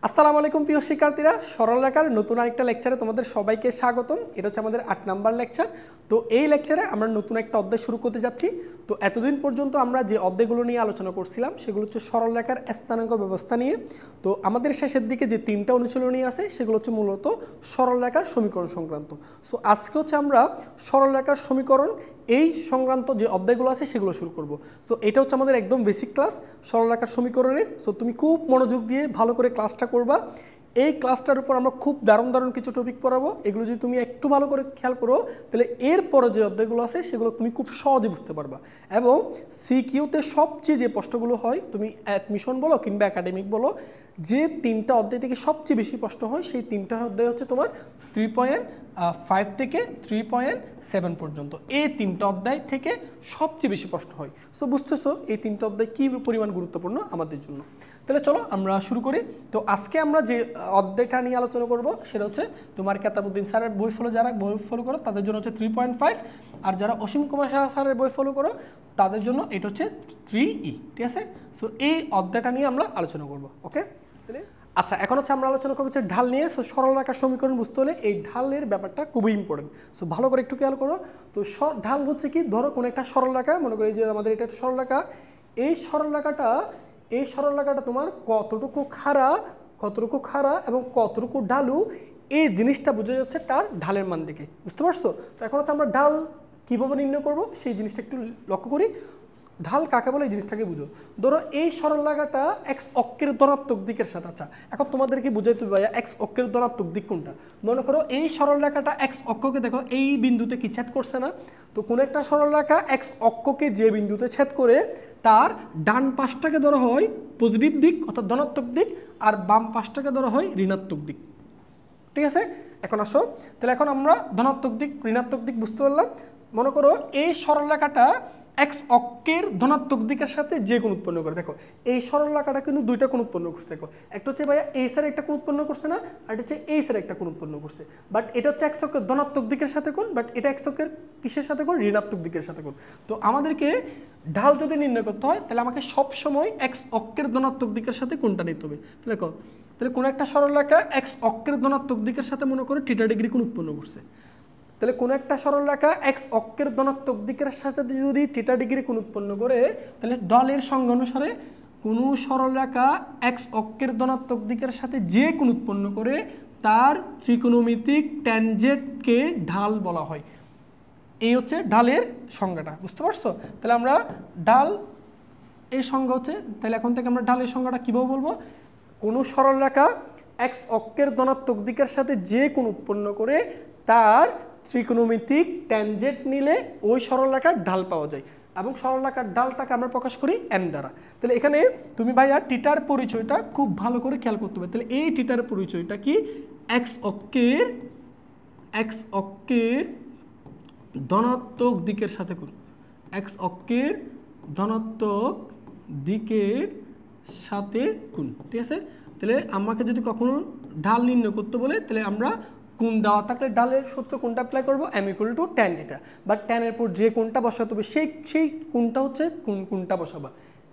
আসসালামু আলাইকুম প্রিয় শিক্ষার্থীরা, সরলরেখার নতুন আরেকটা লেকচারে তোমাদের সবাইকে স্বাগতম। এটা হচ্ছে আমাদের 8 নাম্বার লেকচার। তো এই লেকচারে আমরা নতুন একটা অধ্যায় শুরু করতে যাচ্ছি। তো এতদিন পর্যন্ত আমরা যে অধ্যায়গুলো নিয়ে আলোচনা করছিলাম সেগুলো হচ্ছে সরলরেখার স্থানাঙ্ক ব্যবস্থা নিয়ে। তো আমাদের শেষের দিকে যে 3টা অনুশীলনী আছে সেগুলো হচ্ছে মূলত সরলরেখার সমীকরণ সংক্রান্ত। সো আজকে হচ্ছে আমরা সরলরেখার সমীকরণ এই সংক্রান্ত যে অধ্যায়গুলো আছে সেগুলো শুরু করব। সো এটা হচ্ছে আমাদের একদম বেসিক ক্লাস সরলরেখার সমীকরণের। সো তুমি খুব মনোযোগ দিয়ে ভালো করে ক্লাসটা করবা। এই ক্লাসটার উপর আমরা খুব দারুণ কিছু টপিক পড়াবো। এগুলো যদি তুমি একটু ভালো করে খেয়াল করো তাহলে এরপরে যে অধ্যায়গুলো আছে সেগুলো তুমি খুব সহজে বুঝতে পারবা। এবং সিকিউতে সবচেয়ে যে প্রশ্নগুলো হয়, তুমি অ্যাডমিশন বলো কিংবা একাডেমিক বলো, যে 3টা অধ্যায় থেকে সবচেয়ে বেশি প্রশ্ন হয় সেই 3টা অধ্যায় হচ্ছে তোমার 3.5 থেকে 3.7 পর্যন্ত। এই 3টা অধ্যায় থেকে সবচেয়ে বেশি প্রশ্ন হয়। সো বুঝতেছো এই 3টা অধ্যায় কী পরিমাণ গুরুত্বপূর্ণ আমাদের জন্য। তাহলে চলো আমরা শুরু করি। তো আজকে আমরা যে অধ্যায়টা নিয়ে আলোচনা করব সেটা হচ্ছে তোমার কেতাবউদ্দিন স্যারের বই ফলো, যারা বই ফলো করো তাদের জন্য হচ্ছে 3.5, আর যারা অসীম কুমার স্যারের বই ফলো করো তাদের জন্য এটা হচ্ছে 3E। ঠিক আছে? সো এই অধ্যায়টা নিয়ে আমরা আলোচনা করব। ওকে, তাহলে আচ্ছা, এখন হচ্ছে আমরা আলোচনা করবো হচ্ছে ঢাল নিয়ে। সো সরলরেখার সমীকরণ বুঝতে হলে এই ঢালের ব্যাপারটা খুবই ইম্পর্টেন্ট। সো ভালো করে একটু খেয়াল করো। তো ঢাল হচ্ছে কি, ধরো কোনো একটা সরলরেখা, মনে করি যে আমাদের এটা সরলরেখা। এই সরলরেখাটা তোমার কতটুকু খাড়া এবং কতটুকু ঢালু, এই জিনিসটা বোঝা যাচ্ছে তার ঢালের মান দেখে। বুঝতে পারছো? তো এখন হচ্ছে আমরা ঢাল কীভাবে নির্ণয় করবো সেই জিনিসটা একটু লক্ষ্য করি। ঢাল কাকে বলে এই জিনিসটাকে বুঝো। ধরো এই সরলরেখাটা এক্স অক্ষের ধনাত্মক দিকের সাথে। আচ্ছা, এখন তোমাদেরকে বুঝাইতে হবে ভাইয়া এক্স অক্ষের ধনাত্মক দিক কোনটা। মনে করো এই সরলরেখাটা এক্স অক্ষকে দেখো এই বিন্দুতে কি ছেদ করছে না? তো কোন একটা সরলরেখা এক্স অক্ষকে যে বিন্দুতে ছেদ করে তার ডান পাশটাকে ধরা হয় পজিটিভ দিক অর্থাৎ ধনাত্মক দিক, আর বাম পাশটাকে ধরা হয় ঋণাত্মক দিক। ঠিক আছে? এখন আসো, তাহলে এখন আমরা ধনাত্মক দিক ঋণাত্মক দিক বুঝতে পারলাম। মনে করো এই সরলরেখাটা এক্স অক্ষের ধনাত্মক দিকের সাথে যে কোণ উৎপন্ন করে। দেখো এই সরলরেখাটা কিন্তু দুইটা কোণ উৎপন্ন করছে। দেখো একটা হচ্ছে ভাইয়া এই সাইডে একটা কোণ উৎপন্ন করছে না, আর এটা হচ্ছে এই সাইডে একটা কোণ উৎপন্ন করছে। বাট এটা হচ্ছে এক্স অক্ষের ধনাত্মক দিকের সাথে কোণ, বাট এটা এক্স অক্ষের কিসের সাথে কোণ? ঋণাত্মক দিকের সাথে কোণ। তো আমাদেরকে ঢাল যদি নির্ণয় করতে হয় তাহলে আমাকে সবসময় এক্স অক্ষের ধনাত্মক দিকের সাথে কোণটা নিতে হবে। তাহলে কোনো একটা সরলরেখা এক্স অক্ষের ধনাত্মক দিকের সাথে মনে করো থিটা ডিগ্রি কোণ উৎপন্ন করছে। তাহলে কোনো একটা সরলরেখা এক্স অক্ষের ধনাত্মক দিকের সাথে যদি থিটা ডিগ্রি কোণ উৎপন্ন করে, তাহলে ঢালের সংজ্ঞা অনুসারে কোনো সরলরেখা এক্স অক্ষের ধনাত্মক দিকের সাথে যে কোণ উৎপন্ন করে তার ত্রিকোণমিতিক ট্যানজেন্টকে ঢাল বলা হয়। এই হচ্ছে ঢালের সংজ্ঞাটা। বুঝতে পারছো? তাহলে আমরা ঢাল এই সংজ্ঞা হচ্ছে, তাহলে এখন থেকে আমরা ঢালের সংজ্ঞাটা কীভাবে বলবো? কোনো সরলরেখা এক্স অক্ষের ধনাত্মক দিকের সাথে যে কোণ উৎপন্ন করে তার ত্রিকোণমিতিক ট্যানজেন্ট নিলে ওই সরলরেখার ঢাল পাওয়া যায়, এবং সরলরেখার ঢালটাকে আমরা প্রকাশ করি এম দ্বারা। তাহলে এখানে তুমি ভাইয়া টিটার পরিচয়টা খুব ভালো করে খেয়াল করতে হবে। তাহলে এই টিটার পরিচয়টা কি? এক্স অক্ষের ধনাত্মক দিকের সাথে কোণ, এক্স অক্ষের ধনাত্মক দিকের সাথে কোণ। ঠিক আছে? তাহলে আমাকে যদি কখনো ঢাল নির্ণয় করতে বলে তাহলে আমরা কোণ দেওয়া থাকলে ঢালের সূত্র কোনটা অ্যাপ্লাই করবো? m = tan θ। বাট ট্যানের পর যে কোণটা বসাতে হবে সেই কোণটা হচ্ছে কোণটা বসাবা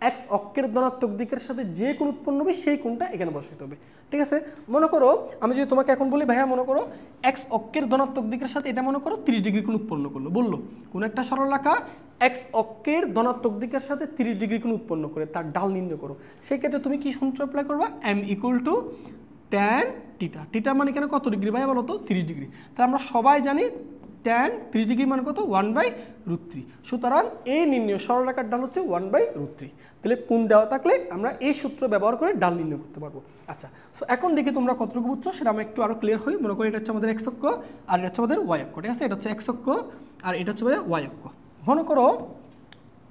এক্স অক্ষের ধনাত্মক দিকের সাথে যে কোণ উৎপন্ন হবে সেই কোণটা এখানে বসাতে হবে। ঠিক আছে? মনে করো আমি যদি তোমাকে এখন বলি ভাইয়া মনে করো এক্স অক্ষের ধনাত্মক দিকের সাথে এটা মনে করো 30 ডিগ্রি কোণ উৎপন্ন করলো। বললো কোন একটা সরলরেখা এক্স অক্ষের ধনাত্মক দিকের সাথে 30 ডিগ্রি কোণ উৎপন্ন করে তার ঢাল নির্ণয় করো। সেই ক্ষেত্রে তুমি কি সূত্র অ্যাপ্লাই করবা? m = tan θ। θ মানে এখানে কত ডিগ্রি ভাইয়া বলো তো? 30 ডিগ্রি। তাহলে আমরা সবাই জানি tan 30 ডিগ্রি মানে কত? 1/√3। সুতরাং এই নির্ণয় সরলরেখার ঢাল হচ্ছে 1/√3। তাহলে কোণ দেওয়া থাকলে আমরা এই সূত্র ব্যবহার করে ঢাল নির্ণয় করতে পারবো। আচ্ছা, সো এখন দেখি তোমরা কতটুকু বুঝছো সেটা আমি একটু আরো ক্লিয়ার হই। মনে করি এটা হচ্ছে আমাদের এক্স অক্ষ আর এটা হচ্ছে আমাদের ওয়াই অক্ষ। ঠিক আছে? এটা হচ্ছে এক্স অক্ষ আর এটা হচ্ছে ওয়াই অক্ষ। মনে করো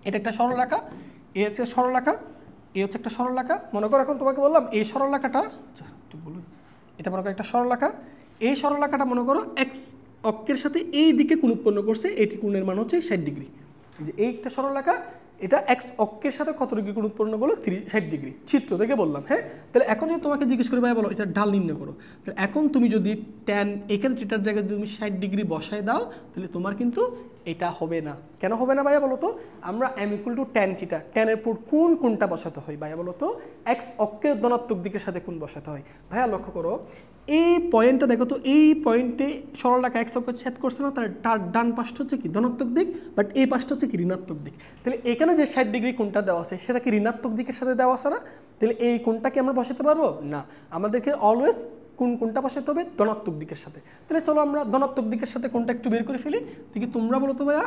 এটা একটা সরলরেখা, এ হচ্ছে সরলরেখা, এ হচ্ছে একটা সরলরেখা। মনে করো এখন তোমাকে বললাম এই সরলরেখাটা, আচ্ছা একটু বলুন, এটা মনে করো একটা সরলরেখা। এই সরলরেখাটা মনে করো এক্স অক্ষের সাথে এই দিকে কোণ উৎপন্ন করছে, এটি কোণের মান হচ্ছে 60 ডিগ্রি। যে এই একটা সরলরেখা এটা এক্স অক্ষের সাথে কত ডিগ্রি কোণ উৎপন্ন করলো? 60 ডিগ্রি। চিত্র থেকে বললাম। হ্যাঁ, তাহলে এখন যদি তোমাকে জিজ্ঞেস করে ভাই বলো এটা ঢাল নির্ণয় করো, তাহলে এখন তুমি যদি ট্যান এখানে থিটার জায়গায় তুমি 60 ডিগ্রি বসায় দাও তাহলে তোমার কিন্তু এটা হবে না। কেন হবে না ভাইয়া বলো তো? আমরা m = tan থিটা, tan এর পর কোনটা বসাতে হয় ভাইয়া বলো তো? x অক্ষের ধনাত্মক দিকের সাথে কোন বসাতে হয়। ভাইয়া লক্ষ্য করো, এই পয়েন্টটা দেখো তো, এই পয়েন্টে সরলরেখা x অক্ষ ছেদ করছে না, তার ডান পাশটা হচ্ছে কি ধনাত্মক দিক, বাট এই পাশটা হচ্ছে কি ঋণাত্মক দিক। তাহলে এখানে যে 60 ডিগ্রি কোণটা দেওয়া আছে সেটা কি ঋণাত্মক দিকের সাথে দেওয়া আছে না? তাহলে এই কোণটাকে আমরা বসাতে পারবো না, আমাদেরকে অলওয়েজ কোনটা বসাতে হবে? ধনাত্মক দিকের সাথে। তাহলে চলো আমরা ধনাত্মক দিকের সাথে কোনটা একটু বের করে ফেলি। দেখি তোমরা বলো তো ভাইয়া,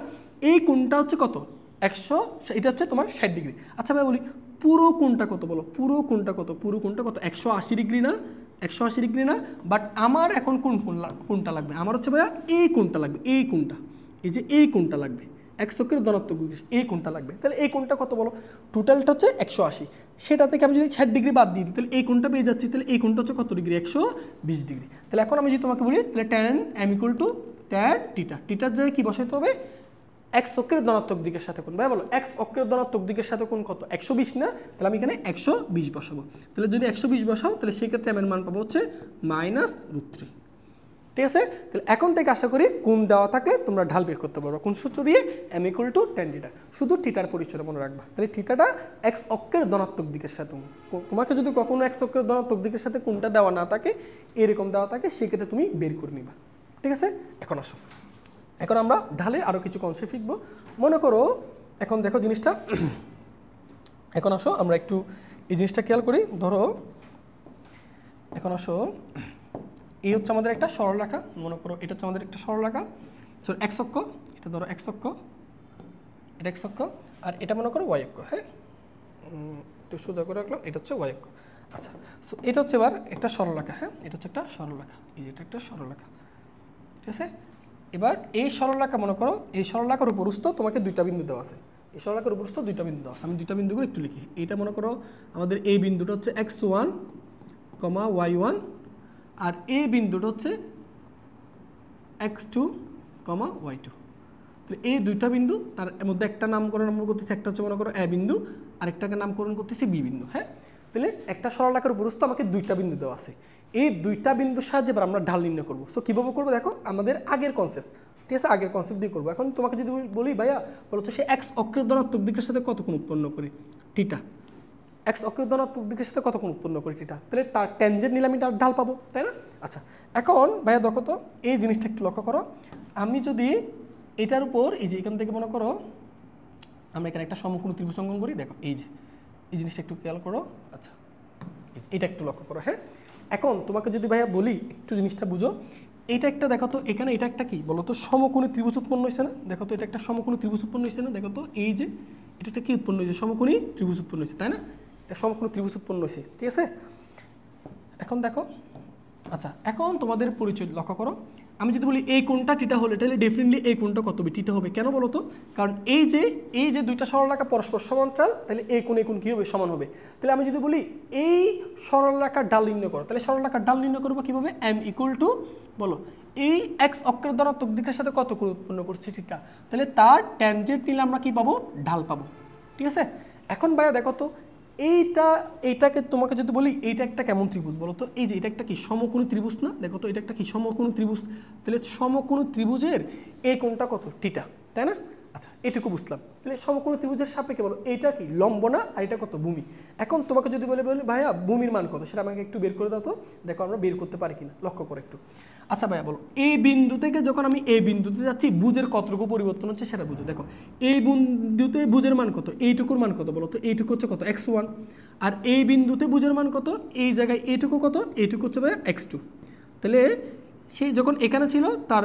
এই কোণটা হচ্ছে কত? 100, এটা হচ্ছে তোমার 60 ডিগ্রি। আচ্ছা ভাই বলি, পুরো কোণটা কত বলো? পুরো কোণটা কত? পুরো কোণটা কত? 180 ডিগ্রি না? 180 ডিগ্রি না? বাট আমার এখন কোনটা লাগবে? আমার হচ্ছে ভাইয়া এই কোণটা লাগবে, এই কোণটা, এই যে এই কোণটা লাগবে, x অক্ষের ধনাত্মক দিক, এই কোণটা লাগবে। তাহলে এই কোণটা কত বলো? টোটালটা হচ্ছে 180, সেটা থেকে আমি যদি 60 ডিগ্রি বাদ দিয়ে দিই তাহলে এই কোণটা পেয়ে যাচ্ছি। তাহলে এই কোণটা হচ্ছে কত ডিগ্রি? 120 ডিগ্রি। তাহলে এখন আমি যদি তোমাকে বলি, তাহলে tan m = tan থিটা, থিটার জায়গায় কি বসাতে হবে? x অক্ষের ধনাত্মক দিকের সাথে কোণ। ভাই বলো, x অক্ষের ধনাত্মক দিকের সাথে কোণ কত? 120 না? তাহলে আমি এখানে 120 বসাবো। তাহলে যদি 120 বসাও তাহলে সেক্ষেত্রে m এর মান পাবো হচ্ছে -√3। ঠিক আছে? তাহলে এখন থেকে আশা করি কোণ দেওয়া থাকলে তোমরা ঢাল বের করতে পারবে কোন সূত্র দিয়ে? m = tan theta. শুধু থিটার পরিচয় মনে রাখবা। তাহলে থিটাটা x অক্ষের ধনাত্মক দিকের সাথে, তোমাকে যদি কখনো x অক্ষের ধনাত্মক দিকের সাথে কোণটা দেওয়া না থাকে, এরকম দেওয়া থাকে, সেক্ষেত্রে তুমি বের করে নিবা। ঠিক আছে? এখন আসো, এখন আমরা ঢালের আরও কিছু কনসেপ্ট শিখবো। মনে করো এখন দেখো জিনিসটা, এখন আসো আমরা একটু এই জিনিসটা খেয়াল করি। ধরো এখন আসো, এই হচ্ছে আমাদের একটা সরলরেখা, মনে করো এটা হচ্ছে আমাদের একটা সরলরেখা, x অক্ষ, এটা ধরো x অক্ষ, এটা x অক্ষ, আর এটা মনে করো y অক্ষ। হ্যাঁ, একটু সোজা করে রাখলাম, এটা হচ্ছে y অক্ষ। আচ্ছা, সো এটা হচ্ছে এবার একটা সরলরেখা। হ্যাঁ, এটা হচ্ছে একটা সরলরেখা, এই যে এটা একটা সরলরেখা। ঠিক আছে? এবার এই সরলরেখা মনে করো, এই সরলরেখার উপরস্থ তোমাকে দুইটা বিন্দু দেওয়া আছে, এই সরলরেখার উপরস্থ দুইটা বিন্দু দেওয়া আছে। আমি দুইটা বিন্দুগুলো একটু লিখি। এটা মনে করো আমাদের এই বিন্দুটা হচ্ছে x1, y1, আর এই বিন্দুটা হচ্ছে x2, y2। তাহলে এই দুইটা বিন্দু, তার মধ্যে একটা নামকরণ আমরা করতেছি, একটা হচ্ছে মনে করো a বিন্দু, আরেকটাকে নামকরণ করতেছি b বিন্দু। হ্যাঁ, তাহলে একটা সরলরেখার উপরস্থ আমাকে দুইটা বিন্দু দেওয়া আছে, এই দুইটা বিন্দুর সাহায্যে এবার আমরা ঢাল নির্ণয় করবো। সো কীভাবে করবো দেখো, আমাদের আগের কনসেপ্ট, ঠিক আছে, আগের কনসেপ্ট দিয়ে করবো। এখন তোমাকে যদি বলি ভাইয়া বলো তো, সে x অক্ষের ধনাত্মক দিকের সাথে কত কোণ উৎপন্ন করি? থিটা। x অক্ষের ধনাত্মক দিকের সাথে কত কোণ উৎপন্ন করি? থিটা। তাহলে তার ট্যানজেন্ট নিলে আমি তার ঢাল পাবো, তাই না? আচ্ছা, এখন ভাইয়া দেখো তো এই জিনিসটা একটু লক্ষ্য করো। আমি যদি এটার উপর, এই যে এখান থেকে মনে করো আমরা এখানে একটা সমকোণ ত্রিভুজ অঙ্কন করি, দেখো এই যে এই জিনিসটা একটু খেয়াল করো। আচ্ছা, এটা একটু লক্ষ্য করো। হ্যাঁ, এখন তোমাকে যদি ভাইয়া বলি একটু জিনিসটা বুঝো, এটা একটা দেখো তো, এখানে এটা একটা কি বলো তো, সমকোণী ত্রিভুজ উৎপন্ন হয়েছে না? দেখো তো, এটা একটা সমকোণী ত্রিভুজ উৎপন্ন হয়েছে না? দেখো তো, এই যে এটা একটা কি উৎপন্ন হয়েছে? সমকোণী ত্রিভুজ উৎপন্ন হয়েছে, তাই না? এটা সমকোণী ত্রিভুজ উৎপন্ন হয়েছে, ঠিক আছে? এখন দেখো, আচ্ছা এখন তোমাদের পরিচয় লক্ষ্য করো। আমি যদি বলি এই কোণটা থিটা হলে, তাহলে ডেফিনেটলি এই কোণটা কত হবে? থিটা হবে। কেন বলো তো? কারণ এই যে দুইটা সরলরেখা পরস্পর সমান্তরাল, তাহলে এই কোণ কী হবে? সমান হবে। তাহলে আমি যদি বলি এই সরলরেখার ঢাল নির্ণয় করো, তাহলে সরলরেখার ঢাল নির্ণয় করবো কীভাবে? m = বলো এই x অক্ষের ধনাত্মক দিকের সাথে কত কোণ উৎপন্ন করছে? থিটা। তাহলে তার ট্যানজেন্ট নিলে আমরা কি পাবো? ঢাল পাবো। ঠিক আছে? এখন ভাইয়া দেখো তো, এইটাকে তোমাকে যদি বলি এইটা একটা কেমন ত্রিভুজ বলো তো? এই যে এটা একটা কি সমকোণী ত্রিভুজ না? দেখো তো, এটা একটা কি সমকোণী ত্রিভুজ। তাহলে সমকোণী ত্রিভুজের এই কোণটা কত? থিটা, তাই না? আচ্ছা, এটুকু বুঝলাম। তাহলে সমকোণী ত্রিভুজের সাপেক্ষে বলো এইটা কি লম্ব না, আর এটা কত? ভূমি। এখন তোমাকে যদি বলে ভাইয়া ভূমির মান কত, সেটা আমাকে একটু বের করে দাও তো, দেখো আমরা বের করতে পারি কিনা, লক্ষ্য করে একটু। আচ্ছা ভাইয়া বলো, এই বিন্দু থেকে যখন আমি এই বিন্দুতে যাচ্ছি, বুঝের কতটুকু পরিবর্তন হচ্ছে সেটা বুঝো। দেখো এই বিন্দুতে বুঝের মান কত? এইটুকুর মান কত বলো তো? এইটুকু হচ্ছে কত? x1। আর এই বিন্দুতে বুঝের মান কত? এই জায়গায় এইটুকু কত? এইটুকু হচ্ছে ভাইয়া x2। তাহলে সেই যখন এখানে ছিল তার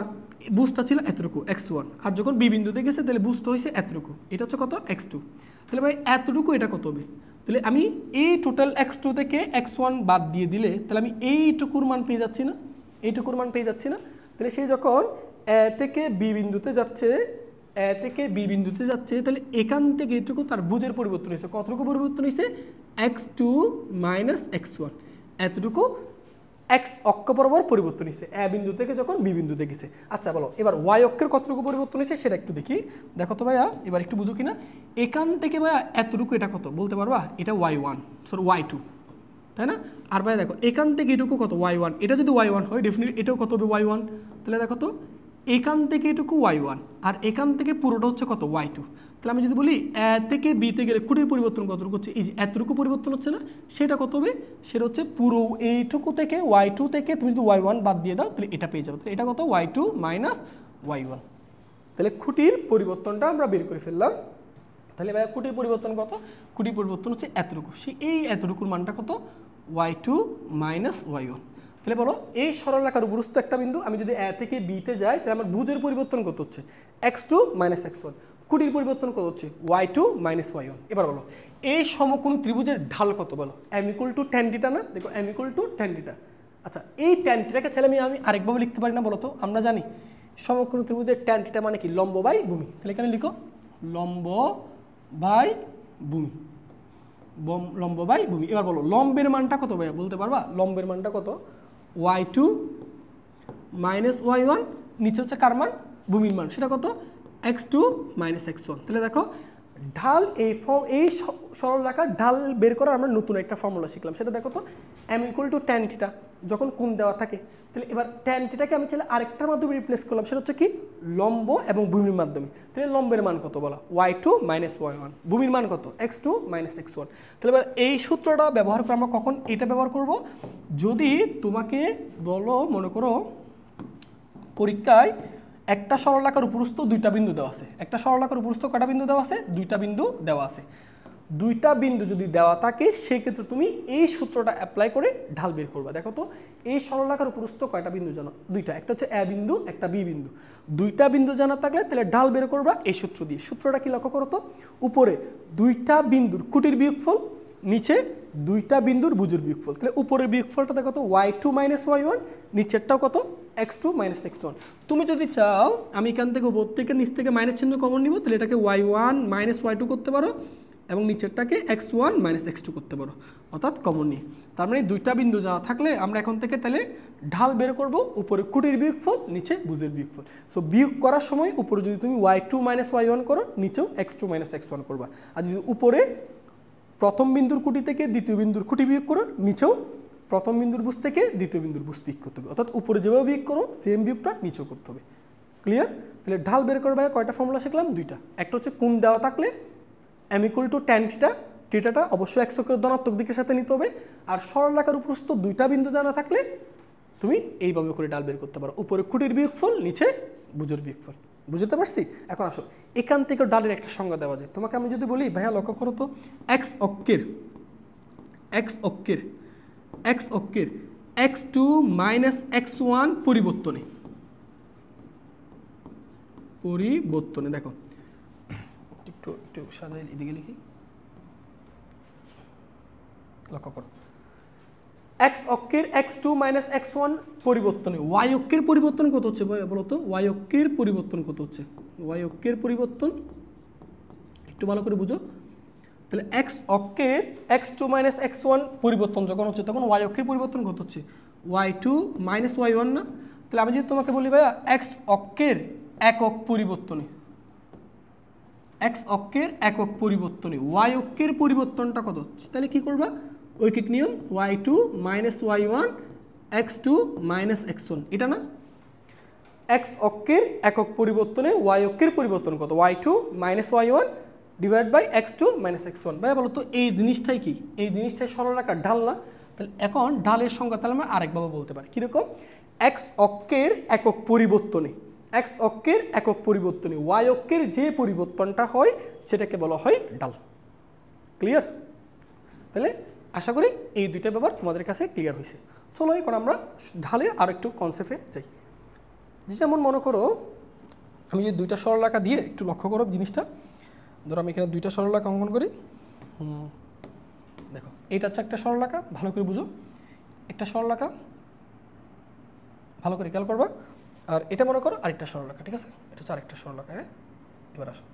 বুঝটা ছিল এতটুকু x1, আর যখন বি বিন্দুতে গেছে তাহলে বুঝটা হয়েছে এতটুকু, এটা হচ্ছে কত? x2। তাহলে ভাই এতটুকু এটা কত হবে? তাহলে আমি এই টোটাল x2 থেকে x1 বাদ দিয়ে দিলে তাহলে আমি এইটুকুর মান পেয়ে যাচ্ছি না? এইটুকুর মান পেয়ে যাচ্ছি না? তাহলে সেই যখন এ থেকে বি বিন্দুতে যাচ্ছে, তাহলে এখান থেকে এইটুকু তার বুঝের পরিবর্তন হয়েছে। কতটুকু পরিবর্তন হয়েছে? x2 - x1, এতটুকু x অক্ষ বরাবর পরিবর্তন হয়েছে এ বিন্দু থেকে যখন বি বিন্দুতে গেছে। আচ্ছা বলো এবার y অক্ষের কতটুকু পরিবর্তন হয়েছে সেটা একটু দেখি। দেখো তো ভাইয়া, এবার একটু বুঝো কিনা। এখান থেকে ভাইয়া এতটুকু, এটা কত বলতে পারবা? এটা y1, সরি y2, তাই না? আর ভাইয়া দেখো এখান থেকে এটুকু কত? y1। এটা যদি y1 হয় ডেফিনেটলি এটাও কত হবে? y1। তাহলে দেখো তো এখান থেকে এটুকু y1 আর এখান থেকে পুরোটা হচ্ছে কত y2। তাহলে আমি যদি বলি এ থেকে বিতে গেলে খুঁটির পরিবর্তন কতটুকু হচ্ছে, এই যে এতটুকু পরিবর্তন হচ্ছে না, সেটা কত হবে, সেটা হচ্ছে পুরো এইটুকু থেকে y2 থেকে তুমি যদি y1 বাদ দিয়ে দাও তাহলে এটা পেয়ে যাবে। তাহলে এটা কত y2 মাইনাস y1। তাহলে খুঁটির পরিবর্তনটা আমরা বের করে ফেললাম। তাহলে ভাই খুঁটির পরিবর্তন কত, খুঁটির পরিবর্তন হচ্ছে এতটুকু, সেই এই এতটুকুর মানটা কত y2 মাইনাস y1। তাহলে বলো এই সরলরেখার উপরস্থ একটা বিন্দু, আমি যদি এ থেকে বিতে যাই তাহলে আমার ভুজের পরিবর্তন কত হচ্ছে x2 মাইনাস x1, খুঁটির পরিবর্তন কত হচ্ছে y2 মাইনাস y1। এবার বলো এই সমকোণী ত্রিভুজের ঢাল কত, বলো m ইকুয়াল টু tan θ না, দেখো m ইকুয়াল টু tan θ। আচ্ছা এই tan θটাকে ছেলে আমি আরেকভাবে লিখতে পারি না বলো তো, আমরা জানি সমকোণী ত্রিভুজের tan θ মানে কি, লম্ব বাই ভূমি। তাহলে এখানে লিখো লম্ব বাই ভূমি, লম্ব বাই ভূমি। এবার বলো লম্বের মানটা কত ভাইয়া বলতে পারবা, লম্বের মানটা কত y2 মাইনাস y1, নিচে হচ্ছে কার মান, ভূমির মান, সেটা কত x2 মাইনাস x1। তাহলে দেখো ঢাল এই সরলরেখার ঢাল বের করার আমরা নতুন একটা ফর্মুলা শিখলাম, সেটা দেখো তো m ইকুয়াল টু tan θ, যখন কোণ দেওয়া থাকে। তাহলে এবার tan θটাকে আমি চাইলে আরেকটার মাধ্যমে রিপ্লেস করলাম, সেটা হচ্ছে কি লম্ব এবং ভূমির মাধ্যমে। তাহলে লম্বের মান কত বলো y2 মাইনাস y1, ভূমির মান কত x2 মাইনাস x1। তাহলে এবার এই সূত্রটা ব্যবহার করে আমরা কখন এটা ব্যবহার করব, যদি তোমাকে বলো মনে করো পরীক্ষায় একটা সরলরেখার উপরস্থ দুইটা বিন্দু দেওয়া আছে, একটা সরলরেখার উপরস্থ কয়টা বিন্দু দেওয়া আছে, দুইটা বিন্দু দেওয়া আছে। দুইটা বিন্দু যদি দেওয়া থাকে সেই ক্ষেত্রে তুমি এই সূত্রটা অ্যাপ্লাই করে ঢাল বের করবা। দেখো তো এই সরলরেখার উপরস্থ কয়টা বিন্দু জানো, দুইটা, একটা হচ্ছে এ বিন্দু একটা বি বিন্দু। দুইটা বিন্দু জানা থাকলে তাহলে ঢাল বের করবা এই সূত্র দিয়ে। সূত্রটা কি লক্ষ্য করো তো, উপরে দুইটা বিন্দুর খুঁটির বিয়োগফল, নিচে দুইটা বিন্দুর ভুজের বিয়োগফল। তাহলে উপরের বিয়োগফলটা দেখো তো y2 মাইনাস y1, নিচেরটাও কত x2 মাইনাস x1। তুমি যদি চাও আমি এখান থেকে উপর থেকে নিচ থেকে মাইনাস চিহ্ন কমন নিব, তাহলে এটাকে y1 মাইনাস y2 করতে পারো এবং নিচেরটাকে x1 মাইনাস x2 করতে পারো, অর্থাৎ কমন নিয়ে। তার মানে দুইটা বিন্দু যা থাকলে আমরা এখন থেকে তাহলে ঢাল বের করব, উপরে খুঁটির বিয়োগফল, নিচে ভুজের বিয়োগফল। সো বিয়োগ করার সময় উপরে যদি তুমি y2 মাইনাস y1 করো, নিচেও x2 মাইনাস x1 করবা। আর যদি উপরে প্রথম বিন্দুর খুঁটি থেকে দ্বিতীয় বিন্দুর খুঁটি বিয়োগ করো, নিচেও প্রথম বিন্দুর ভুজ থেকে দ্বিতীয় বিন্দুর ভুজ বিয়োগ করতে হবে, অর্থাৎ উপরে যেভাবে বিয়োগ করো সেম বিয়োগটা নিচেও করতে হবে। ক্লিয়ার? তাহলে ঢাল বের করবে কয়টা ফর্মুলা শিখলাম, দুইটা। একটা হচ্ছে কোণ দেওয়া থাকলে m ইকুয়াল টু tan θ, θটা অবশ্যই x অক্ষের ধনাত্মক দিকের সাথে নিতে হবে। আর সরলরেখার উপরস্থ দুইটা বিন্দু জানা থাকলে তুমি এইভাবে করে ঢাল বের করতে পারো, উপরে খুঁটির বিয়োগফল, নিচে ভুজের বিয়োগফল। বুঝতে পারছি? এখন আসো এখান থেকে ডালের একটা সংজ্ঞা দেওয়া যায়। তোমাকে আমি যদি বলি ভাইয়া লক্ষ্য করো তো x অক্ষের x2 মাইনাস x1 পরিবর্তনে দেখো একটু সাজাই এদিকে লিখি, লক্ষ্য করো x অক্ষের x2 মাইনাস x1 পরিবর্তনে y অক্ষের পরিবর্তন কত হচ্ছে বলো তো, y অক্ষের পরিবর্তন কত হচ্ছে, y অক্ষের পরিবর্তন একটু ভালো করে বুঝো। তাহলে x অক্ষের x2 মাইনাস x1 পরিবর্তন যখন হচ্ছে তখন y অক্ষের পরিবর্তন কত হচ্ছে y2 মাইনাস y1 না। তাহলে আমি যদি তোমাকে বলি ভাইয়া x অক্ষের একক পরিবর্তনে, x অক্ষের একক পরিবর্তনে y অক্ষের পরিবর্তনটা কত হচ্ছে, তাহলে কি করবা ঐকিক নিয়ম y2 minus y1 x2 minus x1, এটা না। x অক্ষের একক পরিবর্তনে y অক্ষের পরিবর্তন কত, y2 minus y1 divide by x2 minus x1। ভাই বলো তো এই জিনিসটাই কি, এই জিনিসটাই সরলরেখার ঢাল না। তাহলে এখন ঢালের সংজ্ঞা তাহলে আমরা আরেকভাবে বলতে পারি কীরকম, x অক্ষের একক পরিবর্তনে, x অক্ষের একক পরিবর্তনে y অক্ষের যে পরিবর্তনটা হয় সেটাকে বলা হয় ঢাল। ক্লিয়ার? তাহলে আশা করি এই দুইটা ব্যাপার তোমাদের কাছে ক্লিয়ার হয়েছে। চলো এখন আমরা ঢালের আর একটু কনসেপ্টে যাই। যেমন মনে করো আমি যে দুইটা সরলরেখা দিয়ে একটু লক্ষ্য করো জিনিসটা, ধরো আমি এখানে দুইটা সরলরেখা অঙ্কন করি। দেখো এটা হচ্ছে একটা সরলরেখা, ভালো করে বুঝো, একটা সরলরেখা ভালো করে খেয়াল করবা। আর এটা মনে করো আরেকটা সরলরেখা, ঠিক আছে, এটা হচ্ছে আরেকটা সরলরেখা। হ্যাঁ এবার আসো,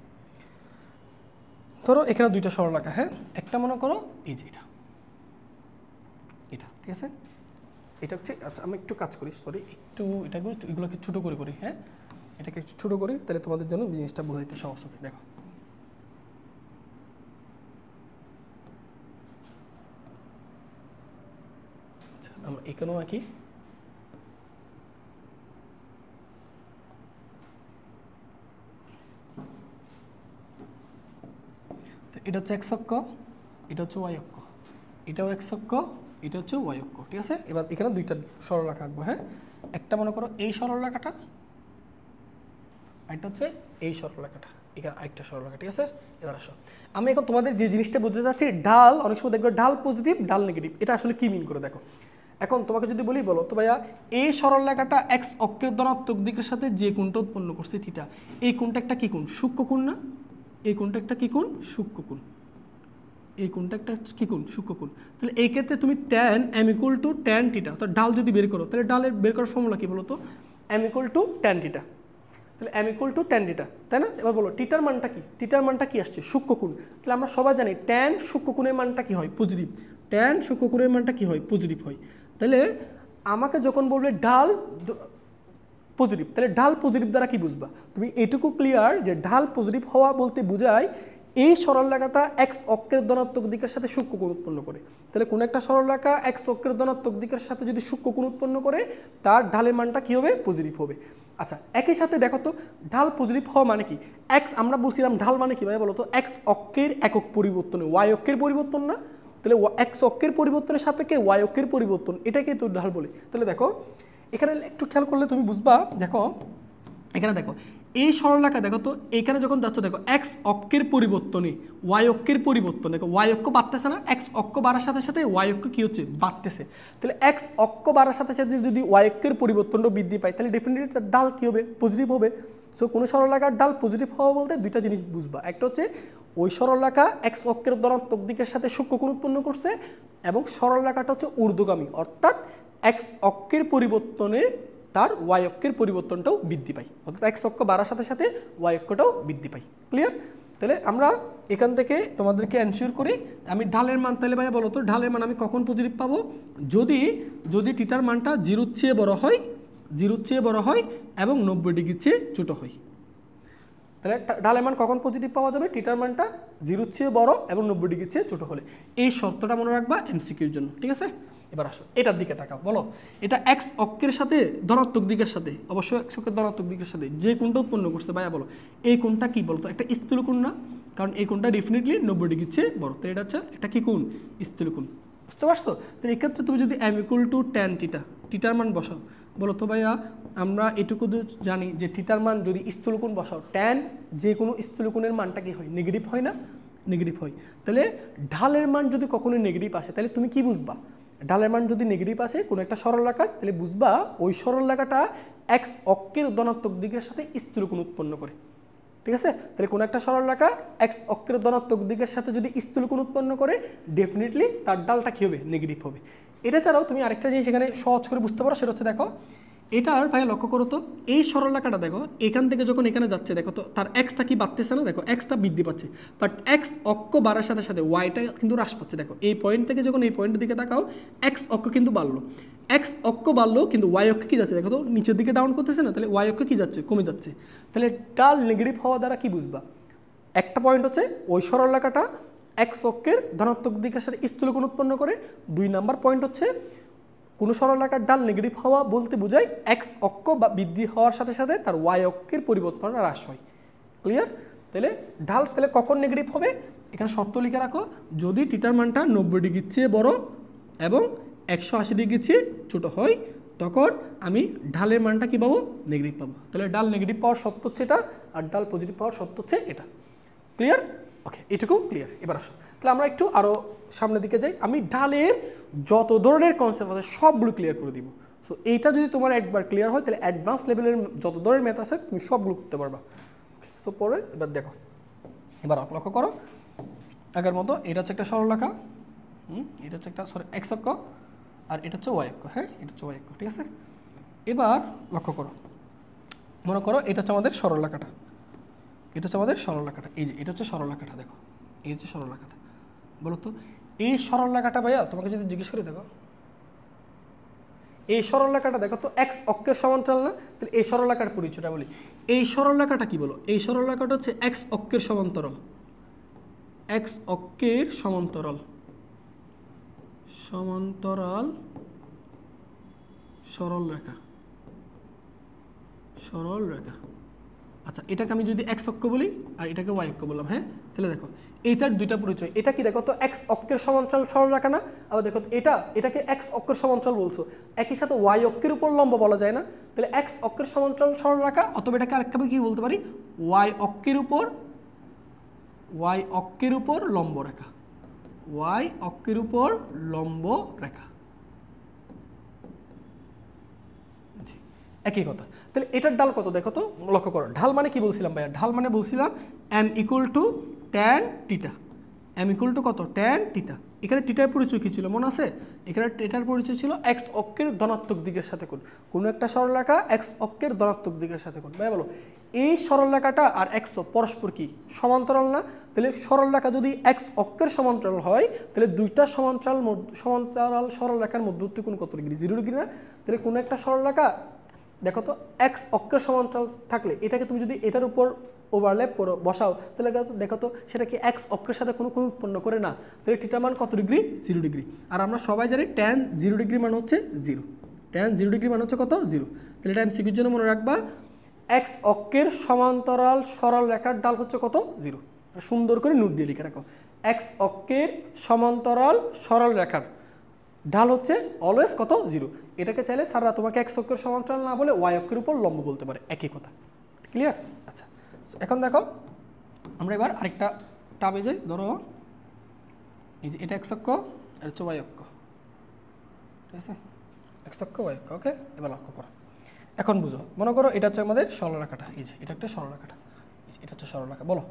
ধরো এখানে দুইটা সরলরেখা, হ্যাঁ একটা মনে করো এই যে এটা ঠিক আছে, এটা হচ্ছে, আচ্ছা আমি একটু কাজ করি, সরি একটু এগুলোকে ছোটো করে করি, হ্যাঁ এটাকে একটু ছোটো করি, তাহলে তোমাদের জন্য জিনিসটা বোঝাইতে সহজ হবে। দেখো আমরা এখানেও আঁকি, এটা হচ্ছে এক্স অক্ষ, এটা হচ্ছে ওয়াই অক্ষ, এটাও এক্স অক্ষ, এটা হচ্ছে ওয়াই অক্ষ, ঠিক আছে। এবার এখানে দুইটা সরলরেখা আঁকবো, হ্যাঁ। একটা মনে করো এই সরলরেখাটা, আরেকটা হচ্ছে এই সরলরেখাটা, এখানে আরেকটা সরলরেখা, ঠিক আছে। এবার আসো, আমি এখন তোমাদের যে জিনিসটা বুঝতে চাচ্ছি, ঢাল, অনেক সময় দেখবে ঢাল পজিটিভ, ঢাল নেগেটিভ, এটা আসলে কি মিন করে দেখো। এখন তোমাকে যদি বলি, বলো তো ভাইয়া এই সরলরেখাটা এক্স অক্ষের ধনাত্মক দিকের সাথে যে কোণটা উৎপন্ন করছে থিটা, এই কোণটা একটা কি কোণ? সূক্ষ্ম কোণ না? এই কোণটা একটা কি কোণ? সূক্ষ্ম কোণ। এই কোণটা একটা কি কোণ? সূক্ষ্ম কোণ। তাহলে এই ক্ষেত্রে তুমি tan M equal to tan theta, তো ঢাল যদি বের করো, তাহলে ঢালের বের করার ফর্মুলা কি বলো তো? M equal to tan theta. তাহলে M equal to tan theta, তাই না? এবার বলো টিটার মানটা কি? টিটার মানটা কি আসছে? সূক্ষ্ম কোণ। তাহলে আমরা সবাই জানি ট্যান সূক্ষ্ম কোণের মানটা কি হয়? পজিটিভ। ট্যান সূক্ষ্ম কোণের মানটা কি হয়? পজিটিভ হয়। তাহলে আমাকে যখন বলবে ঢাল পজিটিভ, তাহলে ঢাল পজিটিভ দ্বারা কি বুঝবা? তুমি এটুকু ক্লিয়ার যে ঢাল পজিটিভ হওয়া বলতে বোঝায় এই সরলরেখাটা এক্স অক্ষের ধনাত্মক দিকের সাথে সূক্ষ্ম কোণ উৎপন্ন করে। তাহলে কোন একটা সরলরেখা এক্স অক্ষের ধনাত্মক দিকের সাথে যদি সূক্ষ্ম কোণ উৎপন্ন করে, তার ঢালের মানটা কি হবে? পজিটিভ হবে। আচ্ছা, একই সাথে দেখো তো ঢাল পজিটিভ হওয়া মানে কি? এক্স, আমরা বলছিলাম ঢাল মানে কি ভাই বলো তো? এক্স অক্ষের একক পরিবর্তনে ওয়াই অক্ষের পরিবর্তন না? তাহলে এক্স অক্ষের পরিবর্তনের সাপেক্ষে ওয়াই অক্ষের পরিবর্তন, এটাকে তো ঢাল বলে। তাহলে দেখো এখানে একটু খেয়াল করলে তুমি বুঝবা, দেখো এখানে দেখো এই সরলরেখা, দেখো তো এখানে যখন যাচ্ছ, দেখো এক্স অক্ষের পরিবর্তনে ওয়াই অক্ষের পরিবর্তন, দেখো ওয়াই অক্ষ বাড়তেছে না? এক্স অক্ষ বাড়ার সাথে সাথে ওয়াই অক্ষ কি হচ্ছে? বাড়তেছে। তাহলে এক্স অক্ষ বাড়ার সাথে সাথে যদি ওয়াই অক্ষের পরিবর্তনটা বৃদ্ধি পায়, তাহলে ডেফিনেটলি তার ডাল কি হবে? পজিটিভ হবে। সো কোনো সরলরেখার ডাল পজিটিভ হওয়া বলতে দুইটা জিনিস বুঝবা, একটা হচ্ছে ওই সরলরেখা এক্স অক্ষের ধনাত্মক দিকের সাথে সূক্ষ্ম কোণ উৎপন্ন করছে, এবং সরলরেখাটা হচ্ছে ঊর্ধ্বগামী, অর্থাৎ এক্স অক্ষের পরিবর্তনে তার ওয়াই অক্ষের পরিবর্তনটাও বৃদ্ধি পায়, অর্থাৎ এক্স অক্ষ বাড়ার সাথে সাথে ওয়াই অক্ষটাও বৃদ্ধি পায়। ক্লিয়ার? তাহলে আমরা এখান থেকে তোমাদেরকে এনশিওর করি, আমি ঢালের মান, তাহলে ভাইয়া বলো তো ঢালের মান আমি কখন পজিটিভ পাবো? যদি টিটার মানটা জিরোর চেয়ে বড় হয়, জিরোর চেয়ে বড় হয় এবং 90 ডিগ্রির চেয়ে ছোটো হয়। তাহলে ঢালের মান কখন পজিটিভ পাওয়া যাবে? টিটার মানটা জিরোর চেয়ে বড় এবং 90 ডিগ্রির চেয়ে ছোটো হলে। এই শর্তটা মনে রাখবা এমসিকিউর জন্য, ঠিক আছে। এবার আসো এটার দিকে তাকাও, বলো এটা এক্স অক্ষের সাথে ধনাত্মক দিকের সাথে, অবশ্যই এক্স অক্ষের ধনাত্মক দিকের সাথে যে কোণটা উৎপন্ন করছে ভাইয়া বলো এই কোণটা কি বলতো? একটা স্থূল কোণ না? কারণ এই কোণটা ডেফিনেটলি 90 ডিগ্রির চেয়ে বড়, তাহলে এটা হচ্ছে একটা কি কোণ? স্থূল কোণ। বুঝতে পারছো? তাহলে এক্ষেত্রে তুমি যদি M equal to tan theta, টিটার মান বসাও, বলো তো ভাইয়া আমরা এটুকু জানি যে থিটার মান যদি স্থূল কোণ বসাও, ট্যান যে কোনো স্থূল কোণের মানটা কি হয়? নেগেটিভ হয় না? নেগেটিভ হয়। তাহলে ঢালের মান যদি কখনোই নেগেটিভ আসে, তাহলে তুমি কি বুঝবা? ঢালের মান যদি নেগেটিভ আসে কোনো একটা সরলরেখার, তাহলে বুঝবা ওই সরলরেখাটা এক্স অক্ষের ধনাত্মক দিকের সাথে স্থূল কোণ উৎপন্ন করে, ঠিক আছে। তাহলে কোনো একটা সরলরেখা এক্স অক্ষের ধনাত্মক দিকের সাথে যদি স্থূল কোণ উৎপন্ন করে, ডেফিনেটলি তার ডালটা কী হবে? নেগেটিভ হবে। এটা ছাড়াও তুমি আরেকটা জিনিস এখানে সহজ করে বুঝতে পারো, সেটা হচ্ছে দেখো এটার ভাইয়া লক্ষ্য করো তো, এই সরলরেখাটা দেখো এখান থেকে যখন এখানে যাচ্ছে, দেখো তো তার এক্সটা কি বাড়তেছে না? দেখো এক্সটা বৃদ্ধি পাচ্ছে, বাট এক্স অক্ষ বাড়ার সাথে সাথে ওয়াইটা কিন্তু হ্রাস পাচ্ছে। দেখো এই পয়েন্ট থেকে যখন এই পয়েন্টের দিকে তাকাও, এক্স অক্ষ কিন্তু বাড়লো, এক্স অক্ষ বাড়লো, কিন্তু ওয়াই অক্ষ কি যাচ্ছে? দেখো তো নিচের দিকে ডাউন করতেছে না? তাহলে ওয়াই অক্ষ কি যাচ্ছে? কমে যাচ্ছে। তাহলে ডাল নেগেটিভ হওয়া দ্বারা কি বুঝবা? একটা পয়েন্ট হচ্ছে ওই সরলরেখাটা এক্স অক্ষের ধনাত্মক দিকের সাথে স্থূল কোণ উৎপন্ন করে। 2 নাম্বার পয়েন্ট হচ্ছে কোনো সরলরেখার ডাল নেগেটিভ হওয়া বলতে বোঝায় এক্স অক্ষ বা বৃদ্ধি হওয়ার সাথে সাথে তার ওয়াই অক্ষের পরিবর্তন হ্রাস হয়। ক্লিয়ার? তাহলে ঢাল তাহলে কখন নেগেটিভ হবে? এখানে শর্ত লিখে রাখো, যদি টিটার মানটা 90 ডিগ্রির চেয়ে বড় এবং 180 ডিগ্রির চেয়ে ছোটো হয়, তখন আমি ঢালের মানটা কী পাবো? নেগেটিভ পাবো। তাহলে ডাল নেগেটিভ পাওয়ার শর্ত হচ্ছে এটা, আর ডাল পজিটিভ পাওয়ার শর্ত হচ্ছে এটা। ক্লিয়ার? ওকে, এটুকু ক্লিয়ার। এবার আসো তাহলে আমরা একটু আরও সামনের দিকে যাই, আমি ঢালের যত ধরনের কনসেপ্ট আছে সবগুলো ক্লিয়ার করে দিব। সো এইটা যদি তোমার একবার ক্লিয়ার হয়, তাহলে অ্যাডভান্স লেভেলের যত ধরনের ম্যাথ আছে তুমি সবগুলো করতে পারবা। সো পরে এবার দেখো, এবার লক্ষ্য করো আগের মতো, এটা হচ্ছে একটা সরলরেখা, এটা হচ্ছে একটা এক্স অক্ষ, আর এটা হচ্ছে ওয়াই অক্ষ, হ্যাঁ এটা হচ্ছে ওয়াই অক্ষ, ঠিক আছে। এবার লক্ষ্য করো, মনে করো এটা হচ্ছে আমাদের সরলরেখাটা, এটা হচ্ছে আমাদের সরলরেখাটা, এই যে এটা হচ্ছে সরলরেখাটা, দেখো এই হচ্ছে সরলরেখাটা। বলো তো এই সরলরেখাটা ভাইয়া তোমাকে যদি জিজ্ঞেস করি, দেখো এই সরলরেখাটা দেখো তো এক্স অক্ষের সমান্তরাল না? তাহলে এই সরলরেখার পরিচয়টা বলি, এই সরলরেখাটা কি বলো? এই সরলরেখাটা হচ্ছে এক্স অক্ষের সমান্তরাল, এক্স অক্ষের সমান্তরাল, সমান্তরাল সরলরেখা, সরলরেখা। আচ্ছা এটাকে আমি যদি এক্স অক্ষ বলি আর এটাকে ওয়াই অক্ষ বললাম, হ্যাঁ তাহলে দেখো এইটার দুইটা পরিচয়। এটা কি দেখো তো এক্স অক্ষের সমান্তরাল সরলরেখা না, আবার দেখো এটাকে এক্স অক্ষের সমান্তরাল বলছো, একই সাথে ওয়াই অক্ষের উপর লম্ব বলা যায় না, তাহলে এক্স অক্ষের সমান্তরাল সরলরেখা, অথবা এটাকে আরেকভাবে কি বলতে পারি, ওয়াই অক্ষের উপর লম্ব রেখা, ওয়াই অক্ষের উপর লম্ব রেখা, একই কথা। তাহলে এটার ঢাল কত দেখো তো, লক্ষ্য করো ঢাল মানে কি বলছিলাম ভাইয়া, ঢাল মানে বলছিলাম m = tan থিটা, m = কত tan থিটা। এখানে থিটার পরিচয় কি ছিল মনে আছে, এখানে থিটার পরিচয় ছিল x অক্ষের ধনাত্মক দিকের সাথে কোণ, কোনো একটা সরলরেখা x অক্ষের ধনাত্মক দিকের সাথে কোণ। ভাইয়া বলো এই সরলরেখাটা আর x পরস্পর কি সমান্তরাল না, তাহলে সরলরেখা যদি x অক্ষের সমান্তরাল হয় তাহলে দুইটা সমান্তরাল সরলরেখার মধ্যবর্তী কোণ কত ডিগ্রি, 0 ডিগ্রি না। তাহলে কোনো একটা সরলরেখা দেখো তো এক্স অক্ষের সমান্তরাল থাকলে এটাকে তুমি যদি এটার উপর ওভারল্যাপ করো বসাও, তাহলে দেখো তো সেটা কি এক্স অক্ষের সাথে কোনো কোণ উৎপন্ন করে না, তাহলে থিটা মান কত ডিগ্রি, 0 ডিগ্রি। আর আমরা সবাই জানি tan 0 ডিগ্রি মান হচ্ছে 0, tan 0 ডিগ্রি মান হচ্ছে কত 0। তাহলে এটা এমসিকিউর জন্য মনে রাখবা, এক্স অক্ষের সমান্তরাল সরল রেখার ঢাল হচ্ছে কত 0, সুন্দর করে নোট দিয়ে লিখে রাখো, এক্স অক্ষের সমান্তরাল সরল রেখার ঢাল হচ্ছে অলওয়েজ কত 0। এটাকে চাইলে স্যাররা তোমাকে এক্স অক্ষের সমান্তরাল না বলে ওয়াই অক্ষের উপর লম্ব বলতে পারে, একই কথা, ক্লিয়ার। আচ্ছা এখন দেখো আমরা এবার আরেকটা টাবে যাই, ধরো এই যে এটা এক্স অক্ষ আর হচ্ছে ওয়াই অক্ষ, ঠিক আছে, এক্স অক্ষ ওয়াই অক্ষ, ওকে। এবার লক্ষ্য করো, এখন বুঝো, মনে করো এটা হচ্ছে আমাদের সরলরেখাটা, এই যে এটা একটা সরলরেখাটা, এটা হচ্ছে সরলরেখা। বলো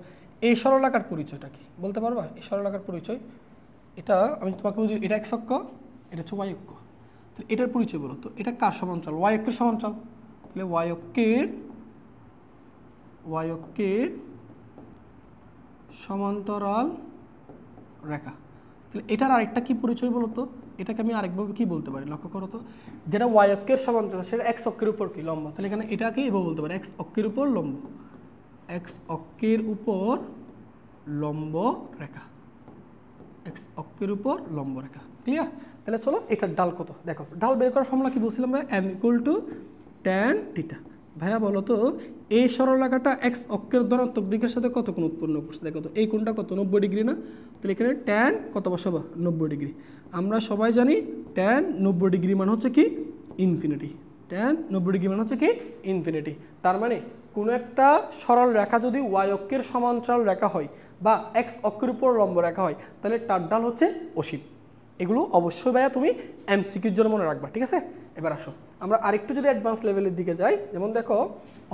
এই সরলরেখার পরিচয়টা কি বলতে পারবা, এই সরলরেখার পরিচয়, এটা আমি তোমাকে বুঝি, এটা এক্স অক্ষ, এটা হচ্ছে ওয়াই অক্ষ, তাহলে এটার পরিচয় বলো তো, এটা কার সমান্তরাল, ওয়াই অক্ষের সমান্তরাল, তাহলে ওয়াই অক্ষের সমান্তরাল রেখা। তাহলে এটার আরেকটা কি পরিচয় বলো তো, এটাকে আমি আরেকভাবে কি বলতে পারি, লক্ষ্য করো তো, যেটা ওয়াই অক্ষের সমান্তরাল সেটা এক্স অক্ষের উপর কি লম্ব, তাহলে এখানে এটাকে এভাবে বলতে পারি এক্স অক্ষের উপর লম্ব, এক্স অক্ষের উপর লম্ব রেখা, এক্স অক্ষের উপর লম্ব রেখা, ক্লিয়ার। তাহলে চলো এটার ঢাল কত দেখো, ঢাল বের করার ফর্মুলা কি বলছিলাম ভাই, m = tan থিটা। ভাইয়া বলো তো এই সরলরেখাটা এক্স অক্ষের ধনাত্মক দিকের সাথে কত কোণ উৎপন্ন করছে, দেখো তো এই কোণটা কত 90 ডিগ্রি না, তাহলে এখানে tan কত বসাবা 90 ডিগ্রি। আমরা সবাই জানি tan 90 ডিগ্রি মান হচ্ছে কি ইনফিনিটি, tan 90 ডিগ্রি মান হচ্ছে কি ইনফিনিটি। তার মানে কোনো একটা সরল রেখা যদি ওয়াই অক্ষের সমান্তরাল রেখা হয় বা এক্স অক্ষের উপর লম্ব রেখা হয় তাহলে তার ঢাল হচ্ছে অসীম। এগুলো অবশ্যই ভাইয়া তুমি এমসিকিউর জন্য মনে রাখবা, ঠিক আছে। এবার আসো আমরা আরেকটু যদি অ্যাডভান্স লেভেলের দিকে যাই, যেমন দেখো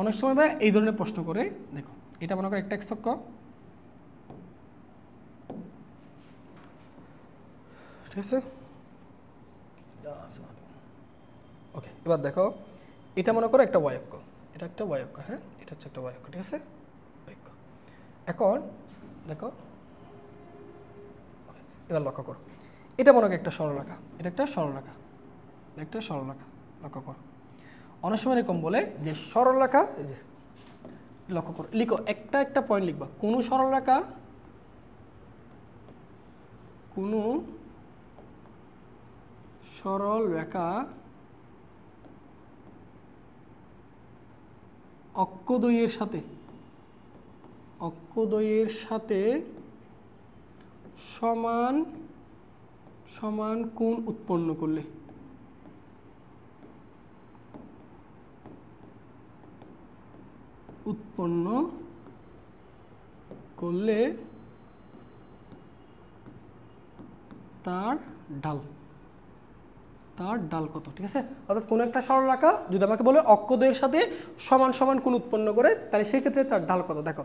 অনেক সময় ভাইয়া এই ধরনের প্রশ্ন করে, দেখো এটা মনে করো একটা এক্স অক্ষ, ঠিক আছে, ওকে। এবার দেখো এটা মনে করো একটা ওয়াই অক্ষ, এটা একটা ওয়াই অক্ষ, হ্যাঁ এটা হচ্ছে একটা ওয়াই অক্ষ, ঠিক আছে, ওয়াই অক্ষ। এখন দেখো ওকে, এবার লক্ষ্য করো এটা মনে করো একটা সরলরেখা, এটা একটা সরলরেখা, একটা সরলরেখা, লক্ষ্য করো অনেক সময় এরকম বলে যে সরলরেখা, এই যে লক্ষ্য করো লিখো একটা একটা পয়েন্ট লিখবা, কোনো সরলরেখা, কোনো সরল রেখা অক্ষদ্বয়ের সাথে সমান সমান কোণ উৎপন্ন করলে তার ঢাল কত, ঠিক আছে। অর্থাৎ কোনো একটা সরলরেখা যদি আমাকে বলে অক্ষদ্বয়ের সাথে সমান সমান কোণ উৎপন্ন করে তাহলে সেই ক্ষেত্রে তার ঢাল কত। দেখো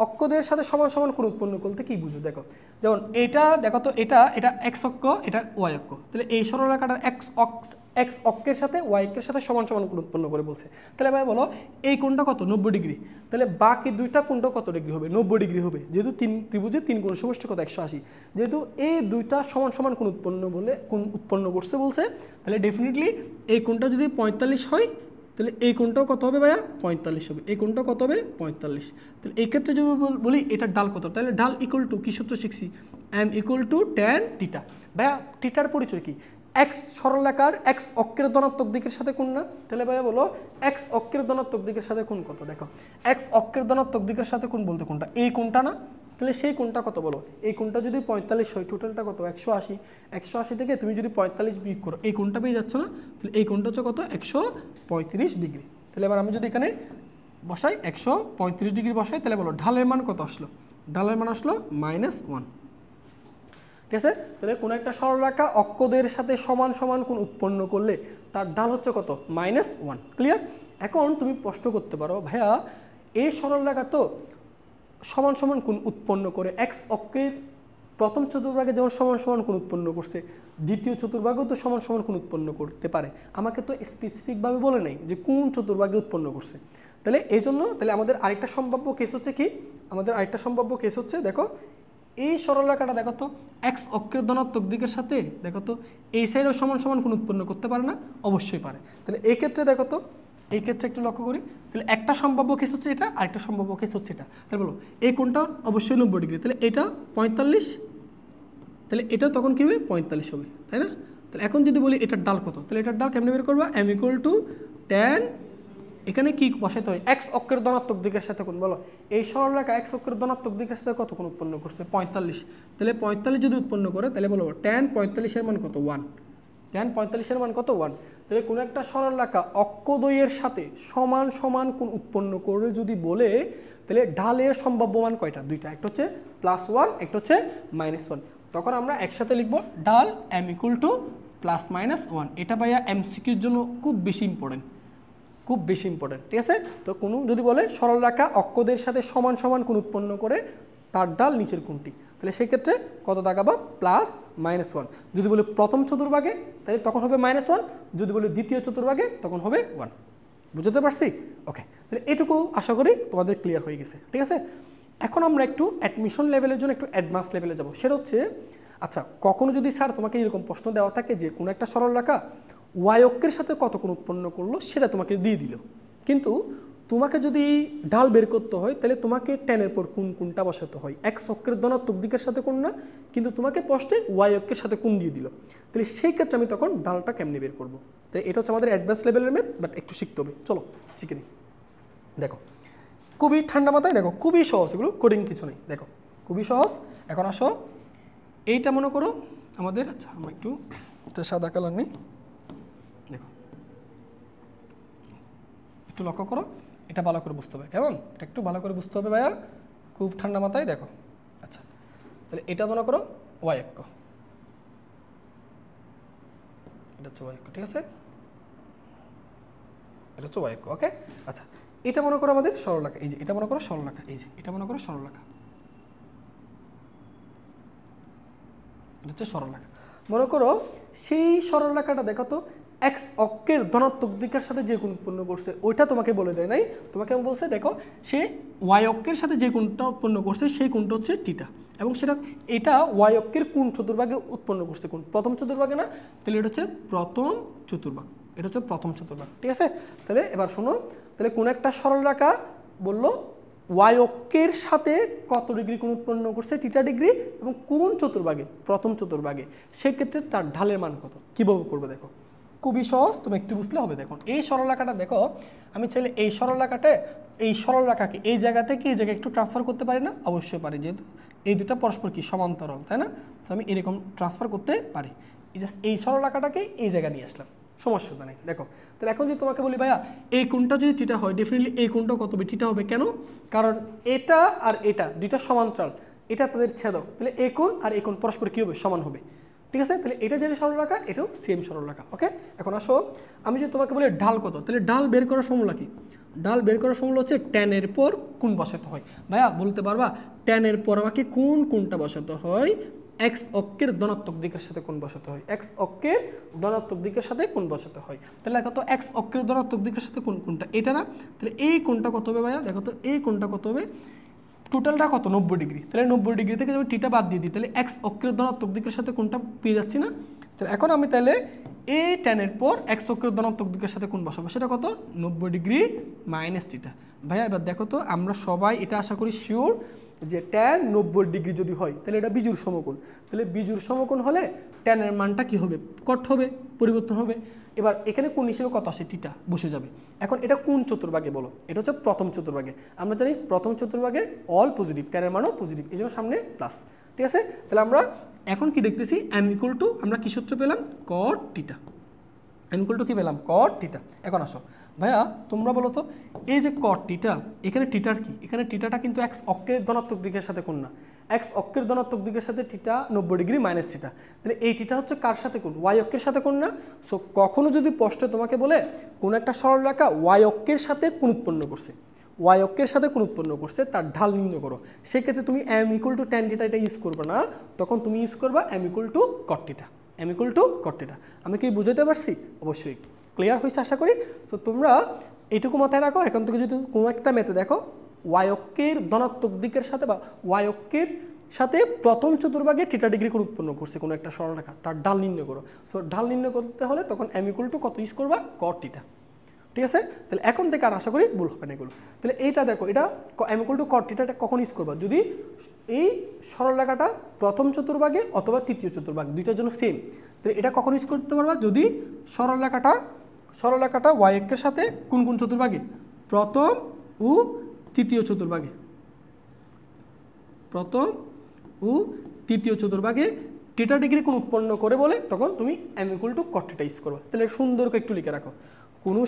অক্ষদ্বয়ের সাথে সমান সমান কোণ উৎপন্ন করতে কি বুঝো, দেখো যেমন এটা দেখো তো এটা এক্স অক্ষ, এটা ওয়াই অক্ষ, তাহলে এই সরলরেখাটা এক্স অক্ষের সাথে ওয়াই অক্ষের সাথে সমান সমান কোণ উৎপন্ন করে বলছে, তাহলে ভাই বলো এই কোণটা কত 90 ডিগ্রি, তাহলে বাকি দুইটা কোণটা কত ডিগ্রি হবে 90 ডিগ্রি হবে, যেহেতু ত্রিভুজের 3 কোণ সমষ্টি কত 180, যেহেতু এই দুইটা সমান সমান কোণ উৎপন্ন করছে বলছে, তাহলে ডেফিনেটলি এই কোণটা যদি 45 হয় তাহলে এই কোণটাও কত হবে ভাইয়া 45 হবে, এই কোণটাও কত হবে 45। তাহলে এই ক্ষেত্রে যদি বলি এটার ঢাল কত, তাহলে ঢাল ইকুয়াল টু কি সূত্র শিখছি, m = tan থিটা। ভাইয়া থিটার পরিচয় কি, এক্স সরলরেখার এক্স অক্ষের ধনাত্মক দিকের সাথে কোণ না? তাহলে ভাইয়া বলো এক্স অক্ষের ধনাত্মক দিকের সাথে কোণ কত? দেখো এক্স অক্ষের ধনাত্মক দিকের সাথে কোণ বলতে কোনটা? এই কোণটা না? তাহলে সেই কোণটা কত বলো? এই কোণটা যদি 45 হয়, টোটালটা কত? 180। 180 থেকে তুমি যদি 45 বিয়োগ করো, এই কোণটা পেয়ে যাচ্ছ না? তাহলে এই কোণটা হচ্ছে কত? 135 ডিগ্রি। তাহলে এবার আমি যদি এখানে বসাই 135 ডিগ্রি বসাই, তাহলে বলো ঢালের মান কত আসলো? ঢালের মান আসলো -1। ঠিক আছে? তাহলে কোনো একটা সরলরেখা অক্ষদের সাথে সমান সমান কোণ উৎপন্ন করলে তার ঢাল হচ্ছে কত? -1। ক্লিয়ার? এখন তুমি প্রশ্ন করতে পারো, ভাইয়া এই সরলরেখা তো সমান সমান কোণ উৎপন্ন করে এক্স অক্ষের প্রথম চতুর্ভাগে যেমন সমান সমান কোণ উৎপন্ন করছে, দ্বিতীয় চতুর্ভাগেও তো সমান সমান কোণ উৎপন্ন করতে পারে, আমাকে তো স্পেসিফিকভাবে বলে নেই যে কোন চতুর্ভাগে উৎপন্ন করছে। তাহলে এই জন্য তাহলে আমাদের আরেকটা সম্ভাব্য কেস হচ্ছে কি? আমাদের আরেকটা সম্ভাব্য কেস হচ্ছে, দেখো এই সরলরেখাটা দেখো তো এক্স অক্ষের ধনাত্মক দিকের সাথে দেখো তো এই সাইডেও সমান সমান কোণ উৎপন্ন করতে পারে না? অবশ্যই পারে। তাহলে এই ক্ষেত্রে দেখো তো, এই ক্ষেত্রে একটু লক্ষ্য করি, তাহলে একটা সম্ভাব্য কেস হচ্ছে এটা, আরেকটা সম্ভাব্য কেস হচ্ছে এটা। তাহলে বলো এই কোণটা অবশ্যই 90 ডিগ্রি, তাহলে এটা 45, তাহলে এটা তখন কী হবে? 45 হবে, তাই না? তাহলে এখন যদি বলি এটার ডাল কত, তাহলে এটার ডাল কেমনে বের করবা? m = tan, এখানে কি বসাতে হয়? এক্স অক্ষের ধনাত্মক দিকের সাথে কোণ বলো। এই সরলরেখা এক্স অক্ষের ধনাত্মক দিকের সাথে কত কোণ উৎপন্ন করছে? 45। তাহলে 45 যদি উৎপন্ন করে, তাহলে বলো tan 45 এর মান কত? 1। tan 45 এর মান কত? 1। তাহলে কোনো একটা সরলরেখা অক্ষদ্বয়ের সাথে সমান সমান কোণ উৎপন্ন করে যদি বলে, তাহলে ঢালের সম্ভাব্য মান কয়টা? দুইটা, একটা হচ্ছে +1, একটা হচ্ছে -1। তখন আমরা একসাথে লিখবো ঢাল m = +-1। এটা ভাইয়া এমসিকিউর জন্য খুব বেশি ইম্পর্টেন্ট, খুব বেশি ইম্পর্টেন্ট। ঠিক আছে? তো কোনো যদি বলে সরলরেখা অক্ষদের সাথে সমান সমান কোণ উৎপন্ন করে তার ঢাল নিচের কোণটি, তাহলে সেক্ষেত্রে কত দাগাবা? +-1। যদি বলে প্রথম চতুর্ভাগে তাহলে তখন হবে -1, যদি বলে দ্বিতীয় চতুর্ভাগে তখন হবে 1। বুঝতে পারছি? ওকে, তাহলে এটুকু আশা করি তোমাদের ক্লিয়ার হয়ে গেছে। ঠিক আছে? এখন আমরা একটু অ্যাডমিশন লেভেলের জন্য একটু অ্যাডভান্স লেভেলে যাব। সেটা হচ্ছে, আচ্ছা কখনো যদি স্যার তোমাকে এরকম প্রশ্ন দেওয়া থাকে যে কোনো একটা সরলরেখা ওয়াই অক্ষের সাথে কত কোণ উৎপন্ন করলো সেটা তোমাকে দিয়ে দিল, কিন্তু তোমাকে যদি ঢাল বের করতে হয় তাহলে তোমাকে টেনের পর কোনটা বসাতে হয়? এক্স অক্ষের ধনাত্মক দিকের সাথে কোণ না, কিন্তু তোমাকে প্রশ্নে ওয়াই অক্ষের সাথে কোণ দিয়ে দিল। তাহলে সেই ক্ষেত্রে আমি তখন ঢালটা কেমনি বের করবো? তাই এটা হচ্ছে আমাদের অ্যাডভান্স লেভেলের ম্যাথ, বাট একটু শিখতে হবে। চলো শিখে নিই। দেখো খুবই ঠান্ডা মাথায়, দেখো খুবই সহজ, এগুলো কোডিং কিছু নেই, দেখো খুবই সহজ। এখন আসো এইটা মনে করো আমাদের, আচ্ছা আমরা একটু সাদা কালার নিই, দেখো একটু লক্ষ্য করো, এটা ভালো করে বুঝতে হবে, কেমন? এটা একটু ভালো করে বুঝতে হবে ভাইয়া, খুব ঠান্ডা মাথায় দেখো। আচ্ছা তাহলে এটা মনে করো ওয়াই অক্ষ, এটা হচ্ছে ওয়াই অক্ষ, ঠিক আছে? এটা হচ্ছে ওয়াই অক্ষ, ওকে। আচ্ছা এটা মনে করো আমাদের সরলরেখা, এই যে এটা মনে করো সরলরেখা, এই যে এটা মনে করো সরলরেখা, এটা হচ্ছে সরলরেখা। মনে করো সেই সরলরেখাটা দেখো তো এক্স অক্ষের ধনাত্মক দিকের সাথে যে কোণ উৎপন্ন করছে ওইটা তোমাকে বলে দেয় নাই, তোমাকে আমি বলছে দেখো সে ওয়াই অক্ষের সাথে যে কোণটা উৎপন্ন করছে সেই কোণটা হচ্ছে টিটা, এবং সেটা এটা ওয়াই অক্ষের কোন চতুর্ভাগে উৎপন্ন করছে? কোন প্রথম চতুর্ভাগে না? তাহলে এটা হচ্ছে প্রথম চতুর্ভাগ, এটা হচ্ছে প্রথম চতুর্ভাগ, ঠিক আছে? তাহলে এবার শোনো, তাহলে কোন একটা সরলরেখা বললো ওয়াই অক্ষের সাথে কত ডিগ্রি কোণ উৎপন্ন করছে? টিটা ডিগ্রি, এবং কোন চতুর্ভাগে? প্রথম চতুর্ভাগে। সেক্ষেত্রে তার ঢালের মান কত? কীভাবে করবে দেখো, খুবই সহজ, তুমি একটু বুঝলে হবে। দেখো এই সরলরেখাটা দেখো, আমি চাইলে এই সরলরেখাকে এই জায়গা থেকে এই জায়গায় একটু ট্রান্সফার করতে পারি না? অবশ্যই পারি, যেহেতু এই দুটো পরস্পর কি সমান্তরাল, তাই না? তো আমি এরকম ট্রান্সফার করতে পারি, জাস্ট এই সরলরেখাটাকে এই জায়গায় নিয়ে আসলাম, সমস্যা নেই। দেখো তাহলে এখন যদি তোমাকে বলি ভাইয়া এই কোণটা যদি টিটা হয়, ডেফিনেটলি এই কোণটা কত হবে? টিটা হবে। কেন? কারণ এটা আর এটা দুইটা সমান্তরাল, এটা তাদের ছেদক, তাহলে এই কোণ আর এই কোণ পরস্পর কী হবে? সমান হবে, ঠিক আছে? তাহলে এটা যেটা সরলরেখা এটাও সেম সরলরেখা, ওকে। এখন আসো আমি যদি তোমাকে বলি ঢাল কত, তাহলে ঢাল বের করার ফর্মুলা কি? ঢাল বের করার ফর্মুলা হচ্ছে ট্যানের পর কোণ বসাতে হয়। ভাইয়া বলতে পারবা ট্যানের পর আমাকে কোণটা বসাতে হয়? এক্স অক্ষের ধনাত্মক দিকের সাথে কোণ বসাতে হয়, এক্স অক্ষের ধনাত্মক দিকের সাথে কোণ বসাতে হয়। তাহলে দেখো তো এক্স অক্ষের ধনাত্মক দিকের সাথে কোণটা এটা না? তাহলে এই কোণটা কত হবে ভাইয়া? দেখো তো এই কোণটা কত হবে? টোটালটা কত? 90 ডিগ্রি। তাহলে 90 ডিগ্রি থেকে যদি টিটা বাদ দিয়ে দিই তাহলে এক্স অক্ষের ধনাত্মক দিকের সাথে কোণটা পেয়ে যাচ্ছি না? তাহলে এখন আমি তাহলে এই ট্যানের পর এক্স অক্ষের ধনাত্মক দিকের সাথে কোণ বসাবো, সেটা কত? 90 ডিগ্রি মাইনাস টিটা। ভাইয়া এবার দেখো তো আমরা সবাই এটা আশা করি শিওর যে tan 90 ডিগ্রি যদি হয় তাহলে এটা বিজুর সমকোণ, তাহলে বিজুর সমকোণ হলে tan এর মানটা কি হবে, কট হবে, পরিবর্তন হবে। এবার এখানে কোণ হিসেবে কত আসে, থিটা বসে যাবে। এখন এটা কোন চতুর্ভাগে বলো, এটা হচ্ছে প্রথম চতুর্ভাগে। আমরা জানি প্রথম চতুর্ভাগে অল পজিটিভ, tan এর মানও পজিটিভ, এই জন্য সামনে প্লাস। ঠিক আছে, তাহলে আমরা এখন কি দেখতেছি, m = আমরা কি সূত্র পেলাম, cot থিটা। m = কি পেলাম, cot থিটা। এখন আসো ভাইয়া তোমরা বলো তো, এই যে cot থিটা, এখানে থিটার কি, এখানে থিটাটা কিন্তু x অক্ষের ধনাত্মক দিকের সাথে কোণ না, x অক্ষের ধনাত্মক দিকের সাথে থিটা 90 ডিগ্রি মাইনাস থিটা, তাহলে এই থিটা হচ্ছে কার সাথে কোণ, y অক্ষের সাথে কোণ না। সো কখনো যদি প্রশ্নে তোমাকে বলে কোন একটা সরলরেখা y অক্ষের সাথে কোণ উৎপন্ন করছে, y অক্ষের সাথে কোণ উৎপন্ন করছে, তার ঢাল নির্ণয় করো, সেক্ষেত্রে তুমি m = tan থিটা এটা ইউজ করবে না, তখন তুমি ইউজ করবা m = cot theta, m = cot theta. আমি কি বুঝাতে পারছি, অবশ্যই ক্লিয়ার হয়েছে আশা করি। তো তোমরা এইটুকু মাথায় রাখো, এখন থেকে যদি কোনো একটা ম্যাথে দেখো y অক্ষের ধনাত্মক দিকের সাথে বা y অক্ষের সাথে প্রথম চতুর্ভাগে থিটা ডিগ্রি কোণ উৎপন্ন করছে কোনো একটা সরলরেখা, তার ঢাল নির্ণয় করো। সো ঢাল নির্ণয় করতে হলে তখন m = কত ইউজ করবা, cot থিটা। ঠিক আছে, তাহলে এখন থেকে আর আশা করি ভুল হবে না এগুলো। তাহলে এইটা দেখো, এটা m = cot থিটা কখন ইউজ করবা, যদি এই সরলরেখাটা প্রথম চতুর্ভাগে অথবা তৃতীয় চতুর্ভাগ দুইটার জন্য সেম, তাহলে এটা কখন ইউজ করতে পারবা, যদি সরলরেখাটা y অক্ষের সাথে কোন কোন চতুর্ভাগে, প্রথম ও তৃতীয় চতুর্ভাগে, প্রথম ও তৃতীয় চতুর্ভাগে থিটা ডিগ্রি কোণ উৎপন্ন করে বলে, তখন তুমি m = cot থিটা ইউজ করবা। তাহলে সুন্দর করে একটু লিখে রাখো, কোনো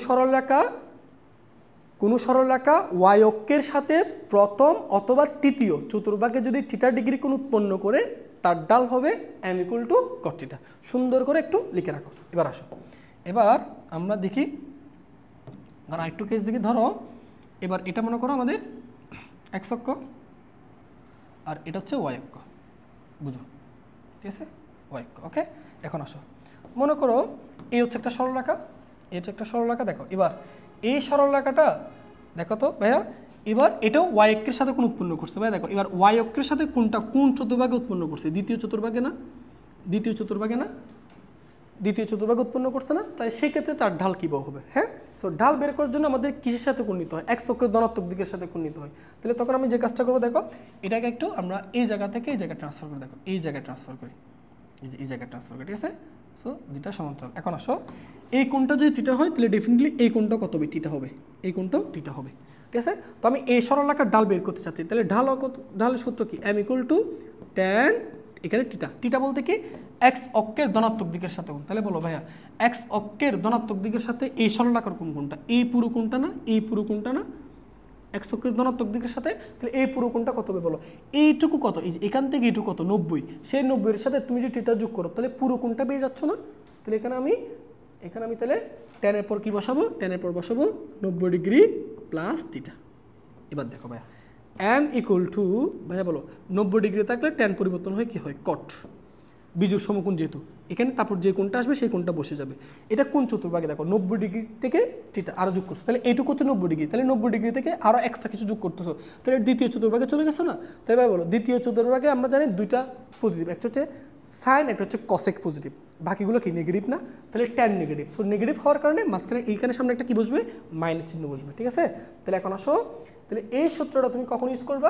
সরলরেখা y অক্ষের সাথে প্রথম অথবা তৃতীয় চতুর্ভাগে যদি থিটা ডিগ্রি কোণ উৎপন্ন করে, তার ঢাল হবে m = cot থিটা। সুন্দর করে একটু লিখে রাখো। এবার আসো, এবার আমরা দেখি, ধরো একটু কেস দেখি, ধরো এবার এটা মনে করো আমাদের x অক্ষ আর এটা হচ্ছে y অক্ষ, বুঝো, ঠিক আছে, y অক্ষ। ওকে, এখন আসো, মনে করো এই হচ্ছে একটা সরলরেখা, এই হচ্ছে একটা সরলরেখা। দেখো এবার এই সরলরেখাটা দেখো তো ভাইয়া, এবার এটাও y অক্ষের সাথে কোণ উৎপন্ন করছে ভাইয়া। দেখো এবার y অক্ষের সাথে কোনটা কোন চতুর্ভাগে উৎপন্ন করছে, দ্বিতীয় চতুর্ভাগে না, দ্বিতীয় চতুর্ভাগে উৎপন্ন করছে না, তাই সেক্ষেত্রে তার ঢাল কী হবে। হ্যাঁ, সো ঢাল বের করার জন্য আমাদের কিসের সাথে কোণ নিতে হয়, x অক্ষের ধনাত্মক দিকের সাথে কোণ নিতে হয়। তাহলে তখন আমি যে কাজটা করবো, দেখো এটাকে একটু আমরা এই জায়গা থেকে এই জায়গায় ট্রান্সফার করি, দেখো এই জায়গায় ট্রান্সফার করি, এই জায়গায় ট্রান্সফার করি, ঠিক আছে। সো দুইটা সমান্তরাল। এখন আসো, এই কোণটা যদি থিটা হয় তাহলে ডেফিনেটলি এই কোণটা কত হবে, থিটা হবে, এই কোণটাও থিটা হবে, ঠিক আছে। তো আমি এই সরলরেখার ঢাল বের করতে চাচ্ছি, তাহলে ঢালের সূত্র কি, m = tan, এখানে থিটা বলতে কি x অক্ষের ধনাত্মক দিকের সাথে কোণ। তাহলে বলো ভাইয়া x অক্ষের ধনাত্মক দিকের সাথে এই সরলরেখার কোণটা, এই পুরো কোণটা না, এই পুরো কোণটা না, x অক্ষের ধনাত্মক দিকের সাথে, তাহলে এই পুরো কোণটা কত হবে বলো, এইটুকু কত, এই যে এখান থেকে এইটুকু কত, 90, সেই 90 এর সাথে তুমি যদি থিটা যোগ করো তাহলে পুরো কোণটা পেয়ে যাচ্ছ না। তাহলে এখানে আমি তাহলে tan এর পর কি বসাবো, tan এর পর বসাবো 90 ডিগ্রি প্লাস থিটা। এবার দেখো ভাইয়া m = ভাইয়া বলো 90 ডিগ্রি থাকলে tan পরিবর্তন হয় কি হয়, cot, বিজোড় সমকোণ যেহেতু এখানে, তারপর যে কোণটা আসবে সেই কোণটা বসে যাবে। এটা কোন চতুর্ভাগে, দেখো 90 ডিগ্রি থেকে থিটা আরও যোগ করছো, তাহলে এইটুকু হচ্ছে 90 ডিগ্রি, তাহলে 90 ডিগ্রি থেকে আরও এক্সট্রা কিছু যোগ করতেছো, তাহলে দ্বিতীয় চতুর্ভাগে চলে গেছো না। তাহলে ভাই বলো দ্বিতীয় চতুর্ভাগে আমরা জানি দুইটা পজিটিভ, একটা হচ্ছে সাইন, একটা হচ্ছে কসেক পজিটিভ, বাকিগুলো কি নেগেটিভ না, তাহলে tan নেগেটিভ। সো নেগেটিভ হওয়ার কারণে মাঝখানে এইখানে সামনে একটা কি বসবে, মাইনাস চিহ্ন বসবে, ঠিক আছে। তাহলে এখন আসো, তাহলে এই সূত্রটা তুমি কখন ইউজ করবা,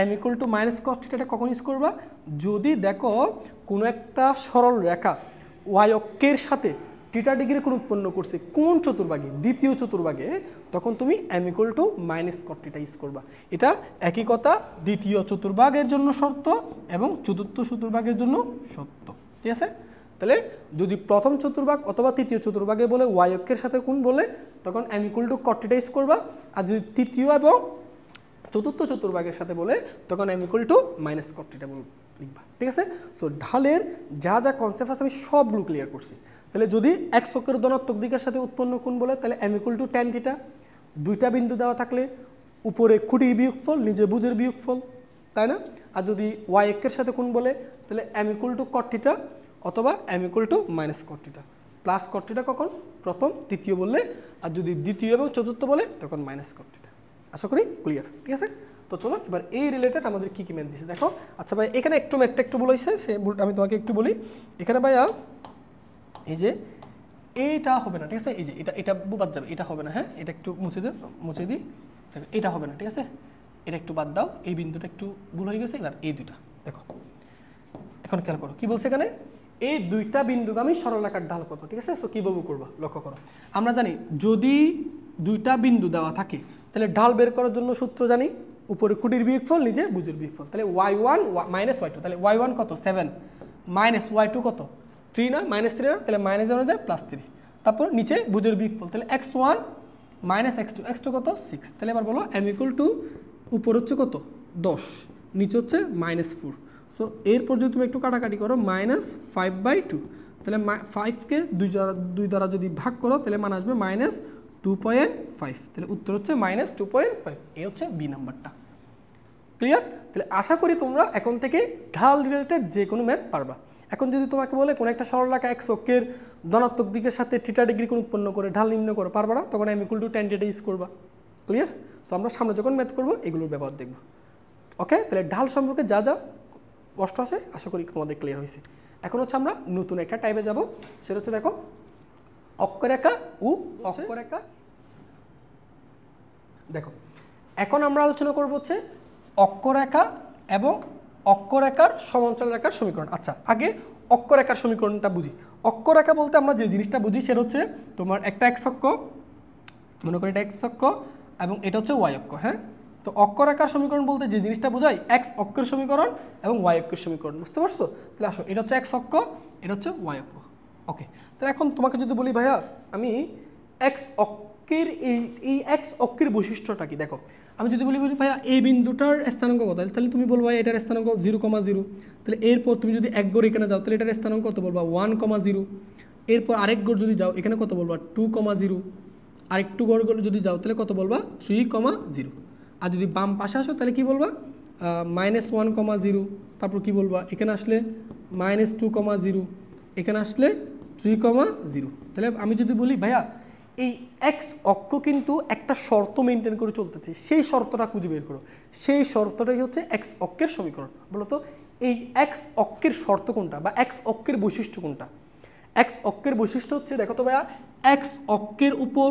m = cot থিটা, এটা কখন ইউজ করবা, যদি দেখো কোনো একটা সরল রেখা y অক্ষের সাথে থিটা ডিগ্রি কোণ উৎপন্ন করছে কোন চতুর্ভাগে, দ্বিতীয় চতুর্ভাগে, তখন তুমি m = cot থিটা ইউজ করবা। এটা একই কথা দ্বিতীয় চতুর্ভাগের জন্য শর্ত এবং চতুর্থ চতুর্ভাগের জন্য সত্য, ঠিক আছে। তাহলে যদি প্রথম চতুর্ভাগ অথবা তৃতীয় চতুর্ভাগে বলে y অক্ষের সাথে কোণ বলে, তখন m = cot থিটা ইউজ করবা। আর যদি তৃতীয় এবং চতুর্থ চতুর্ভাগের সাথে বলে, তখন m = cot থিটা লিখবা, ঠিক আছে। সো ঢালের যা যা কনসেপ্ট আছে আমি সবগুলো ক্লিয়ার করছি। তাহলে যদি x অক্ষের ধনাত্মক দিকের সাথে উৎপন্ন কোণ বলে, তাহলে m = tan থিটা, দুইটা বিন্দু দেওয়া থাকলে উপরে খুঁটির বিয়োগফল, নিচে ভুজের বিয়োগফল, তাই না। আর যদি y অক্ষের সাথে কোণ বলে, তাহলে m = cot থিটা অথবা m = cot theta, plus cot theta কখন, প্রথম তৃতীয় বললে, আর যদি দ্বিতীয় এবং চতুর্থ বলে তখন cot থিটা। আশা করি ক্লিয়ার, ঠিক আছে। তো চলো এবার এই রিলেটেড আমাদের কী কী ম্যাথ দিচ্ছে দেখো। আচ্ছা ভাই এখানে ম্যাথটা একটু বলেছে, সে আমি তোমাকে একটু বলি। এখানে ভাইয়া এই যে এইটা হবে না, ঠিক আছে, এই যে এটা বাদ যাবে, এটা হবে না, হ্যাঁ এটা একটু মুছে দিই, দেখো এটা হবে না, ঠিক আছে, এটা একটু বাদ দাও, এই বিন্দুটা একটু ভুল হয়ে গেছে। এবার এই দুইটা দেখো, এখন খেয়াল করো কি বলছে এখানে, এই দুইটা বিন্দুগামী সরলরেখার ঢাল কত, ঠিক আছে। সো কীভাবে করবা লক্ষ্য করো, আমরা জানি যদি দুইটা বিন্দু দেওয়া থাকে তাহলে ঢাল বের করার জন্য সূত্র জানি, উপরে কুটির বিয়োগফল নিচে ভুজের বিয়োগফল। তাহলে y1 মাইনাস y2, তাহলে y1 কত 7 মাইনাস y2 কত 3 না, -3 না, তাহলে মাইনাস যাবে যায় +3, তারপর নিচে ভুজের বিয়োগফল, তাহলে x1 মাইনাস x2 কত 6। তাহলে এবার বলো m = উপর হচ্ছে কত 10, নিচে হচ্ছে -4। সো এরপর যদি তুমি একটু কাটাকাটি করো -5/2, তাহলে 5কে 2 দ্বারা যদি ভাগ করো তাহলে মান আসবে -2.5, তাহলে উত্তর হচ্ছে -2.5। এই হচ্ছে বি নাম্বারটা। ক্লিয়ার? তাহলে আশা করি তোমরা এখন থেকে ঢাল রিলেটেড যে কোনো ম্যাথ পারবা। এখন যদি তোমাকে বলে কোনো একটা সরলরেখা x অক্ষের ধনাত্মক দিকের সাথে θ ডিগ্রি কোণ উৎপন্ন করে ঢাল নির্ণয় করো, পারবা না, তখন m = tan θ ইউজ করবা। ক্লিয়ার? সো আমরা সামনে যখন ম্যাথ করবো এগুলোর ব্যবহার দেখব। ওকে, তাহলে ঢাল সম্পর্কে যা যা কষ্ট আছে আশা করি তোমাদের ক্লিয়ার হয়েছে। এখন হচ্ছে আমরা নতুন একটা টাইপে যাব, সেটা হচ্ছে দেখো অক্ষরেখা ও অক্ষরেখা। দেখো এখন আমরা আলোচনা করব হচ্ছে অক্ষরেখা এবং অক্ষরেখার সমান্তরাল রেখার সমীকরণ। আচ্ছা, আগে অক্ষরেখার সমীকরণটা বুঝি। অক্ষরেখা বলতে আমরা যে জিনিসটা বুঝি সেটা হচ্ছে তোমার একটা x অক্ষ, মনে করি এটা x অক্ষ এবং এটা হচ্ছে y অক্ষ। হ্যাঁ, তো অক্ষরেখার সমীকরণ বলতে যে জিনিসটা বোঝায় x অক্ষের সমীকরণ এবং y অক্ষের সমীকরণ, বুঝতে পারছো? তাহলে আসো, এটা হচ্ছে x অক্ষ, এটা হচ্ছে y অক্ষ। ওকে, তাহলে এখন তোমাকে যদি বলি ভাইয়া আমি x অক্ষের এই x অক্ষের বৈশিষ্ট্যটা কি, দেখো আমি যদি বলি ভাইয়া এই বিন্দুটার স্থানাঙ্ক কত, তাহলে তুমি বলবা এটার স্থানাঙ্ক 0,0। তাহলে এরপর তুমি যদি এক গড় এখানে যাও তাহলে এটার স্থানাঙ্ক কত বলবা 1,0। এরপর আরেক গড় যদি যাও এখানে কত বলবা 2,0। আরেকটু গড় যদি যাও তাহলে কত বলবা 3,0। আর যদি বাম পাশে আসো তাহলে কি বলবা -1,0। তারপর কি বলবা এখানে আসলে -2,0, এখানে আসলে 3,0। তাহলে আমি যদি বলি ভাইয়া এই x অক্ষ কিন্তু একটা শর্ত মেনটেন করে চলতেছে, সেই শর্তটা খুঁজে বের করো। সেই শর্তটাই হচ্ছে x অক্ষের সমীকরণ। বলো তো এই x অক্ষের শর্ত কোনটা বা x অক্ষের বৈশিষ্ট্য কোনটা? x অক্ষের বৈশিষ্ট্য হচ্ছে, দেখো তো ভাইয়া x অক্ষের উপর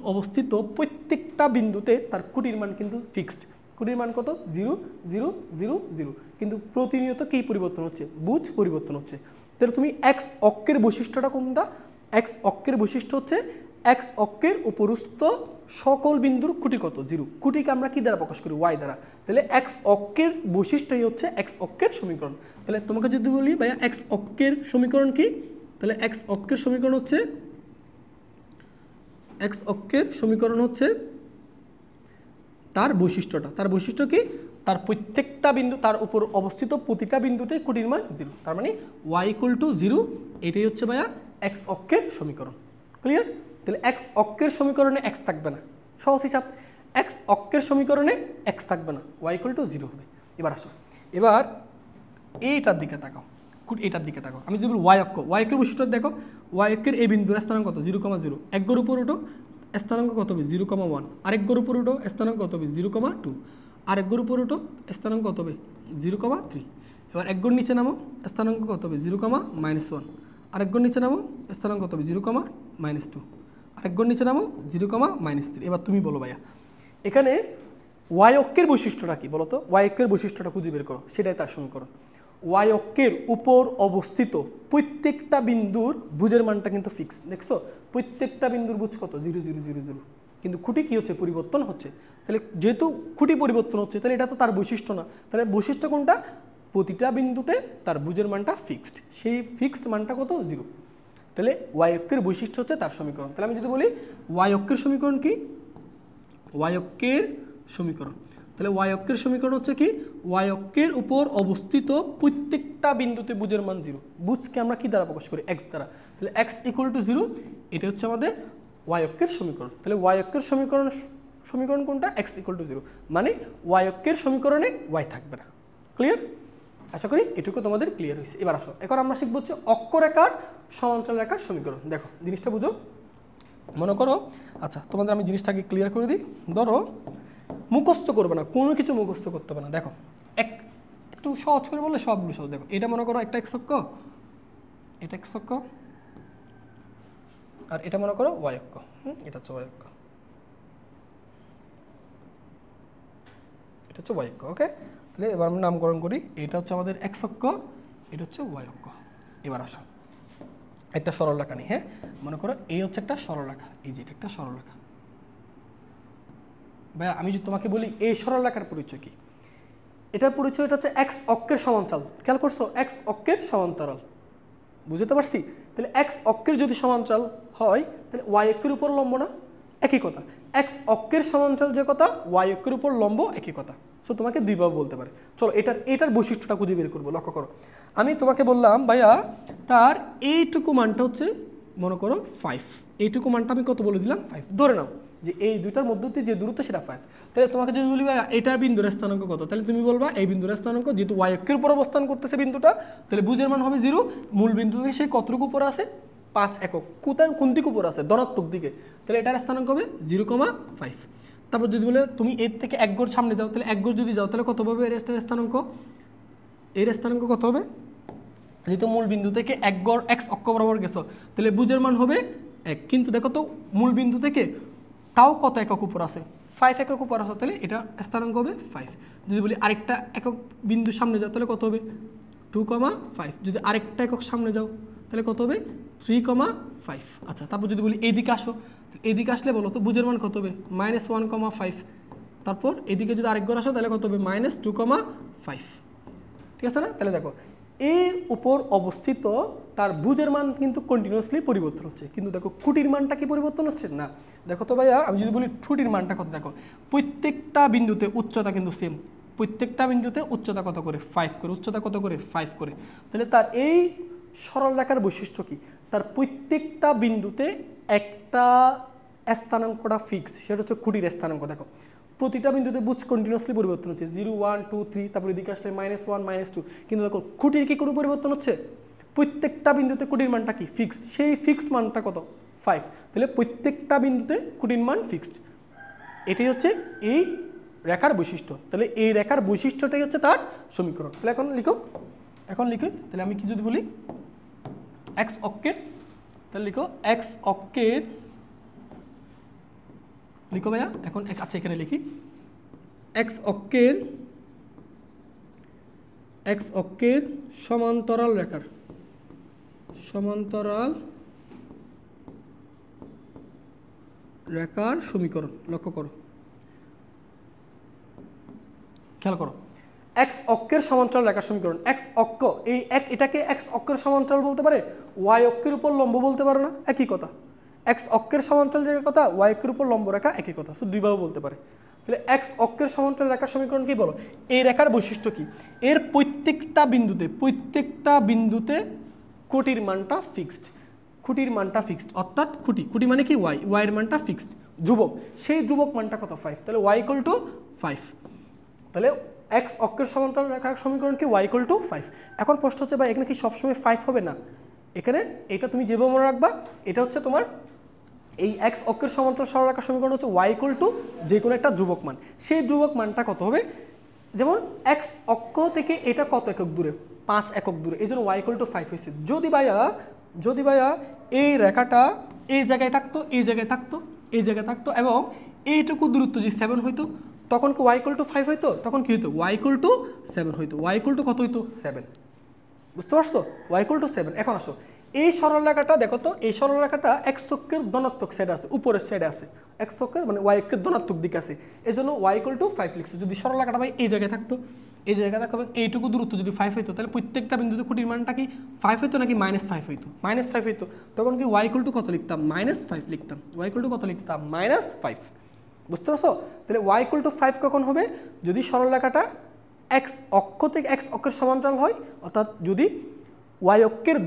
অবস্থিত প্রত্যেকটা বিন্দুতে তার কুটির মান কিন্তু ফিক্সড। কুটির মান কত 0 0 0 0, কিন্তু প্রতিনিয়ত কি পরিবর্তন হচ্ছে, বুঝ পরিবর্তন হচ্ছে। তাহলে তুমি x অক্ষের বৈশিষ্ট্যটা কোনটা? x অক্ষের বৈশিষ্ট্য হচ্ছে x অক্ষের উপরস্থ সকল বিন্দুর কুটি কত 0। কুটিকে আমরা কি দ্বারা প্রকাশ করি? y দ্বারা। তাহলে x অক্ষের বৈশিষ্ট্যই হচ্ছে x অক্ষের সমীকরণ। তাহলে তোমাকে যদি বলি ভাইয়া x অক্ষের সমীকরণ কি, তাহলে x অক্ষের সমীকরণ হচ্ছে তার বৈশিষ্ট্যটা। তার বৈশিষ্ট্য কি? তার প্রত্যেকটা বিন্দু, তার উপর অবস্থিত প্রতিটা বিন্দুতে কুটির মান 0। তার মানে y = 0, এটাই হচ্ছে ভাইয়া x অক্ষের সমীকরণ। ক্লিয়ার? তাহলে x অক্ষের সমীকরণে x থাকবে না, সহজ হিসাব। x অক্ষের সমীকরণে x থাকবে না, y = 0 হবে। এবার আসো, এবার এইটার দিকে তাকাও, এটার দিকে তাকাও। আমি যদি বলি y অক্ষের বৈশিষ্ট্য দেখো, y অক্ষের এই বিন্দুর স্থানাঙ্ক কত 0,0। এক গড় উপর ওঠো, স্থানাঙ্ক কত হবে 0,1। আরেক গড় উপর ওঠো, স্থানাঙ্ক কত হবে 0,2। আরেক গড় উপর ওঠো, স্থানাঙ্ক কত হবে 0,3। এবার এক গড় নিচে নামো, স্থানাঙ্ক কত হবে 0,-1। আরেক গড় নিচে নামো, স্থানাঙ্ক কত হবে 0,-2। আরেক গড় নিচে নামো 0,-3। এবার তুমি বলো ভাইয়া এখানে y অক্ষের বৈশিষ্ট্যটা কি বলো তো? y অক্ষের বৈশিষ্ট্যটা খুঁজে বের করো, সেটাই তার সমীকরণ। y অক্ষের উপর অবস্থিত প্রত্যেকটা বিন্দুর ভুজের মানটা কিন্তু ফিক্স। দেখছো প্রত্যেকটা বিন্দুর ভুজ কত 0 0 0 0, কিন্তু খুঁটি কি হচ্ছে পরিবর্তন হচ্ছে। তাহলে যেহেতু খুঁটি পরিবর্তন হচ্ছে তাহলে এটা তো তার বৈশিষ্ট্য না। তাহলে বৈশিষ্ট্য কোনটা? প্রতিটা বিন্দুতে তার ভুজের মানটা ফিক্সড, সেই ফিক্সড মানটা কত 0। তাহলে y অক্ষের বৈশিষ্ট্য হচ্ছে তার সমীকরণ। তাহলে আমি যদি বলি y অক্ষের সমীকরণ কি, y অক্ষের সমীকরণ, তাহলে y অক্ষের সমীকরণ হচ্ছে কি, y অক্ষের উপর অবস্থিত প্রত্যেকটা বিন্দুতে ভুজের মান 0। ভুজকে আমরা কি দ্বারা প্রকাশ করি? x দ্বারা। তাহলে x = 0, এটা হচ্ছে আমাদের y অক্ষের সমীকরণ। তাহলে y অক্ষের সমীকরণ কোনটা? x = 0, মানে y অক্ষের সমীকরণে y থাকবে না। ক্লিয়ার? আশা করি এটুকু তোমাদের ক্লিয়ার হয়েছে। এবার আসো, এখন আমরা শিখবো হচ্ছে অক্ষরেখার সমান্তরাল রেখার সমীকরণ। দেখো জিনিসটা বুঝো, মনে করো, আচ্ছা তোমাদের আমি জিনিসটাকে ক্লিয়ার করে দিই। ধরো মুখস্থ করবে না, কোনো কিছু মুখস্থ করতে হবে না। দেখো একটু সহজ করে বললে সবগুলো সহজ। দেখো এটা মনে করো একটা x অক্ষ, এটা x অক্ষ, আর এটা মনে করো y অক্ষ। এটা হচ্ছে y অক্ষ। এটা হচ্ছে ওয়াই অক্ষ। ওকে, তাহলে এবার আমরা নামকরণ করি, এটা হচ্ছে আমাদের এক্স অক্ষ, এটা হচ্ছে ওয়াই অক্ষ। এবার আসো একটা সরলরেখা নিই। হ্যাঁ, মনে করো এই হচ্ছে একটা সরলরেখা, এই যে এটা একটা সরলরেখা। ভাইয়া আমি যদি তোমাকে বলি এই সরলরেখার পরিচয় কি, এটার পরিচয় এটা হচ্ছে এক্স অক্ষের সমান্তরাল। খেয়াল করছো, এক্স অক্ষের সমান্তরাল, বুঝতে পারছি? তাহলে এক্স অক্ষের যদি সমান্তরাল হয় তাহলে ওয়াই অক্ষের উপর লম্ব না, একই কথা। এক্স অক্ষের সমান্তরাল যে কথা, ওয়াই অক্ষের উপর লম্ব একই কথা। সো তোমাকে দুইভাবে বলতে পারে। চলো এটার বৈশিষ্ট্যটা খুঁজে বের করবো। লক্ষ্য করো, আমি তোমাকে বললাম ভাইয়া তার এইটুকু মানটা হচ্ছে মনে করো 5, এইটুকু মানটা আমি কত বলে দিলাম 5, ধরে নাও যে এই দুইটার মধ্যে যে দূরত্ব সেটা 5। তাহলে তোমাকে যদি বলি ভাইয়া এটার বিন্দুর স্থানাঙ্ক কত, তাহলে তুমি বলবা এই বিন্দুর স্থানাঙ্ক, যেহেতু ওয়াই অক্ষের উপর অবস্থান করতেছে বিন্দুটা, তাহলে বুঝের মান হবে 0। মূল বিন্দু থেকে সে কতটুকু উপরে আছে, 5 একক। কোন দিকে উপর আছে, ধনাত্মক দিকে, তাহলে এটার স্থানাঙ্ক হবে 0,5। তারপর যদি বলে তুমি এর থেকে 1 গড় সামনে যাও, তাহলে 1 গড় যদি যাও তাহলে কত হবে এর স্থানাঙ্ক, এর স্থানাঙ্ক কত হবে, যেহেতু মূল বিন্দু থেকে 1 গড় এক্স অক্ষ বরাবর গেছো, তাহলে বুঝের মান হবে 1। কিন্তু দেখো তো মূল বিন্দু থেকে তাও কত একক উপর আছে, 5 একক উপর আছে, তাহলে এটা স্থানাঙ্ক হবে 5। যদি বলি আরেকটা একক বিন্দু সামনে যাও তাহলে কত হবে 2,5। যদি আরেকটা একক সামনে যাও তাহলে কত হবে 3,5। আচ্ছা, তারপর যদি বলি এইদিকে আসো, এইদিকে আসলে বলো তো বুঝের মান কত হবে -1,5। তারপর এদিকে যদি আরেক ঘর আসো তাহলে কত হবে -2,5। ঠিক আছে না? তাহলে দেখো এর উপর অবস্থিত তার বুঝের মান কিন্তু কন্টিনিউয়াসলি পরিবর্তন হচ্ছে, কিন্তু দেখো খুঁটির মানটা কি পরিবর্তন হচ্ছে না। দেখো তো ভাইয়া আমি যদি বলি খুঁটির মানটা কত, দেখো প্রত্যেকটা বিন্দুতে উচ্চতা কিন্তু সেম, প্রত্যেকটা বিন্দুতে উচ্চতা কত করে 5 করে, উচ্চতা কত করে 5 করে। তাহলে তার এই সরল রেখার বৈশিষ্ট্য কি, তার প্রত্যেকটা বিন্দুতে একটা স্থানাঙ্কটা ফিক্স, সেটা হচ্ছে খুঁটির স্থানাঙ্ক। দেখো প্রতিটা বিন্দুতে বুঝ কন্টিনিউয়াসলি পরিবর্তন হচ্ছে, 0 1 2 3, তারপর এদিকে আসলে -1 -2। কিন্তু দেখো খুঁটির কি কোনো পরিবর্তন হচ্ছে, প্রত্যেকটা বিন্দুতে খুঁটির মানটা কি ফিক্সড, সেই ফিক্সড মানটা কত 5। তাহলে প্রত্যেকটা বিন্দুতে খুঁটির মান ফিক্সড, এটাই হচ্ছে এই রেখার বৈশিষ্ট্য। তাহলে এই রেখার বৈশিষ্ট্যটাই হচ্ছে তার সমীকরণ। তাহলে এখন লিখো, তাহলে আমি কি যদি বলি এক্স অক্ষের, তাহলে লিখো এক্স অক্ষের, লিখো ভাইয়া এখন আচ্ছা এখানে লিখি এক্স অক্ষের সমান্তরাল রেখার সমীকরণ। লক্ষ্য করো, খেয়াল করো, এক্স অক্ষের সমান্তরাল রেখার সমীকরণ। এক্স অক্ষ, এটাকে এক্স অক্ষের সমান্তরাল বলতে পারে, ওয়াই অক্ষের উপর লম্ব বলতে পারে না, একই কথা। এক্স অক্ষের সমান্তরাল রেখার কথা, ওয়াই অক্ষের উপর লম্ব রেখা একই কথা, সো দুইভাবে বলতে পারে। তাহলে এক্স অক্ষের সমান্তরাল রেখার সমীকরণ কি বলো, এই রেখার বৈশিষ্ট্য কি, এর প্রত্যেকটা বিন্দুতে খুঁটির মানটা ফিক্সড, অর্থাৎ খুঁটি মানে কি ওয়াইয়ের মানটা ফিক্সড, ধ্রুবক, সেই ধ্রুবক মানটা কত 5। তাহলে ওয়াই ইকুয়াল টু 5। তাহলে এক্স অক্ষের সমান্তরাল রেখার সমীকরণ কি, ওয়াই ইকুয়াল টু 5। এখন প্রশ্ন হচ্ছে ভাই এখানে কি সবসময় 5 হবে না, এখানে এটা তুমি যেভাবে মনে রাখবা, এটা হচ্ছে তোমার এই এক্স অক্ষের সমান্তরাল সরলরেখার সমীকরণ হচ্ছে ওয়াই ইকুয়াল টু যে কোনো একটা ধ্রুবক মান, সেই ধ্রুবক মানটা কত হবে, যেমন এক্স অক্ষ থেকে এটা কত একক দূরে, 5 একক দূরে, এই জন্য ওয়াই ইকুয়াল টু 5 হয়েছে। যদি ভাইয়া এই রেখাটা এই জায়গায় থাকতো এবং এইটুকু দূরত্ব যদি 7 হইতো, তখন কি ওয়াই ইকুয়াল টু 5 হইতো, তখন কি হইতো ওয়াই ইকুয়াল টু 7 হইতো, ওয়াই ইকুয়াল টু কত হইতো 7, বুঝতে পারছো, ওয়াই ইকুয়াল টু 7। এখন আসো এই সরলরেখাটা দেখো তো, এই সরলরেখাটা এক্স অক্ষের ধনাত্মক সাইডে আছে, উপরের সাইডে আছে, এক্স অক্ষের মানে ওয়াই অক্ষের ধনাত্মক দিকে আছে, এই জন্য ওয়াই ইকুয়াল টু 5 লিখছো। যদি সরলরেখাটা ভাই এই জায়গায় থাকতো, এইটুকু দূরত্ব যদি 5 হইতো, তাহলে প্রত্যেকটা বিন্দুতে খুঁটির মানটা কি 5 হইতো নাকি -5 হইতো, -5 হইতো, তখন কি ওয়াই ইকুয়াল টু কত লিখতাম, -5 লিখতাম, ওয়াই ইকুয়াল টু কত লিখতাম -5, বুঝতে পারছো। তাহলে ওয়াই ইকুয়াল টু 5 কখন হবে, যদি সরলরেখাটা এক্স অক্ষ থেকে এক্স অক্ষের সমান্তরাল হয়, অর্থাৎ যদি ওয়াই অক্ষের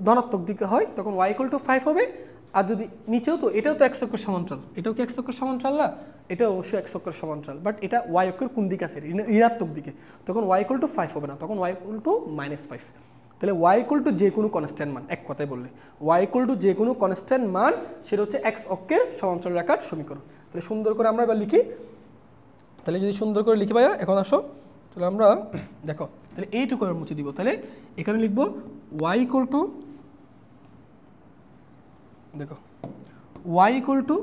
ধনাত্মক দিকে হয়, তখন ওয়াই ইকুয়াল টু 5 হবে। আর যদি নিচেও তো, এটাও তো এক্স অক্ষের সমান্তরাল, এটাও কি এক্স অক্ষের সমান্তরাল না, এটা অবশ্যই এক্স অক্ষের সমান্তরাল, বাট এটা ওয়াই অক্ষের কোন দিকে আছে, ঋণাত্মক দিকে, তখন ওয়াই ইকুয়াল টু 5 হবে না, তখন ওয়াই ইকুয়াল টু -5। তাহলে ওয়াই ইকুয়াল টু যে কোনো কনস্ট্যান্ট মান, এক কথায় বললে ওয়াই ইকুয়াল টু যে কোনো কনস্ট্যান্ট মান, সেটা হচ্ছে এক্স অক্ষের সমান্তরাল রেখার সমীকরণ। তাহলে সুন্দর করে আমরা এবার লিখি, তাহলে যদি সুন্দর করে লিখি ভাইয়া, এখন আসো তাহলে আমরা দেখো, তাহলে এইটুকু আমরা মুছে দিব, তাহলে এখানে লিখবো ওয়াই ইকুয়াল টু, দেখো Y equal to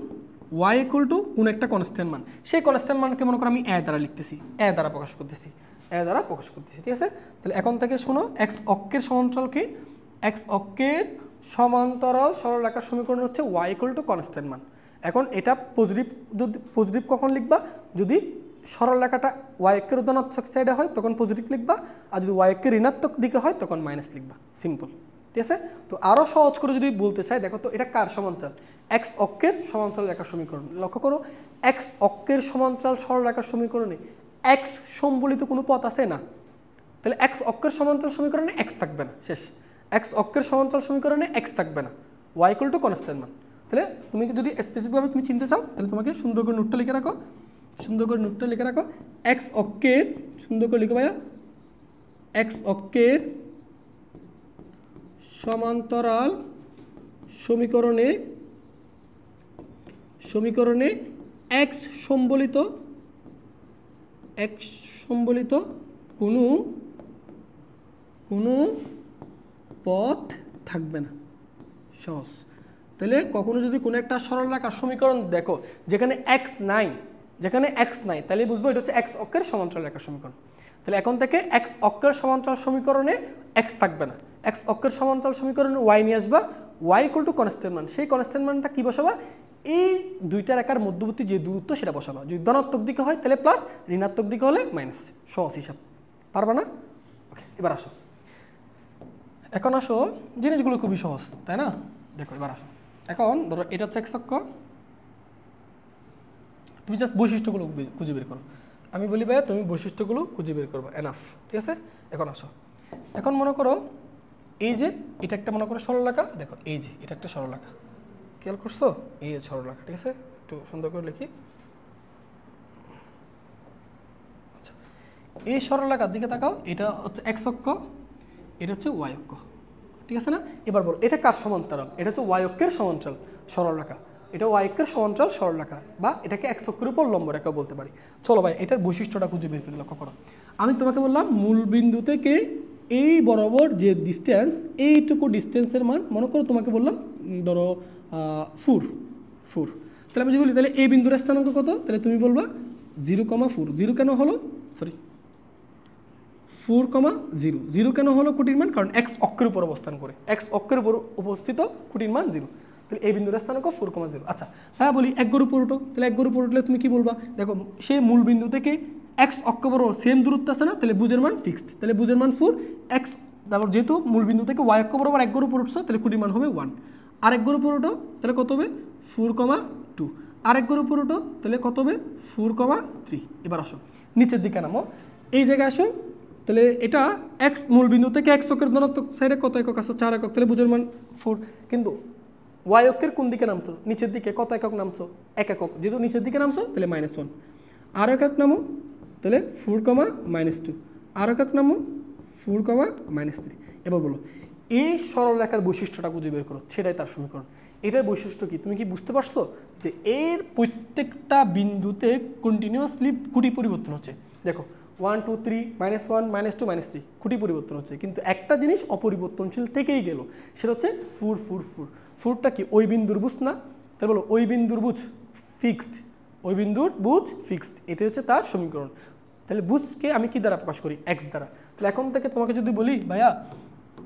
Y equal to কোন একটা কনস্ট্যান্ট মান, সেই কনস্ট্যান্ট মানকে মনে করো আমি এ দ্বারা লিখতেছি, এ দ্বারা প্রকাশ করতেছি, এ দ্বারা প্রকাশ করতেছি, ঠিক আছে। তাহলে এখন থেকে শোনো, এক্স অক্ষের সমান্তরাল কি, এক্স অক্ষের সমান্তরাল সরলরেখার সমীকরণ হচ্ছে ওয়াই ইকুয়াল টু কনস্ট্যান্ট মান। এখন এটা পজিটিভ, যদি পজিটিভ কখন লিখবা, যদি সরলরেখাটা ওয়াই অক্ষের ধনাত্মক সাইডে হয় তখন পজিটিভ লিখবা, আর যদি ওয়াই অক্ষের ঋণাত্মক দিকে হয় তখন মাইনাস লিখবা, সিম্পল, ঠিক আছে। তো আরও সহজ করে যদি বলতে চাই, দেখো তো এটা কার সমান্তরাল, এক্স অক্ষের সমান্তরাল রেখার সমীকরণ। লক্ষ্য করো, এক্স অক্ষের সমান্তরাল সরলরেখার সমীকরণে এক্স সম্বলিত কোনো পথ আছে না, তাহলে এক্স অক্ষের সমান্তরাল সমীকরণে এক্স থাকবে না, শেষ। এক্স অক্ষের সমান্তরাল সমীকরণে এক্স থাকবে না, ওয়াই ইকুয়াল টু কনস্ট্যান্ট মান। তাহলে তুমি যদি স্পেসিফিকভাবে তুমি চিনতে চাও, তাহলে তোমাকে সুন্দর করে নোটটা লিখে রাখো, সুন্দর করে নোটটা লিখে রাখো। এক্স অক্ষের, সুন্দর করে লিখো ভাইয়া, এক্স অক্ষের সমান্তরাল সমীকরণে এক্স সম্বলিত কোনো পথ থাকবে না, সহজ। তাহলে কখনো যদি কোনো একটা সরলরেখার সমীকরণ দেখো যেখানে এক্স নাই, তাহলে বুঝবো এটা হচ্ছে এক্স অক্ষের সমান্তরাল রেখার সমীকরণ। তাহলে এখন থেকে এক্স অক্ষের সমান্তরাল সমীকরণে এক্স থাকবে না, এক্স অক্ষের সমান্তরাল সমীকরণে ওয়াই নিয়ে আসবা, ওয়াই ইকুয়াল টু কনস্ট্যান্ট মান। সেই কনস্ট্যান্ট মানটা কি বসাবা, এই দুইটা রেখার মধ্যবর্তী যে দূরত্ব সেটা বসাবা, যদি ধনাত্মক দিকে হয় তাহলে প্লাস, ঋণাত্মক দিকে হলে মাইনাস, সহজ হিসাব, পারবা না? ওকে, এবার আসো, এখন আসো, জিনিসগুলো খুবই সহজ তাই না? দেখো এবার আসো, এখন ধরো এটা হচ্ছে এক্স অক্ষ, তুমি জাস্ট বৈশিষ্ট্যগুলো খুঁজে বের করো। আমি বলি ভাইয়া তুমি বৈশিষ্ট্যগুলো খুঁজে বের করবো, এনাফ, ঠিক আছে। এখন আসো, এখন মনে করো এই যে এটা একটা মনে করো সরলরেখা, দেখো এই যে এটা একটা সরলরেখা, খেয়াল করছো, এই যে সরলরেখা, ঠিক আছে। একটু সুন্দর করে লিখি, আচ্ছা এই সরলরেখার দিকে তাকাও, এটা হচ্ছে এক্স অক্ষ, এটা হচ্ছে ওয়াই অক্ষ, ঠিক আছে না? এবার বলো এটা কার সমান্তরাল, এটা হচ্ছে ওয়াই অক্ষের সমান্তরাল সরলরেখা, এটা ওয়াই অক্ষের সমান্তরাল সরলরেখা, বা এটাকে এক্স অক্ষের উপর লম্ব রেখা বলতে পারি। চলো ভাই এটার বৈশিষ্ট্যটা খুঁজে বের করে লক্ষ্য করো। আমি তোমাকে বললাম মূল বিন্দু থেকে এই বরাবর যে ডিস্টেন্স, এইটুকু ডিস্টেন্সের মান মনে করো তোমাকে বললাম ধরো 4, তাহলে আমি যদি বলি তাহলে এই বিন্দুর স্থানাঙ্ক কত, তাহলে তুমি বলবা 0,4, 0 কেন হলো, সরি 4,0 কেন হলো খুঁটির মান, কারণ এক্স অক্ষের উপর অবস্থান করে, এক্স অক্ষের উপর উপস্থিত খুঁটির মান 0, তাহলে এই বিন্দুর স্থানাঙ্ক 4,0। আচ্ছা হ্যাঁ বলি এক গরু উপর উঠো, তাহলে এক গরু উপর উঠলে তুমি কি বলবা, দেখো সেই মূল বিন্দু থেকে এক্স অক্ষ বরাবর সেম দূরত্ব আছে না, তাহলে বুঝের মান ফিক্সড, তাহলে বুঝের মান 4, এক্স তারপর যেহেতু মূল বিন্দু থেকে ওয়াই অক্ষ বরাবর এক গরু উপর উঠছো, তাহলে খুঁটির মান হবে 1, আর এক গরু উপর উঠো তাহলে কত হবে 4,2, আর এক গরু উপর উঠো তাহলে কত হবে 4,3। এবার আসো নিচের দিকে নামো, এই জায়গায় আসো, তাহলে এটা এক্স মূল বিন্দু থেকে এক্স অক্ষের ধনাত্মক সাইডে কত একক আছে, 4 একক, তাহলে বুঝের মান 4, কিন্তু ওয়াই অক্ষের কোন দিকে নামছো, নিচের দিকে, কত একক নামছো, 1 একক, যেহেতু নিচের দিকে নামছো তাহলে -1, আর একক নামো তাহলে 4,-2, আর একক নামো 4,-3। এবার বলো এই সরলরেখার বৈশিষ্ট্যটা খুঁজে বের করো, সেটাই তার সমীকরণ। এটার বৈশিষ্ট্য কি তুমি কি বুঝতে পারছো, যে এর প্রত্যেকটা বিন্দুতে কন্টিনিউয়াসলি খুঁটি পরিবর্তন হচ্ছে, দেখো 1 2 3 -1 -2 -3 খুঁটি পরিবর্তন হচ্ছে, কিন্তু একটা জিনিস অপরিবর্তনশীল থেকেই গেল, সেটা হচ্ছে 4 4 4, 4টা কি ওই বিন্দুর বুঝ না, তাহলে বলো ওই বিন্দুর বুঝ ফিক্সড, ওই বিন্দুর বুঝ ফিক্সড, এটা হচ্ছে তার সমীকরণ। তাহলে বুঝকে আমি কি দ্বারা প্রকাশ করি, এক্স দ্বারা। তাহলে এখন থেকে তোমাকে যদি বলি ভাইয়া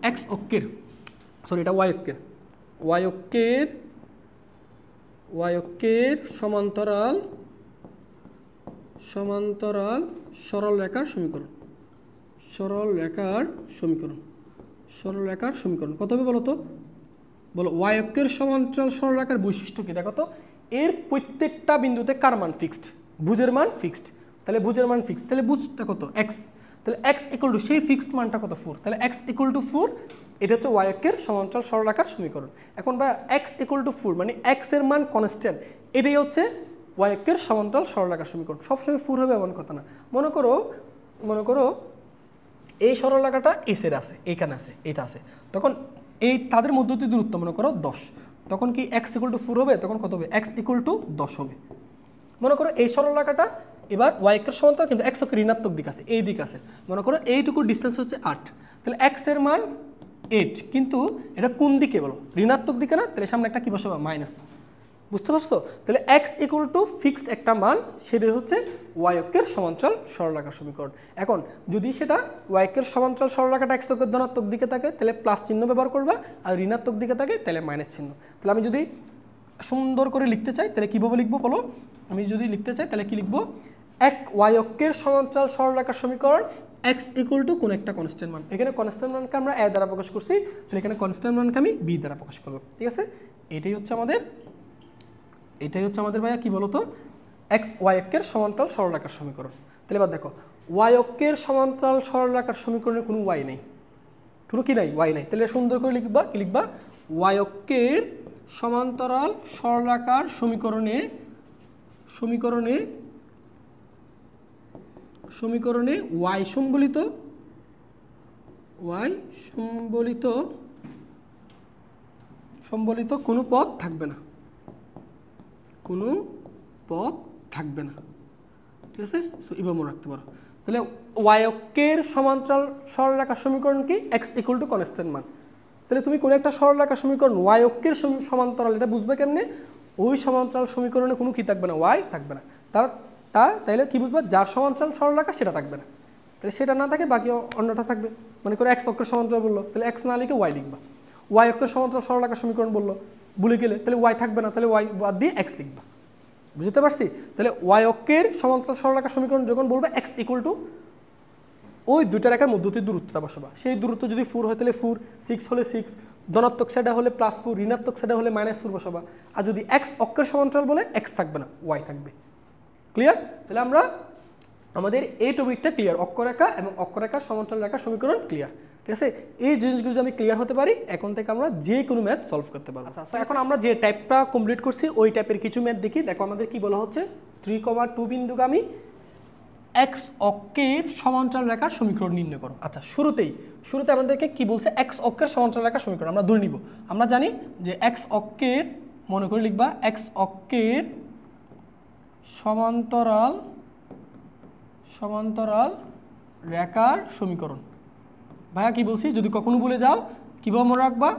এক্স অক্ষের, সরি এটা ওয়াই অক্ষের সমান্তরাল সরলরেখার সমীকরণ কত হবে বলো তো, বলো ওয়াই অক্ষের সমান্তরাল সরলরেখার বৈশিষ্ট্য কি, দেখো তো এর প্রত্যেকটা বিন্দুতে কার মান ফিক্সড, ভুজের মান ফিক্সড, তাহলে ভুজের মান ফিক্সড, তাহলে ভুজটা কত এক্স, তাহলে এক্স ইকুয়াল টু সেই ফিক্সড মানটা কত 4, তাহলে এক্স ইকুয়াল টু 4, এটা হচ্ছে ওয়াই অক্ষের সমান্তরাল সরলরেখার সমীকরণ। এখন বা এক্স ইকুয়াল টু 4 মানে এক্স এর মান কনস্ট্যান্ট, এটাই হচ্ছে ওয়াই অক্ষের সমান্তরাল সরলরেখার সমীকরণ। সবসময় 4 হবে এমন কথা না, মনে করো এই সরলরেখাটা এস এর আছে, এখানে আছে, এটা আছে, তখন এই তাদের মধ্যবর্তী দূরত্ব মনে করো 10, তখন কি এক্স ইকুয়াল টু 4 হবে, তখন কত হবে এক্স ইকুয়াল টু 10 হবে। মনে করো এই সরলরেখাটা এবার ওয়াই অক্ষের সমান্তরাল, কিন্তু এক্স অক্ষের ঋণাত্মক দিক আছে, এই দিক আছে, মনে করো এইটুকু ডিস্টেন্স হচ্ছে 8, তাহলে এক্স এর মান 8, কিন্তু এটা কোন দিকে বলো, ঋণাত্মক দিকে না, তাহলে সামনে একটা কি বসাবো মাইনাস, বুঝতে পারছো? তাহলে এক্স ইকুয়াল টু ফিক্সড একটা মান, সেটা হচ্ছে ওয়াই অক্ষের সমান্তরাল সরলরেখার সমীকরণ। এখন যদি সেটা ওয়াই অক্ষের সমান্তরাল সরলরেখাটা এক্স অক্ষের ধনাত্মক দিকে থাকে তাহলে প্লাস চিহ্ন ব্যবহার করবা, আর ঋণাত্মক দিকে থাকে তাহলে মাইনাস চিহ্ন। তাহলে আমি যদি সুন্দর করে লিখতে চাই তাহলে কীভাবে লিখবো বলো? আমি যদি লিখতে চাই তাহলে কি লিখবো? এক ওয়াই অক্ষের সমান্তরাল সরলরেখার সমীকরণ এক্স ইকুয়াল টু কোন একটা কনস্ট্যান্ট মান। এখানে কনস্ট্যান্ট মানকে আমরা এ দ্বারা প্রকাশ করছি, তাহলে এখানে কনস্ট্যান্ট মানকে আমি বি দ্বারা প্রকাশ করলাম। ঠিক আছে, এটাই হচ্ছে আমাদের ভাইয়া কি বলতো এক্স ওয়াই অক্ষের সমান্তরাল সরলরেখার সমীকরণ। তাহলে এবার দেখো ওয়াই অক্ষের সমান্তরাল সরলরেখার সমীকরণে কোনো ওয়াই নেই, কোনো কি নাই? ওয়াই নাই। তাহলে সুন্দর করে লিখবা, কি লিখবা? ওয়াই অক্ষের সমান্তরাল সরলরেখার সমীকরণে ওয়াই সম্বলিত কোনো পদ থাকবে না, ঠিক আছে? সো এবার মনে রাখতে পারো। তাহলে ওয়াই অক্ষের সমান্তরাল সরলরেখার সমীকরণ কি? এক্স ইকুয়াল টু কনস্ট্যান্ট মান। তাহলে তুমি কোনো একটা সরলরেখার সমীকরণ ওয়াই অক্ষের সমান্তরাল, এটা বুঝবে কেমনে? ওই সমান্তরাল সমীকরণে কোনো কি থাকবে না? ওয়াই থাকবে না। তাইলে কি বুঝবা? যার সমান্তরাল সরলরেখা সেটা থাকবে না, তাহলে সেটা না থাকে বাকি অন্যটা থাকবে। মনে করো এক্স অক্ষের সমান্তরাল বললো, তাহলে এক্স না লিখে ওয়াই লিখবা। ওয়াই অক্ষের সমান্তরাল সরলরেখার সমীকরণ বললো, ভুলে গেলে তাহলে ওয়াই থাকবে না, তাহলে ওয়াই বাদ দিয়ে এক্স লিখবা। বুঝতে পারছি? তাহলে ওয়াই অক্ষের সমান্তরাল সরলরেখার সমীকরণ যখন বলবে এক্স ইকুয়াল টু ওই দুইটা রেখার মধ্যে দূরত্বটা বসাবা। সেই দূরত্ব যদি 4 হয় তাহলে 4, 6 হলে 6, ধনাত্মক সাইডে হলে +4, ঋণাত্মক সাইডে হলে -4 বসাবা। আর যদি এক্স অক্ষের সমান্তরাল বলে এক্স থাকবে না, ওয়াই থাকবে। ক্লিয়ার? তাহলে আমরা আমাদের এই টপিকটা ক্লিয়ার, অক্ষরেখা এবং অক্ষরেখার সমান্তরাল রেখার সমীকরণ ক্লিয়ার। ঠিক আছে, এই জিনিসগুলো যদি আমি ক্লিয়ার হতে পারি এখন থেকে আমরা যে কোনো ম্যাথ সলভ করতে পারবো। আচ্ছা, এখন আমরা যে টাইপটা কমপ্লিট করছি ওই টাইপের কিছু ম্যাথ দেখি। দেখো আমাদের কি বলা হচ্ছে, 3,2 বিন্দুগামী এক্স অক্ষের সমান্তরাল রেখার সমীকরণ নির্ণয় করো। আচ্ছা, শুরুতে আমাদেরকে কি বলছে? এক্স অক্ষের সমান্তরাল রেখার সমীকরণ আমরা ধরে নিব। আমরা জানি যে এক্স অক্ষের, মনে করে লিখবা, এক্স অক্ষের সমান্তরাল রেখার সমীকরণ। ভাইয়া কি বলছি? যদি কখনো ভুলে যাও কীভাবে মনে রাখবা?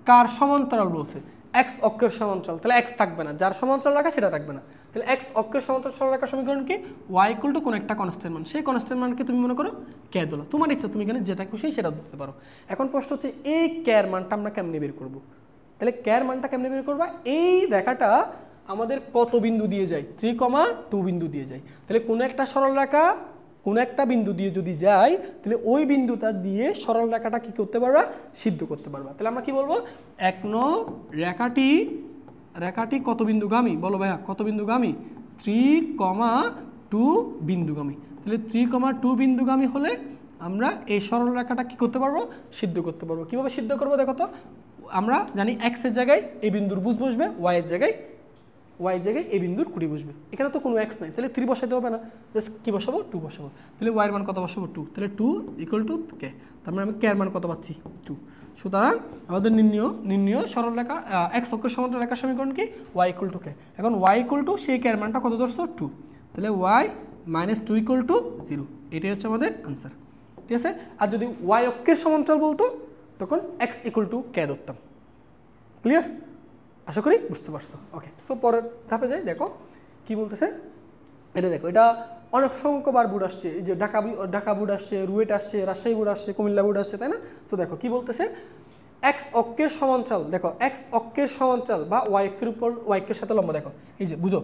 কার সমান্তরাল বলছে? এক্স অক্ষের সমান্তরাল, তাহলে এক্স থাকবে না, যার সমান্তরাল রেখা সেটা থাকবে না। তাহলে এক্স অক্ষের সমান্তরাল সরলরেখার সমীকরণ কি? ওয়াই ইকুয়াল টু কোন একটা কনস্ট্যান্ট মান, সেই কনস্ট্যান্ট মানকে তুমি মনে করো কে দিলো, তোমার ইচ্ছা, তুমি এখানে যেটা খুশি সেটা ধরতে পারো। এখন প্রশ্ন হচ্ছে এই ক্যার মানটা আমরা কেমনে বের করব? তাহলে ক্যার মানটা কেমনে বের করবা? এই রেখাটা আমাদের কত বিন্দু দিয়ে যায়? 3,2 বিন্দু দিয়ে যায়। তাহলে কোনো একটা সরলরেখা কোনো একটা বিন্দু দিয়ে যদি যায় তাহলে ওই বিন্দুটা দিয়ে সরল রেখাটা কি করতে পারবা? সিদ্ধ করতে পারবা। তাহলে আমরা কি বলবো? এক নং রেখাটি কত বিন্দুগামী? বলো ভাইয়া, কত বিন্দুগামী? 3,2 বিন্দুগামী। তাহলে 3,2 বিন্দুগামী হলে আমরা এই সরল রেখাটা কি করতে পারবো? সিদ্ধ করতে পারবো। কিভাবে সিদ্ধ করবো দেখো তো? আমরা জানি এক্স এর জায়গায় এই বিন্দুর ভুজ বসবে, ওয়াই এর জায়গায় এই বিন্দুর কুড়ি বসবে। এখানে তো কোনো এক্স নাই, তাহলে 3 বসাইতে হবে না, জাস্ট কি বসাবো? 2 বসাবো। তাহলে ওয়াই এর মান কত বসাবো? 2। তাহলে 2 ইকুয়াল টু কে, তার মানে আমি কে এর মান কত পাচ্ছি? 2। সুতরাং আমাদের নির্ণয় সরল রেখা এক্স অক্ষের সমান্তরাল রেখার সমীকরণ কি? ওয়াই ইকুয়াল টু কে। এখন ওয়াই ইকুয়াল টু সেই কে এর মানটা কত ধরছো? 2। তাহলে ওয়াই -2 ইকুয়াল টু 0। এটাই হচ্ছে আমাদের আনসার। ঠিক আছে, আর যদি ওয়াই অক্ষের সমান্তরাল বলতো তখন এক্স ইকুয়াল টু কে ধরতাম। ক্লিয়ার? আশা করি বুঝতে পারছো। ওকে, সো পরের ধাপে যাই। দেখো কি বলতেছে, এটা দেখো, এটা অনেক সংখ্যবার বোর্ড আসছে, এই যে ঢাকা বোর্ড আসছে, রুয়েট আসছে, রাজশাহী বোর্ড আসছে, কুমিল্লা বোর্ড আসছে, তাই না? সো দেখো কি বলতেছে, এক্স অক্ষের সমান্তরাল, দেখো এক্স অক্ষের সমান্তরাল বা ওয়াই অক্ষের উপর ওয়াই অক্ষের সাথে লম্ব। দেখো এই যে বুঝো,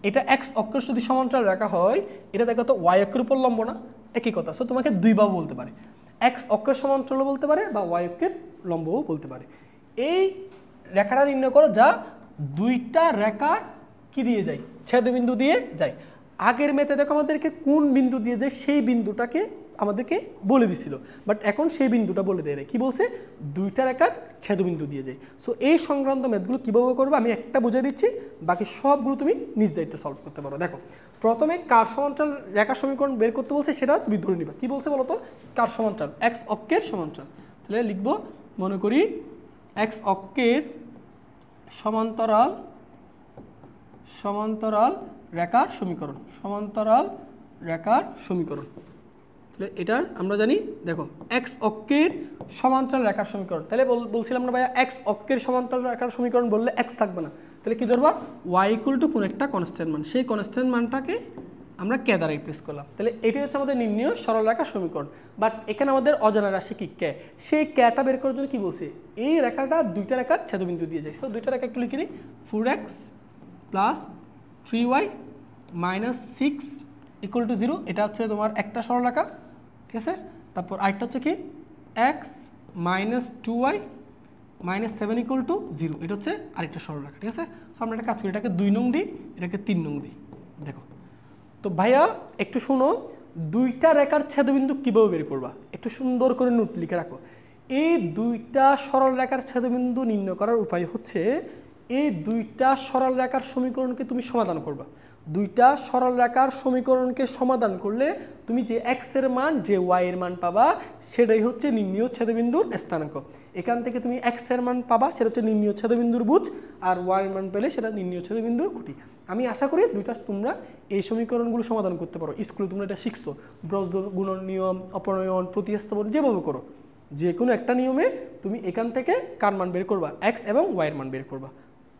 এটা এক্স অক্ষের যদি সমান্তরাল রাখা হয়, এটা দেখো তো ওয়াই অক্ষের উপর লম্ব না, একই কথা। সো তোমাকে দুইভাবে বলতে পারে, এক্স অক্ষের সমান্তরালও বলতে পারে বা ওয়াই অক্ষের লম্বও বলতে পারে। এই রেখাটা নির্ণয় করো যা দুইটা রেখার কি দিয়ে যায়? ছেদবিন্দু দিয়ে যায়। আগের ম্যাথে দেখো আমাদেরকে কোন বিন্দু দিয়ে যায় সেই বিন্দুটাকে আমাদেরকে বলে দিছিল, বাট এখন সেই বিন্দুটা বলে দেয় না। কি বলছে? দুইটা রেখার ছেদবিন্দু দিয়ে যায়। সো এই সংক্রান্ত ম্যাথগুলো কীভাবে করবে আমি একটা বুঝিয়ে দিচ্ছি, বাকি সবগুলো তুমি নিজ দায়িত্বে সলভ করতে পারো। দেখো প্রথমে কার সমান্তরাল রেখার সমীকরণ বের করতে বলছে সেটা তুমি ধরে নিবা। কি বলছে বলো তো? কার সমান্তরাল? এক্স অক্ষের সমান্তরাল। তাহলে লিখবো, মনে করি এক্স অক্ষের সমান্তরাল রেখার সমীকরণ, তাহলে এটার আমরা জানি, দেখো এক্স অক্ষের সমান্তরাল রেখার সমীকরণ। তাহলে বলছিলাম না ভাইয়া, এক্স অক্ষের সমান্তরাল রেখার সমীকরণ বললে এক্স থাকবে না, তাহলে কি ধরবা y ইকুয়াল টু কোন একটা কনস্ট্যান্ট মান, সেই কনস্ট্যান্ট মানটাকে আমরা কে দ্বারা রিপ্লেস করলাম। তাহলে এটাই হচ্ছে আমাদের নির্ণয় সরল রেখার সমীকরণ। বাট এখানে আমাদের অজানা রাশি কি কে, সেই ক্যাটা বের করার জন্য কি বলছে, এই রেখাটা দুইটা রেখার ছেদবিন্দু দিয়ে যায়। সো দুইটা রেখা একটু লিখে নিই, 4x plus 3y minus 6 equal to 0, এটা হচ্ছে তোমার একটা সরল রেখা, ঠিক আছে। তারপর আরেকটা হচ্ছে কি x minus 2y minus 7 equal to 0, এটা হচ্ছে আরেকটা সরল রেখা, ঠিক আছে। সো আমরা একটা কাজ করি, এটাকে 2 নং দিই, এটাকে 3 নং দিই। দেখো তো ভাইয়া একটু শোনো, দুইটা রেখার ছেদবিন্দু কীভাবে বের করবা, একটু সুন্দর করে নোট লিখে রাখো। এই দুইটা সরল রেখার ছেদবিন্দু নির্ণয় করার উপায় হচ্ছে, এই দুইটা সরল রেখার সমীকরণকে তুমি সমাধান করবা। দুইটা সরল রেখার সমীকরণকে সমাধান করলে তুমি যে এক্স এর মান যে ওয়াই এর মান পাবা সেটাই হচ্ছে নির্ণীয় ছেদবিন্দুর স্থানাঙ্ক। এখান থেকে তুমি এক্স এর মান পাবা, সেটা হচ্ছে নির্ণীয় ছেদবিন্দুর ভুজ, আর ওয়াই এর মান পেলে সেটা নির্ণীয় ছেদবিন্দুর খুঁটি। আমি আশা করি দুইটা তোমরা এই সমীকরণগুলো সমাধান করতে পারো। স্কুলে তোমরা এটা শিখছো, ব্রজদর গুণন নিয়ম, অপনয়ন, প্রতিস্থাপন, যেভাবে করো যে কোনো একটা নিয়মে তুমি এখান থেকে কার মান বের করবা, এক্স এবং ওয়াই এর মান বের করবা।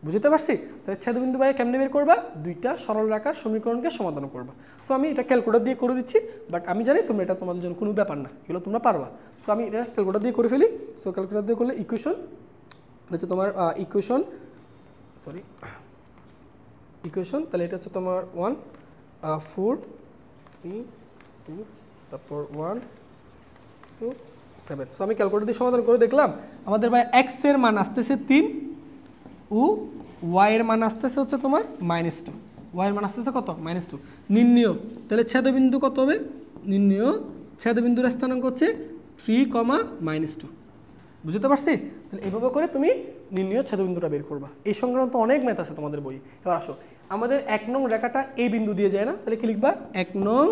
বুঝতে পারছি? তাহলে ছেদবিন্দু ভাই কেমনে বের করবা, দুইটা সরল রেখার সমীকরণকে সমাধান করবা। সো আমি এটা ক্যালকুলেটর দিয়ে করে দিচ্ছি, বাট আমি জানি তোমরা এটা তোমাদের জন্য কোনো ব্যাপার না, এগুলো তোমরা পারবা। সো আমি এটা ক্যালকুলেটর দিয়ে করে ফেলি। সো ক্যালকুলেটর দিয়ে করলে ইকুয়েশন হচ্ছে তোমার ইকুয়েশন তাহলে এটা হচ্ছে তোমার 1 4 3 6 তারপর 1 2 7। সো আমি ক্যালকুলেটর দিয়ে সমাধান করে দেখলাম আমাদের ভাই এক্স এর মান আসতেছে 3 ও ওয়াই এর মান আসতেছে হচ্ছে তোমার -2, ওয়াই এর মান আসতেছে কত, -2। নির্ণয় তাহলে ছেদবিন্দু কত হবে, নির্ণয় ছেদবিন্দুর স্থানাঙ্ক হচ্ছে 3, -2। বুঝতে পারছি? তাহলে এইভাবে করে তুমি নির্ণয় ছেদবিন্দুটা বের করবা। এই সংক্রান্ত অনেক ম্যাথ আছে তোমাদের বই। এবার আসো, আমাদের 1 নং রেখাটা এই বিন্দু দিয়ে যায় না, তাহলে কি লিখবা, 1 নং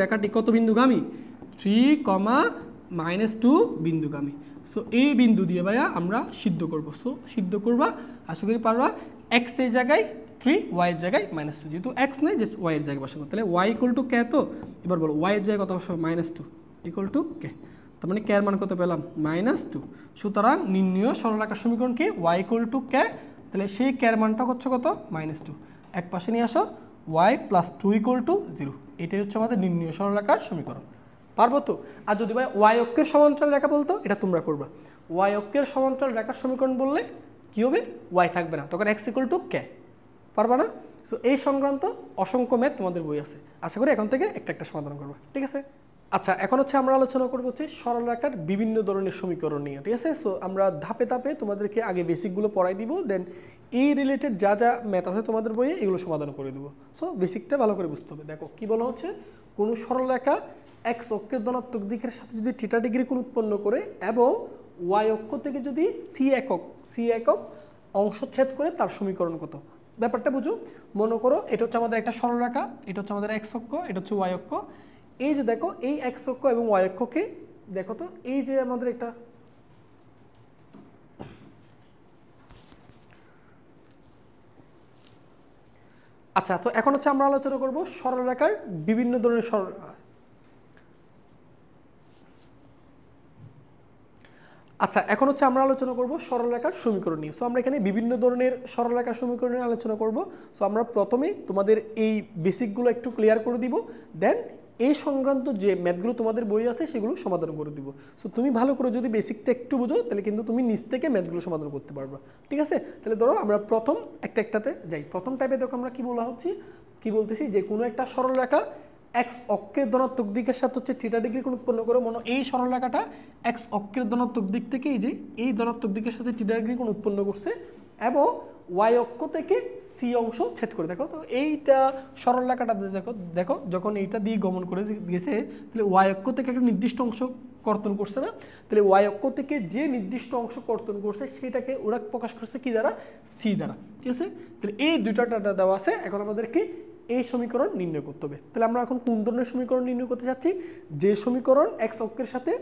রেখাটি কত বিন্দুগামী, 3, -2 বিন্দুগামী। সো এই বিন্দু দিয়ে ভাইয়া আমরা সিদ্ধ করব। সো সিদ্ধ করবা, আশা করি পারবা। এক্স এর জায়গায় 3, ওয়াই এর জায়গায় -2, যেহেতু এক্স নেই যে ওয়াই এর জায়গায় বসাবো, তাহলে ওয়াই ইকুয়াল টু কে, তো এবার বলো ওয়াই এর জায়গায় কত বসাবো, -2 ইকুয়াল টু কে, তার মানে কে এর মান কত পেলাম, -2। সুতরাং নির্ণয় সরলরেখার সমীকরণ কি, ওয়াই ইকুয়াল টু কে, তাহলে সেই কে এর মানটা হচ্ছে কত, -2। এক পাশে নিয়ে আসো, ওয়াই প্লাস 2 ইকুয়াল টু 0, এটাই হচ্ছে আমাদের নির্ণয় সরলরেখার সমীকরণ। পারবো তো? আর যদি ভাই ওয়াই অক্ষের সমান্তরাল রেখা বলতো, এটা তোমরা করবা। ওয়াই অক্ষের সমান্তরাল রেখার সমীকরণ বললে কি হবে, ওয়াই থাকবে না, তখন এক্স ইকুয়াল টু কে, পারবা না? সো এই সংক্রান্ত অসংখ্য ম্যাথ তোমাদের বই আছে, আশা করি এখন থেকে একটা একটা সমাধান করবা, ঠিক আছে। আচ্ছা, এখন হচ্ছে আমরা আলোচনা করবো হচ্ছে সরল রেখার বিভিন্ন ধরনের সমীকরণ নিয়ে, ঠিক আছে। সো আমরা ধাপে ধাপে তোমাদেরকে আগে বেসিকগুলো পড়াই দিব, দেন এই রিলেটেড যা যা ম্যাথ আছে তোমাদের বইয়ে এগুলো সমাধান করে দেবো। সো বেসিকটা ভালো করে বুঝতে হবে। দেখো কি বলা হচ্ছে, কোনো সরল রেখা এক্স অক্ষের ধনাত্মক দিকের সাথে যদি থিটা ডিগ্রি কোণ উৎপন্ন করে এবং ওয়াই অক্ষ থেকে যদি সি একক অংশ ছেদ করে, তার সমীকরণ কত। ব্যাপারটা বুঝো, মনে করো এটা হচ্ছে আমাদের একটা সরল রেখা, এটা হচ্ছে আমাদের এক্স অক্ষ, এটা হচ্ছে ওয়াই অক্ষ। এই যে দেখো, এই এক্স অক্ষ এবং ওয়াই অক্ষকে দেখো তো, এই যে আমাদের একটা আচ্ছা, তো এখন হচ্ছে আমরা আলোচনা করব সরল রেখার বিভিন্ন ধরনের আচ্ছা, এখন হচ্ছে আমরা আলোচনা করব সরল রেখার সমীকরণ নিয়ে। সো আমরা এখানে বিভিন্ন ধরনের সরল রেখার সমীকরণ নিয়ে আলোচনা করব। সো আমরা প্রথমে তোমাদের এই বেসিকগুলো একটু ক্লিয়ার করে দিব, দেন এই সংক্রান্ত যে ম্যাথগুলো তোমাদের বই আছে সেগুলো সমাধান করে দিব। সো তুমি ভালো করে যদি বেসিকটা একটু বুঝো, তাহলে কিন্তু তুমি নিজ থেকে ম্যাথগুলো সমাধান করতে পারবে, ঠিক আছে। তাহলে ধরো আমরা প্রথম একটাতে যাই। প্রথম টাইপে দেখো আমরা কি বলতেছি, যে কোনো একটা সরল রেখা এক্স অক্ষের ধনাত্মক দিকের সাথে হচ্ছে থিটা ডিগ্রি কোণ উৎপন্ন করে। মনে এই সরল রেখাটা এক্স অক্ষের ধনাত্মক দিক থেকে এই ধনাত্মক দিকের সাথে থিটা ডিগ্রি কোণ উৎপন্ন করছে এবং ওয়াই অক্ষ থেকে সি অংশ ছেদ করে। দেখো তো এইটা সরল রেখাটা দেখো যখন এইটা দিয়ে গমন করে গেছে, তাহলে ওয়াই অক্ষ থেকে একটা নির্দিষ্ট অংশ কর্তন করছে না, তাহলে ওয়াই অক্ষ থেকে যে নির্দিষ্ট অংশ কর্তন করছে সেটাকে ওরা প্রকাশ করছে কি দ্বারা, সি দ্বারা, ঠিক আছে। তাহলে এই দুইটা ডাটা দেওয়া আছে, এখন আমাদেরকে এই সমীকরণ নির্ণয় করতে হবে। তাহলে আমরা এখন কোন ধরনের সমীকরণ নির্ণয় করতে যাচ্ছি, যে সমীকরণ এক্স অক্ষের সাথে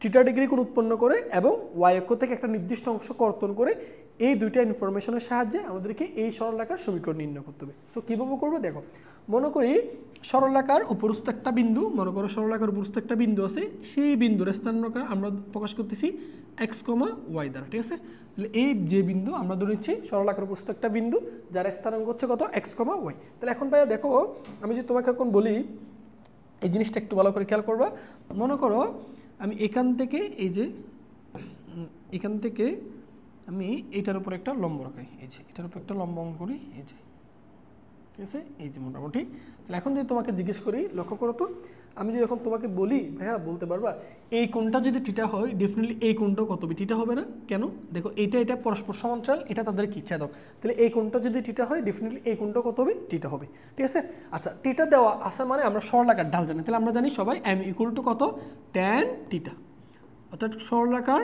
থিটা ডিগ্রি কোণ উৎপন্ন করে এবং ওয়াই অক্ষ থেকে একটা নির্দিষ্ট অংশ কর্তন করে, এই দুইটা ইনফরমেশনের সাহায্যে আমাদেরকে এই সরলরেখার সমীকরণ নির্ণয় করতে হবে। সো কীভাবে করবো দেখো, মনে করি সরলরেখার উপরস্থ একটা বিন্দু, মনে করো সরলরেখার উপরস্থ একটা বিন্দু আছে, সেই বিন্দুর স্থানাঙ্ক আমরা প্রকাশ করতেছি এক্স কমা ওয়াই দ্বারা, ঠিক আছে? তাহলে এই যে বিন্দু আমরা ধরে নিচ্ছি সরলরেখার উপরস্থ একটা বিন্দু যার স্থানাঙ্ক হচ্ছে কত, এক্স কমা ওয়াই। তাহলে এখন ভাইয়া দেখো, আমি যদি তোমাকে এখন বলি এই জিনিসটা একটু ভালো করে খেয়াল করবা। মনে করো আমি এখান থেকে এই যে এখান থেকে আমি এটার উপর একটা লম্ব রাখাই, এই যে এটার উপর একটা লম্ব অঙ্কন করি, এই যে ঠিক আছে, এই যে মোটামুটি। তাহলে এখন যদি তোমাকে জিজ্ঞেস করি, লক্ষ্য করো তো, আমি যদি এখন তোমাকে বলি ভাইয়া বলতে পারবা এই কোণটা যদি থিটা হয় ডেফিনেটলি এই কোণটাও কত হবে, থিটা হবে না? কেন? দেখো এটা পরস্পর সমান্তরাল, এটা তাদের কি ছেদক। তাহলে এই কোণটা যদি থিটা হয় ডেফিনেটলি এই কোণটা কত হবে, থিটা হবে, ঠিক আছে? আচ্ছা, থিটা দেওয়া আছে মানে আমরা সরলরেখার ঢাল জানি, তাহলে আমরা জানি সবাই m ইকুয়াল টু কত, ট্যান থিটা। অর্থাৎ সরলরেখার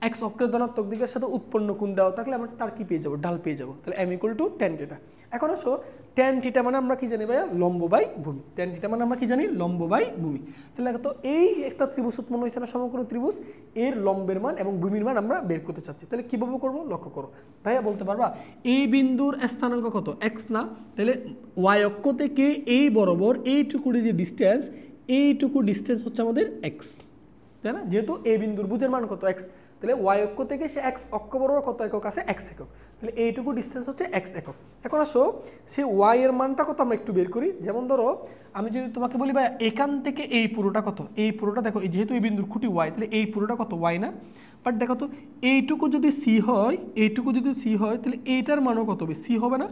এক্স অক্ষের ধনাত্মক দিকের সাথে উৎপন্ন কোণ দেওয়া থাকলে আমরা তার কি পেয়ে যাবো, ঢাল পেয়ে যাবো। তাহলে m equal to tan theta. এখন আসো ট্যান থিটা মানে আমরা কি জানি ভাইয়া, লম্ব বাই ভূমি। ট্যান থিটা মানে আমরা কি জানি, লম্ব বাই ভূমি। তাহলে তো এই একটা ত্রিভুজ উৎপন্ন হয়েছে না, সমকোণ ত্রিভুজ, এর লম্বের মান এবং ভূমির মান আমরা বের করতে চাচ্ছি। তাহলে কিভাবে করবো লক্ষ্য করো ভাইয়া, বলতে পারবা এই বিন্দুর স্থানাঙ্ক কত, এক্স না? তাহলে ওয়াই অক্ষ থেকে এই বরাবর এইটুকুর যে ডিস্টেন্স, এইটুকু ডিস্টেন্স হচ্ছে আমাদের এক্স, তাই না? যেহেতু এই বিন্দুর ভুজের মান কত, এক্স, তাহলে ওয়াই অক্ষ থেকে সে এক্স অক্ষ বরাবর কত একক আছে, এক্স একক। তাহলে এইটুকু ডিস্টেন্স হচ্ছে এক্স একক। এখন আসো সেই ওয়াই এর মানটা কত আমরা একটু বের করি। যেমন ধরো আমি যদি তোমাকে বলি ভাই এখান থেকে এই পুরোটা কত, এই পুরোটা দেখো, যেহেতু এই বিন্দুর খুঁটি ওয়াই, তাহলে এই পুরোটা কত, ওয়াই না? বাট দেখো তো এইটুকু যদি সি হয়, এইটুকু যদি সি হয়, তাহলে এইটার মানও কত হবে, সি হবে না?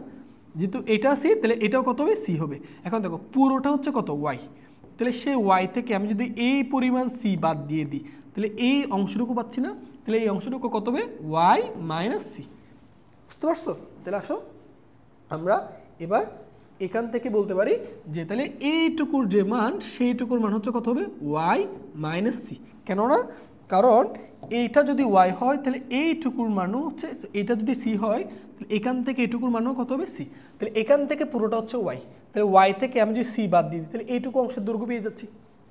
যেহেতু এটা সি, তাহলে এটাও কত হবে, সি হবে। এখন দেখো পুরোটা হচ্ছে কত, ওয়াই। তাহলে সেই ওয়াই থেকে আমি যদি এই পরিমাণ সি বাদ দিয়ে দিই, তাহলে এই অংশটুকু পাচ্ছি না? তাহলে এই অংশটুকু কত হবে, ওয়াই মাইনাস সি। বুঝতে পারছো? তাহলে আসো আমরা এবার এখান থেকে বলতে পারি যে তাহলে এইটুকুর যে মান, সেইটুকুর মান হচ্ছে কত হবে, ওয়াই মাইনাস সি। কেননা কারণ এইটা যদি ওয়াই হয় তাহলে এইটুকুর মানও হচ্ছে, এইটা যদি সি হয় তাহলে এখান থেকে এইটুকুর মানও কত হবে, সি। তাহলে এখান থেকে পুরোটা হচ্ছে ওয়াই, তাহলে ওয়াই থেকে আমি যদি সি বাদ দিয়ে দিই তাহলে এইটুকু অংশের দৈর্ঘ্য পেয়ে যাচ্ছি,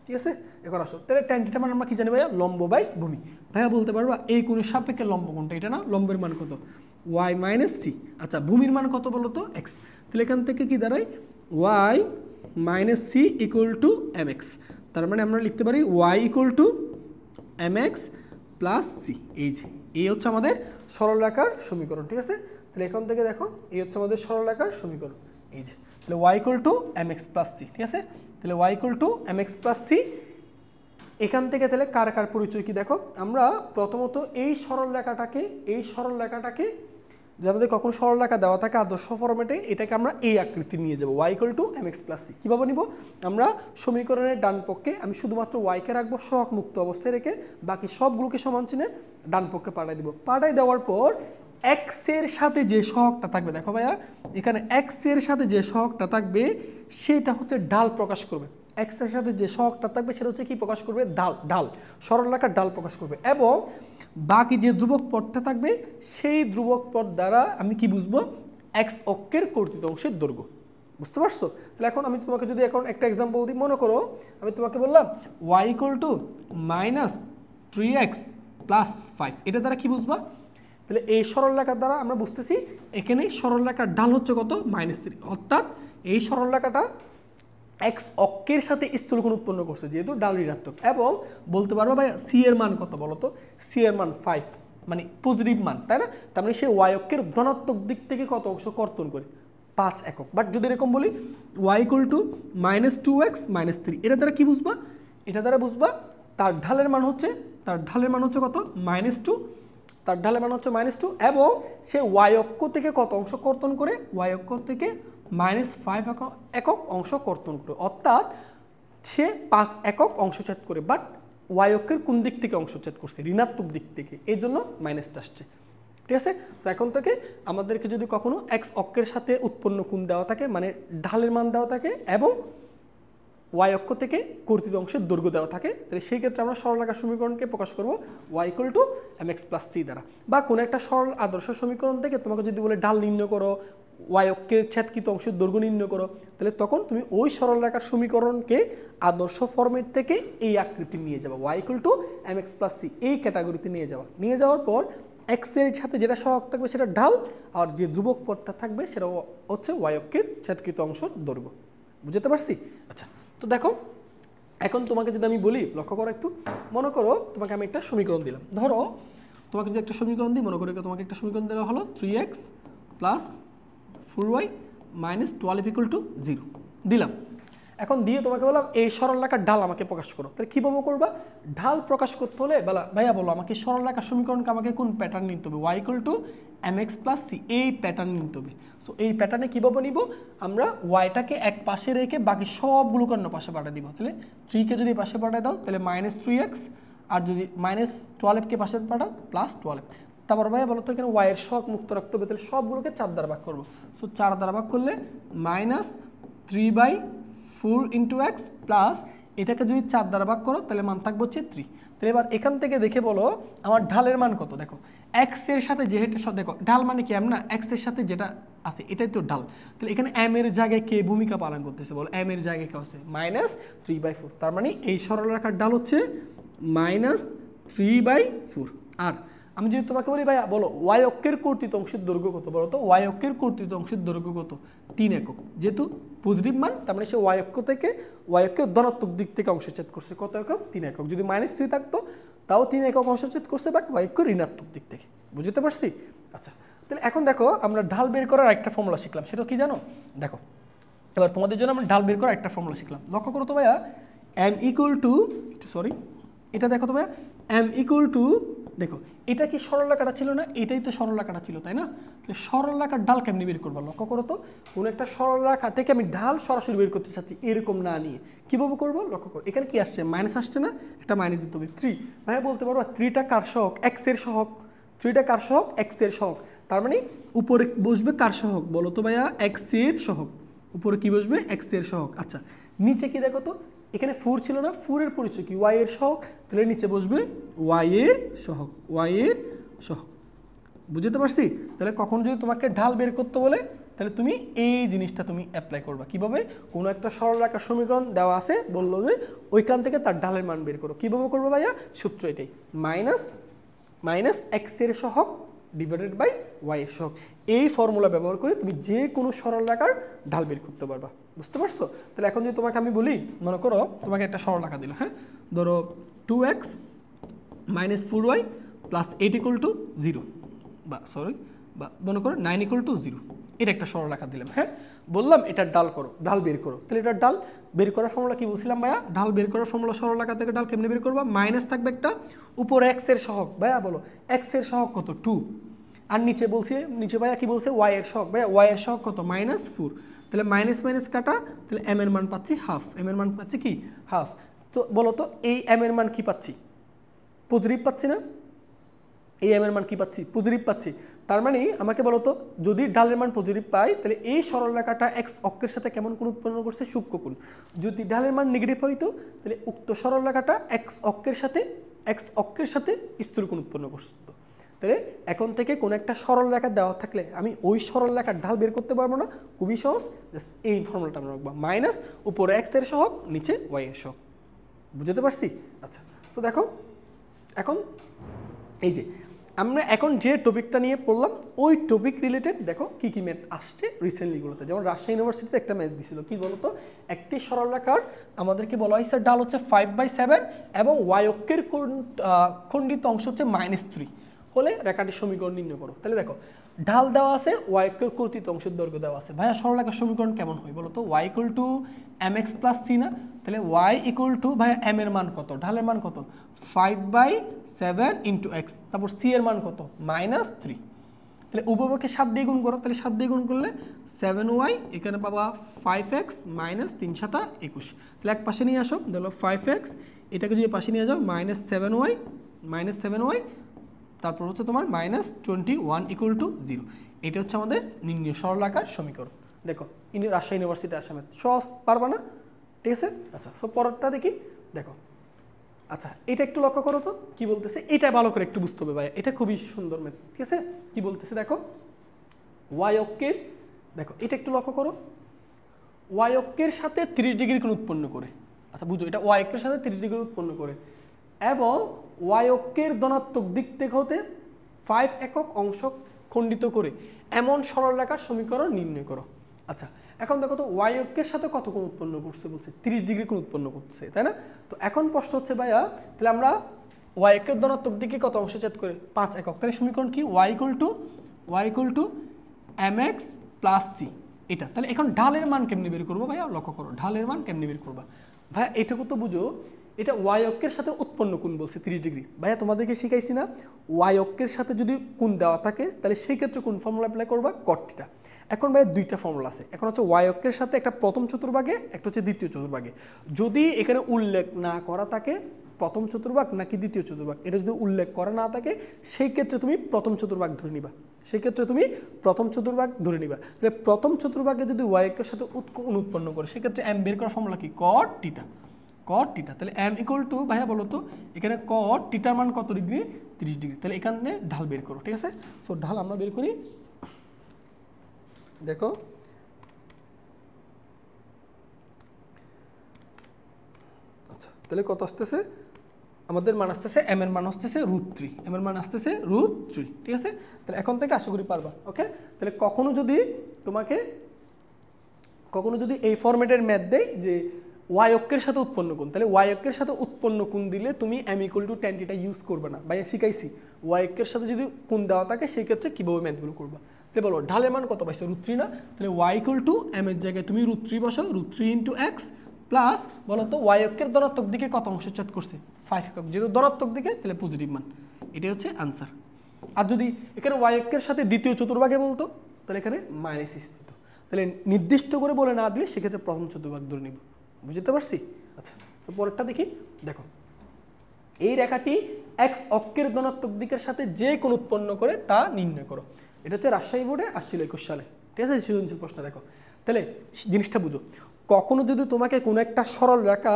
ঠিক আছে? এখন আসো তাহলে ট্যান থিটা মানে আমরা কি জানি ভাইয়া, লম্ব বাই ভূমি। ভাইয়া বলতে পারবা এই কোণের সাপেক্ষে লম্ব কোণটা, এটা না? লম্বের মান কত, ওয়াই মাইনাস সি। আচ্ছা, ভূমির মান কত বলো তো, এক্স। তাহলে এখান থেকে কি দাঁড়ায়, Y minus C equal to M X. তার মানে আমরা লিখতে পারি Y equal to M X plus C. এই যে এই হচ্ছে আমাদের সরলরেখার সমীকরণ, ঠিক আছে? তাহলে এখান থেকে দেখো এই হচ্ছে আমাদের সরলরেখার সমীকরণ, এই যে। তাহলে Y equal to M X plus C, ঠিক আছে? তাহলে Y equal to M X plus C. এখান থেকে তাহলে কার কার পরিচয় কি দেখো, আমরা প্রথমত এই সরলরেখাটাকে যে আমাদের কখন সরলরেখা দেওয়া থাকে আদর্শ ফরম্যাটে, এটাকে আমরা এই আকৃতি নিয়ে যাবো, Y equal to M X plus C. কীভাবে নিব, আমরা সমীকরণের ডান পক্ষে আমি শুধুমাত্র ওয়াইকে রাখবো সহগ মুক্ত অবস্থায় রেখে, বাকি সবগুলোকে সমান চিহ্নের ডান পক্ষে পাঠাই দিব। পাঠাই দেওয়ার পর এক্স এর সাথে যে সহগটা থাকবে, দেখো ভাইয়া এখানে এক্স এর সাথে যে সহগটা থাকবে সেটা হচ্ছে ঢাল প্রকাশ করবে। এক্স এর সাথে যে সহগটা থাকবে সেটা হচ্ছে কি প্রকাশ করবে, ঢাল, সরলরেখার ঢাল প্রকাশ করবে। এবং বাকি যে ধ্রুবক পথটা থাকবে সেই ধ্রুবক পথ দ্বারা আমি কি বুঝবো, এক্স অক্ষের কর্তৃত অংশের দৈর্ঘ্য। বুঝতে পারছো? তাহলে এখন আমি তোমাকে যদি এখন একটা এক্সাম্পল দিই, মনে করো আমি তোমাকে বললাম Y equal to minus 3x plus 5, এটা দ্বারা কি বুঝবা, তাহলে এই সরলরেখার দ্বারা আমরা বুঝতেছি এখানে সরলরেখার ঢাল হচ্ছে কত, -3। অর্থাৎ এই সরলরেখাটা এক্স অক্ষের সাথে স্থূলকোণ উৎপন্ন করছে যেহেতু ঢাল ঋণাত্মক। এবং বলতে পারবো ভাই সি এর মান কত বলো তো, সি এর মান 5, মানে পজিটিভ মান, তাই না? তার মানে সে ওয়াই অক্ষের ধনাত্মক দিক থেকে কত অংশ কর্তন করে, 5 একক। বাট যদি এরকম বলি ওয়াই ইকুয়াল টু -2x -3, এটা দ্বারা কি বুঝবা, এটা দ্বারা বুঝবা তার ঢালের মান হচ্ছে কত, -2, তার ঢালের মান হচ্ছে -2, এবং সে ওয়াই অক্ষ থেকে কত অংশ কর্তন করে, ওয়াই অক্ষ থেকে -5 একক অংশ কর্তন করে। অর্থাৎ সে 5 একক অংশচ্ছেদ করে, বাট ওয়াই অক্ষের কোন দিক থেকে অংশচ্ছেদ করছে, ঋণাত্মক দিক থেকে, এই জন্য মাইনাসটা আসছে, ঠিক আছে? তো এখন থেকে আমাদেরকে যদি কখনো এক্স অক্ষের সাথে উৎপন্ন কোণ দেওয়া থাকে, মানে ঢালের মান দেওয়া থাকে, এবং ওয়াই অক্ষ থেকে কর্তৃত অংশের দৈর্ঘ্য দেওয়া থাকে, তাহলে সেই ক্ষেত্রে আমরা সরলরেখার সমীকরণকে প্রকাশ করব Y equal to M X plus C দ্বারা। বা কোনো একটা সরল আদর্শ সমীকরণ থেকে তোমাকে যদি বলে ঢাল নির্ণয় করো, ওয়াই অক্ষের ছেদকৃত অংশের দৈর্ঘ্য নির্ণয় করো, তাহলে তখন তুমি ওই সরলরেখার সমীকরণকে আদর্শ ফরম্যাট থেকে এই আকৃতি নিয়ে যাবা, Y equal to M X plus C, এই ক্যাটাগরিতে নিয়ে যাওয়ার পর এক্স এর সাথে যেটা সহগ থাকবে সেটা ঢাল, আর যে ধ্রুবক পদটা থাকবে সেটা হচ্ছে ওয়াই অক্ষের ছেদকৃত অংশের দৈর্ঘ্য। বুঝতে পারছি? আচ্ছা, তো দেখো এখন তোমাকে যদি আমি বলি, লক্ষ্য করো একটু, মনে করো তোমাকে আমি একটা সমীকরণ দিলাম। ধরো তোমাকে যদি একটা সমীকরণ দিই, মনে করো তোমাকে একটা সমীকরণ দেওয়া হলো 3x plus 4y minus 12 equal to 0 দিলাম। এখন দিয়ে তোমাকে বললাম এই সরলরেখার ঢাল আমাকে প্রকাশ করো। তাহলে কীভাবে করবা? ঢাল প্রকাশ করতে হলে ভাইয়া বলো আমাকে সরলরেখার সমীকরণকে আমাকে কোন প্যাটার্ন নিতে হবে? y equal to mx plus c, এই প্যাটার্ন নিতে হবে। সো এই প্যাটার্নে কীভাবে নিব? আমরা ওয়াইটাকে এক পাশে রেখে বাকি সবগুলোকে অন্য পাশে পাঠিয়ে দিব। তাহলে 3কে যদি পাশে পাঠিয়ে দাও তাহলে -3x, আর যদি -12কে পাশে পাঠাও +12। তারপর ভাইয়া বলো তো এখানে y এর সহগ মুক্ত রাখতে হবে, তাহলে সবগুলোকে 4 দ্বারা ভাগ করবো। সো 4 দ্বারা ভাগ করলে -3/4 ইন্টু এক্স প্লাস এটাকে যদি 4 দ্বারা ভাগ করো তাহলে মান থাকবে হচ্ছে 3। তাহলে এবার এখান থেকে দেখে বলো আমার ঢালের মান কত। দেখো এক্স এর সাথে যেটা, দেখো ঢাল মানে কি এম না, এক্স এর সাথে যেটা আছে এটাই তো ঢাল। তাহলে এখানে এম এর জায়গায় কে ভূমিকা পালন করতেছে বলো? এম এর জায়গায় কে হচ্ছে -3/4। তার মানে এই সরলরেখার ঢাল হচ্ছে -3/4। আর আমি যদি তোমাকে বলি ভাইয়া বলো ওয়াই অক্ষের কর্তৃত অংশের দৈর্ঘ্য কত, বলো তো ওয়াই অক্ষের কর্তৃত অংশের দৈর্ঘ্য কত? 3 একক। যেহেতু পজিটিভ মান তার মানে সে ওয়াই অক্ষ থেকে ওয়াই অক্ষের ধনাত্মক দিক থেকে অংশচ্ছেদ করছে। কত একক? 3 একক। যদি -3 থাকতো তাও 3 একক অংশচ্ছেদ করছে, বাট ওয়াই অক্ষের ঋণাত্মক দিক থেকে। বুঝতে পারছি? আচ্ছা, তাহলে এখন দেখো আমরা ঢাল বের করার একটা ফর্মুলা শিখলাম, সেটা কি জানো? দেখো এবার তোমাদের জন্য আমরা ঢাল বের করার একটা ফর্মুলা শিখলাম। লক্ষ্য করো তো ভাইয়া, এম ইকুয়াল টু, এটা দেখো তো ভাইয়া, এম ইকুয়াল টু, দেখো এটা কি সরলরেখাটা ছিল না? এটাই তো সরলরেখাটা ছিল, তাই না? তাহলে সরলরেখার ঢাল কেমনি বের করবো? লক্ষ্য করো তো, কোনো একটা সরলরেখা থেকে আমি ঢাল সরাসরি বের করতে চাচ্ছি, এরকম না নিয়ে কীভাবে করবো? লক্ষ্য করো এখানে কি আসছে? মাইনাস আসছে না? একটা মাইনাস দিতে হবে। 3 ভাইয়া বলতে পারবো 3টা কার সহগ? এক্স এর সহগ। 3টা কার সহগ? এক্স এর সহগ। তার মানে উপরে বসবে কার সহগ বলো তো ভাইয়া? এক্স এর সহগ। উপরে কি বসবে? এক্স এর সহগ। আচ্ছা, নিচে কি দেখো তো, এখানে 4 ছিল না? 4 এর পরিচয় কি? ওয়াই এর সহগ। তাহলে নিচে বসবে ওয়াই এর সহগ, ওয়াই এর সহগ। বুঝতে পারছি? তাহলে কখন যদি তোমাকে ঢাল বের করতে বলে তাহলে তুমি এই জিনিসটা তুমি অ্যাপ্লাই করবা। কিভাবে? কোনো একটা সরলরেখার সমীকরণ দেওয়া আছে, বললো যে ওইখান থেকে তার ঢালের মান বের করো। কীভাবে করবো ভাইয়া? সূত্র এটাই, মাইনাস এক্স এর সহগ ডিভাইডেড বাই ওয়াই এর সহগ। এই ফর্মুলা ব্যবহার করে তুমি যে কোনো সরলরেখার ঢাল বের করতে পারবা। বুঝতে পারছো? তাহলে এখন যদি তোমাকে আমি বলি, মনে করো তোমাকে একটা সরলরেখা দিল, হ্যাঁ, ধরো 2x - 4y plus 8 equal to 0, বা মনে করো 9 ইকুয়াল টু 0, এটা একটা সরলরেখা দিলাম। হ্যাঁ, বললাম এটার ঢাল করো, ঢাল বের করো। তাহলে এটার ঢাল বের করার ফর্মুলা কি বলছিলাম ভাইয়া? ঢাল বের করার ফর্মুলা সরলরেখা থেকে ঢাল কেমনে বের করবা? মাইনাস থাকবে একটা, উপরে এক্স এর সহগ। ভাইয়া বলো এক্স এর সহগ কত? 2। আর নিচে বলছে, নিচে ভাইয়া কি বলছে? ওয়াই এর সহগ। ভাইয়া ওয়াই এর সহগ কত? -4। তাহলে মাইনাস মাইনাস কাটা, তাহলে এম এর মান পাচ্ছি হাফ। এম এর মান পাচ্ছি কি? হাফ। তো বলো তো এই এম এর মান কি পাচ্ছি? পজিটিভ পাচ্ছি না? এই এম এর মান কি পাচ্ছি? পজিটিভ পাচ্ছি। তার মানে আমাকে বলো তো, যদি ঢালের মান পজিটিভ পাই তাহলে এই সরলরেখাটা এক্স অক্ষের সাথে কেমন কোণ উৎপন্ন করছে? সূক্ষ্ম কোণ। যদি ঢালের মান নেগেটিভ হইতো তাহলে উক্ত সরলরেখাটা এক্স অক্ষের সাথে স্থূল কোণ উৎপন্ন করতো। তাহলে এখন থেকে কোনো একটা সরলরেখা দেওয়া থাকলে আমি ওই সরলরেখার ঢাল বের করতে পারবো না? খুবই সহজ, এই ফর্মুলাটা আমরা রাখবো, মাইনাস উপরে এক্স এর সহগ, নিচে ওয়াই এর সহগ। বুঝতে পারছি? আচ্ছা, তো দেখো এখন এই যে আমরা এখন যে টপিকটা নিয়ে পড়লাম ওই টপিক রিলেটেড দেখো কি কি ম্যাথ আসছে রিসেন্টলিগুলোতে। যেমন রাজশাহী ইউনিভার্সিটিতে একটা ম্যাথ দিছিল, কি বলতো? একটি সরলরেখার আমাদেরকে বলা হয়েছে ঢাল হচ্ছে 5/7 এবং ওয়াই অক্ষের খণ্ডিত অংশ হচ্ছে -3 হলে রেখাটির সমীকরণ নির্ণয় করো। তাহলে দেখো ঢাল দেওয়া আছে, ওয়াই অক্ষের কর্তৃত অংশের দৈর্ঘ্য দেওয়া আছে। ভাইয়া সরলরেখার সমীকরণ কেমন হয় বলো তো? Y equal to mx plus c না? তাহলে ওয়াই ইকুয়াল টু, ভাইয়া এম এর মান কত? ঢালের মান কত? 5/7 ইন্টু এক্স, তারপর সি এর মান কত? -3। তাহলে উভয়পক্ষে 7 দিয়ে গুণ করো, তাহলে 7 দিয়ে গুণ করলে 7y, এখানে পাবা 5x - 3 × 21। তাহলে এক পাশে নিয়ে আসো, দেখো 5x, এটাকে যদি পাশে নিয়ে যাও -7y, তারপর হচ্ছে তোমার -21 ইকুয়াল টু 0। এটা হচ্ছে আমাদের নির্ণয় সরলরেখার সমীকরণ। দেখো রাজশাহী ইউনিভার্সিটি আসামে সহজ, পারবা না? ঠিক আছে। আচ্ছা, সো পরেরটা দেখি। দেখো আচ্ছা, এটা একটু লক্ষ্য করো তো কি বলতেছে, এটা ভালো করে একটু বুঝতে হবে ভাই, এটা খুবই সুন্দর ম্যাথ। ঠিক আছে, কি বলতেছে দেখো, ওয়াই অক্ষের, দেখো এটা একটু লক্ষ্য করো, ওয়াই অক্ষের সাথে 30 ডিগ্রি কোণ উৎপন্ন করে। আচ্ছা বুঝো, এটা ওয়াই অক্ষের সাথে 30 ডিগ্রি উৎপন্ন করে এবং ওয়াই অক্ষের ধনাত্মক দিক থেকে হতে 5 একক অংশ খণ্ডিত করে এমন সরলরেখার সমীকরণ নির্ণয় করো। আচ্ছা, এখন দেখো তো ওয়াই অক্ষের সাথে কত কোণ উৎপন্ন করছে বলছে 30 ডিগ্রি কোণ উৎপন্ন করছে, তাই না? তো এখন প্রশ্ন হচ্ছে ভাইয়া, তাহলে আমরা ওয়াই অক্ষের ধনাত্মক দিকে কত অংশ ছেদ করে 5 একক, তাহলে সমীকরণ কি Y equal to mx plus C, এটা। তাহলে এখন ঢালের মান কেমনি বের করবো ভাইয়া? লক্ষ্য করো ঢালের মান কেমনি বের করবা ভাইয়া, এটুকু তো বুঝো, এটা ওয়াই অক্ষের সাথে উৎপন্ন কোণ বলছে 30 ডিগ্রি। ভাইয়া তোমাদেরকে শিখাইছি না, ওয়াই অক্ষের সাথে যদি কোণ দেওয়া থাকে তাহলে সেই ক্ষেত্রে কোন ফর্মুলা অ্যাপ্লাই করবা? কট থিটা। এখন ভাইয়া দুইটা ফর্মুলা আছে, এখন হচ্ছে ওয়াই অক্ষের সাথে একটা প্রথম চতুর্ভাগে, একটা হচ্ছে দ্বিতীয় চতুর্ভাগে। যদি এখানে উল্লেখ না করা থাকে প্রথম চতুর্ভাগ নাকি দ্বিতীয় চতুর্ভাগ, এটা যদি উল্লেখ করা না থাকে সেই ক্ষেত্রে তুমি প্রথম চতুর্ভাগ ধরে নিবা, সেই ক্ষেত্রে তুমি প্রথম চতুর্ভাগ ধরে নিবা। তাহলে প্রথম চতুর্ভাগে যদি ওয়াই অক্ষের সাথে কোণ উৎপন্ন করে সেক্ষেত্রে এম বের করার ফর্মুলা কি? কট থিটা। তাহলে এম ইকুয়াল টু ভাইয়া বলো তো এখানে কট থিটার মান কত ডিগ্রি? 30 ডিগ্রি। তাহলে এখানে ঢাল বের করো, ঠিক আছে? সো ঢাল আমরা বের করি, দেখো আচ্ছা, তাহলে কত আসতেছে আমাদের? মান আসতেছে এম এর মান আসতেছে √3, এম এর মান আসতেছে √3, ঠিক আছে? তাহলে এখন থেকে আশা করি পারবা। ওকে, তাহলে কখনো যদি এই ফরম্যাটের ম্যাথ দেয় যে ওয়াই অক্ষের সাথে উৎপন্ন কোণ, তাহলে ওয়াই অক্ষের সাথে উৎপন্ন কোণ দিলে তুমি M equal to tan theta use করবে না। ভাইয়া শিখাইছি ওয়াই অক্ষের সাথে যদি কোণ দেওয়া থাকে সেই ক্ষেত্রে কীভাবে ম্যাথগুলো করবা। তাহলে বলো ঢালের মান কত পাইছো? √3 না? তাহলে ওয়াই ইকুয়াল টু এম এর জায়গায় তুমি √3 বসাও, √3 ইন্টু এক্স প্লাস বলো তো ওয়াই অক্ষের ধনাত্মক দিকে কত অংশ ছেদ করছে? 5 একক, যেহেতু ধনাত্মক দিকে তাহলে পজিটিভ মান, এটাই হচ্ছে আনসার। আর যদি এখানে ওয়াই অক্ষের সাথে দ্বিতীয় চতুর্ভাগে বলতো তাহলে এখানে মাইনাস হতো। তাহলে নির্দিষ্ট করে বলে না দিলে সেক্ষেত্রে প্রথম চতুর্ভাগ ধরে নিব, বুঝতে পারছি? আচ্ছা, তো পরেরটা দেখি। দেখো এই রেখাটি এক্স অক্ষের ধনাত্মক দিকের সাথে যে কোণ উৎপন্ন করে তা নির্ণয় করো। এটা হচ্ছে রাজশাহী বোর্ডে আসছিল 21 সালে, ঠিক আছে? সৃজনশীল প্রশ্ন। দেখো তাহলে জিনিসটা বুঝো, কখনো যদি তোমাকে কোনো একটা সরল রেখা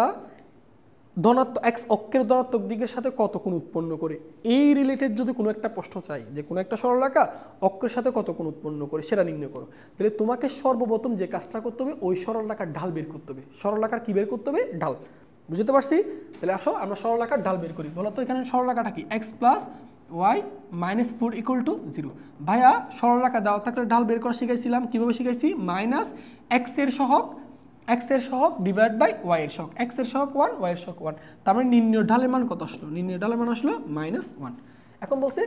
ধনাত্মক এক্স অক্ষের ধনাত্মক দিকের সাথে কত কোণ উৎপন্ন করে এই রিলেটেড যদি কোনো একটা প্রশ্ন চাই যে কোনো একটা সরল রেখা অক্ষের সাথে কত কোণ উৎপন্ন করে সেটা নির্ণয় করো, তাহলে তোমাকে সর্বপ্রথম যে কাজটা করতে হবে ওই সরল রেখার ঢাল বের করতে হবে। সরল রেখার কি বের করতে হবে? ঢাল, বুঝতে পারছি? তাহলে আসো আমরা সরল রেখার ঢাল বের করি। বলো তো এখানে সরল রেখাটা কি? X plus Y minus 4 equal to 0। ভাইয়া সরল রেখা দেওয়া থাকলে ঢাল বের করা শিখাইছিলাম, কীভাবে শিখাইছি? মাইনাস এক্স এর সহগ ডিভাইড বাই ওয়াই এর সহগ, এক্স এর সহগ 1, ওয়াই এর সহগ 1। তার মানে নির্ণয় ঢালের মান কত আসলো? নির্ণয় ঢালের মান আসলো -1। এখন বলছে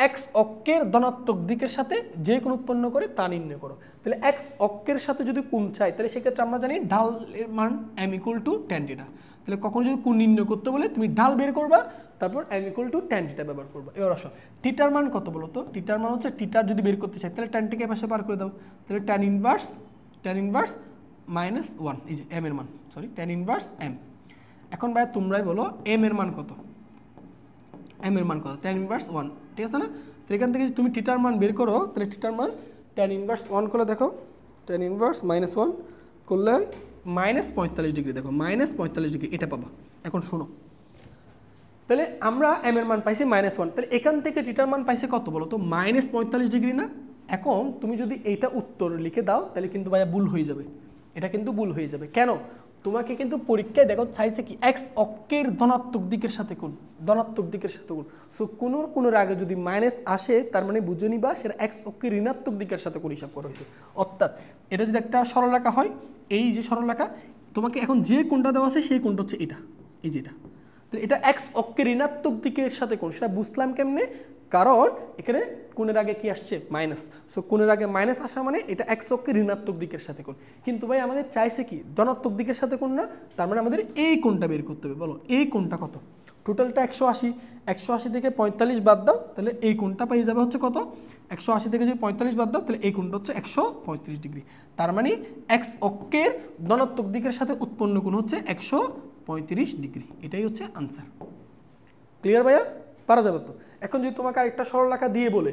এক্স অক্ষের ধনাত্মক দিকের সাথে যে কোণ উৎপন্ন করে তা নির্ণয় করো। তাহলে এক্স অক্ষের সাথে যদি কোণ চাই তাহলে সেক্ষেত্রে আমরা জানি ঢালের মান m equal to tan theta. তাহলে কখনো যদি কোণ নির্ণয় করতে বলে তুমি ঢাল বের করবা, তারপর m equal to tan theta ব্যবহার করবা। এবার আসো থিটার মান কত বলো তো? থিটার মান হচ্ছে থিটার যদি বের করতে চাই তাহলে tan টিকে পাশে পার করে দাও, তাহলে tan ইনভার্স -1, এই যে m এর মান, সরি tan ইনভার্স m। এখন ভাই তোমরাই বলো m এর মান কত? m এর মান কত? tan ইনভার্স 1, ঠিক আছে না? তো এখান থেকে যদি তুমি থিটার মান বের করো তাহলে থিটার মান tan ইনভার্স 1 করলে দেখো tan ইনভার্স -1 করলে -45 ডিগ্রি, দেখো -45 ডিগ্রি এটা পাবা। এখন শোনো, তাহলে আমরা m এর মান পাইছি -1, তাহলে এখান থেকে থিটার মান পাইছে কত বলো তো? -45 ডিগ্রি না? এখন তুমি যদি এইটা উত্তর লিখে দাও তাহলে কিন্তু ভাইয়া ভুল হয়ে যাবে, এটা কিন্তু ভুল হয়ে যাবে। কেন? তোমাকে কিন্তু পরীক্ষায় দেখো চাইছে কি এক্স অক্ষের ধনাত্মক দিকের সাথে কোণ, ধনাত্মক দিকের সাথে কোণ। সো কোণের আগে যদি মাইনাস আসে তার মানে বুঝে নিবা সেটা এক্স অক্ষের ঋণাত্মক দিকের সাথে কোণ হিসাব করা হয়েছে। অর্থাৎ এটা যদি একটা সরলরেখা হয়, এই যে সরলরেখা, তোমাকে এখন যে কোণটা দেওয়া আছে সেই কোণটা হচ্ছে এটা, এই যে এটা। তাহলে এটা এক্স অক্ষের ঋণাত্মক দিকের সাথে কোণ, সেটা বুঝলাম কেমনে? কারণ এখানে কোণের আগে কি আসছে? মাইনাস। সো কোণের আগে মাইনাস আসা মানে এটা এক্স অক্ষের ঋণাত্মক দিকের সাথে কোণ। কিন্তু ভাই আমাদের চাইছে কি ধনাত্মক দিকের সাথে কোণ না, তার মানে আমাদের এই কোণটা বের করতে হবে। বলো এই কোণটা কত? টোটালটা 180, 180 থেকে 45 বাদ দাও তাহলে এই কোণটা পেয়ে যাবে হচ্ছে কত? 180 থেকে যদি 45 বাদ দাও তাহলে এই কোণটা হচ্ছে 135 ডিগ্রি। তার মানে এক্স অক্ষের ধনাত্মক দিকের সাথে উৎপন্ন কোণ হচ্ছে 135 ডিগ্রি। এটাই হচ্ছে আনসার। ক্লিয়ার ভাইয়া? পারা যাবে তো? এখন যদি তোমাকে আরেকটা সরলরেখা দিয়ে বলে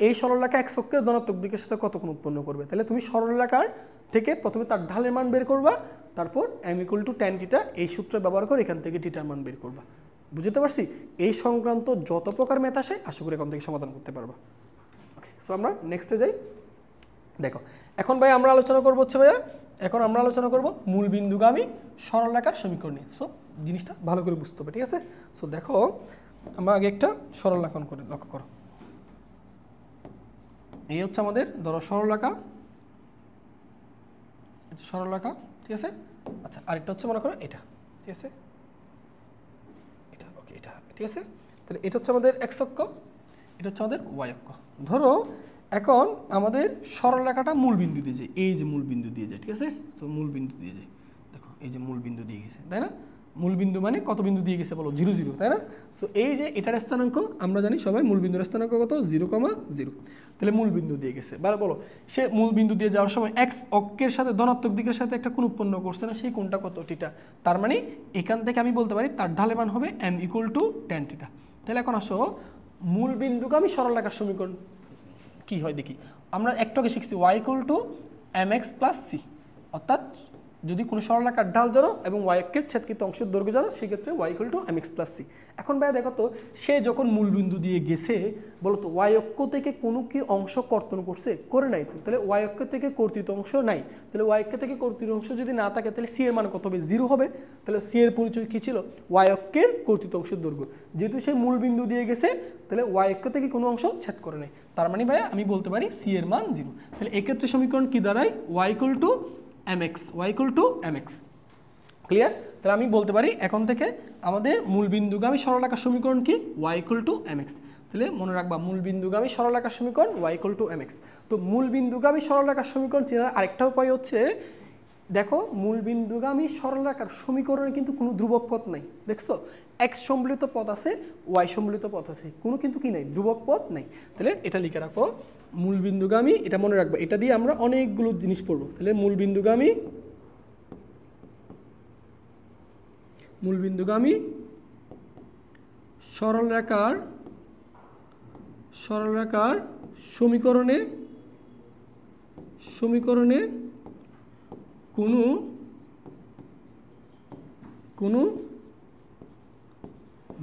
এই সরলরেখা এক্স অক্ষের ধনাত্মক দিকের সাথে কত কোণ উৎপন্ন করবে, তাহলে তুমি সরলরেখার থেকে প্রথমে তার ঢালের মান বের করবা, তারপর m equal to tan theta এই সূত্র ব্যবহার করে এখান থেকে থিটার মান বের করবা। বুঝতে পারছি? এই সংক্রান্ত যত প্রকার ম্যাথ আসে আশা করি এখান থেকে সমাধান করতে পারবা। ওকে, সো আমরা নেক্সটে যাই। দেখো এখন ভাই আমরা আলোচনা করবো হচ্ছে ভাইয়া, এখন আমরা আলোচনা করব মূলবিন্দুগামী সরলরেখার সমীকরণ নিয়ে। সো জিনিসটা ভালো করে বুঝতে হবে, ঠিক আছে? সো দেখো আমরা আগে একটা সরলরেখা করে লক্ষ্য করো, এই হচ্ছে আমাদের ধরো সরলরেখা, সরলরেখা, ঠিক আছে। আচ্ছা আরেকটা হচ্ছে মনে করো এটা, ঠিক আছে, এটা ওকে, এটা ঠিক আছে। তাহলে এটা হচ্ছে আমাদের এক্স অক্ষ, এটা হচ্ছে আমাদের ওয়াই অক্ষ। ধরো এখন আমাদের সরলরেখাটা মূল বিন্দু দিয়ে যায়, এই যে মূল বিন্দু দিয়ে যায়, ঠিক আছে। তো মূল বিন্দু দিয়ে যায়, দেখো এই যে মূল বিন্দু দিয়ে গেছে, তাই না। মূল বিন্দু মানে কত বিন্দু দিয়ে গেছে বলো, 0 0, তাই না। সো এই যে এটার স্থানাঙ্ক আমরা জানি সবাই, মূল বিন্দুর স্থানাঙ্ক কত, 0,0। তাহলে মূল বিন্দু দিয়ে গেছে, বলো সে মূল বিন্দু দিয়ে যাওয়ার সময় এক্স অক্ষের সাথে ধনাত্মক দিকের সাথে একটা কোণ উৎপন্ন করছে না, সেই কোণটা কত, থিটা। তার মানে এখান থেকে আমি বলতে পারি তার ঢালের মান হবে m = tan θ। তাহলে এখন আসো মূল বিন্দুগামী সরলরেখার সমীকরণ কি হয় দেখি। আমরা একটু আগে শিখছি y = mx + c, অর্থাৎ যদি কোনো সরলরেখার ঢাল জানো এবং y অক্ষের ছেদকৃত অংশের দৈর্ঘ্য জানো, সেক্ষেত্রে y = mx + c। এখন ভাইয়া দেখো তো, সে যখন মূল বিন্দু দিয়ে গেছে, বলো তো y অক্ষ থেকে কোনো কি অংশ কর্তন করছে, করে নাই তো। তাহলে y অক্ষ থেকে কর্তিত অংশ নাই, তাহলে y অক্ষ থেকে কর্তিত অংশ যদি না থাকে তাহলে c এর মান কত হবে, 0 হবে। তাহলে c এর পরিচয় কি ছিল, y অক্ষের কর্তিত অংশের দৈর্ঘ্য। যেহেতু সে মূল বিন্দু দিয়ে গেছে, তাহলে y অক্ষ থেকে কোনো অংশ ছেদ করে নাই, তার মানে ভাইয়া আমি বলতে পারি c এর মান 0। তাহলে এক্ষেত্রে সমীকরণ কি দাঁড়ায়, y = mx, y = mx। Clear. তাহলে আমি বলতে পারি এখন থেকে আমাদের মূল বিন্দুগামী সরলরেখার সমীকরণ কি, y = mx। তাহলে মনে রাখবা মূল বিন্দুগামী সরলরেখার সমীকরণ y = mx। তো মূল বিন্দুগামী সরলরেখার সমীকরণ চেনার আরেকটা উপায় হচ্ছে, দেখো মূল বিন্দুগামী সরলরেখার সমীকরণে কিন্তু কোনো ধ্রুবক পথ নাই, দেখছো x সম্বলিত পথ আছে, y সম্বলিত পথ আছে, কোনো কিন্তু কি নাই, ধ্রুবক পথ নাই। তাহলে এটা লিখে রাখো, মূল বিন্দুগামী, এটা মনে রাখবা, এটা দিয়ে আমরা অনেকগুলো জিনিস পড়বো। তাহলে মূল বিন্দুগামী সরলরেখার সমীকরণে কোনো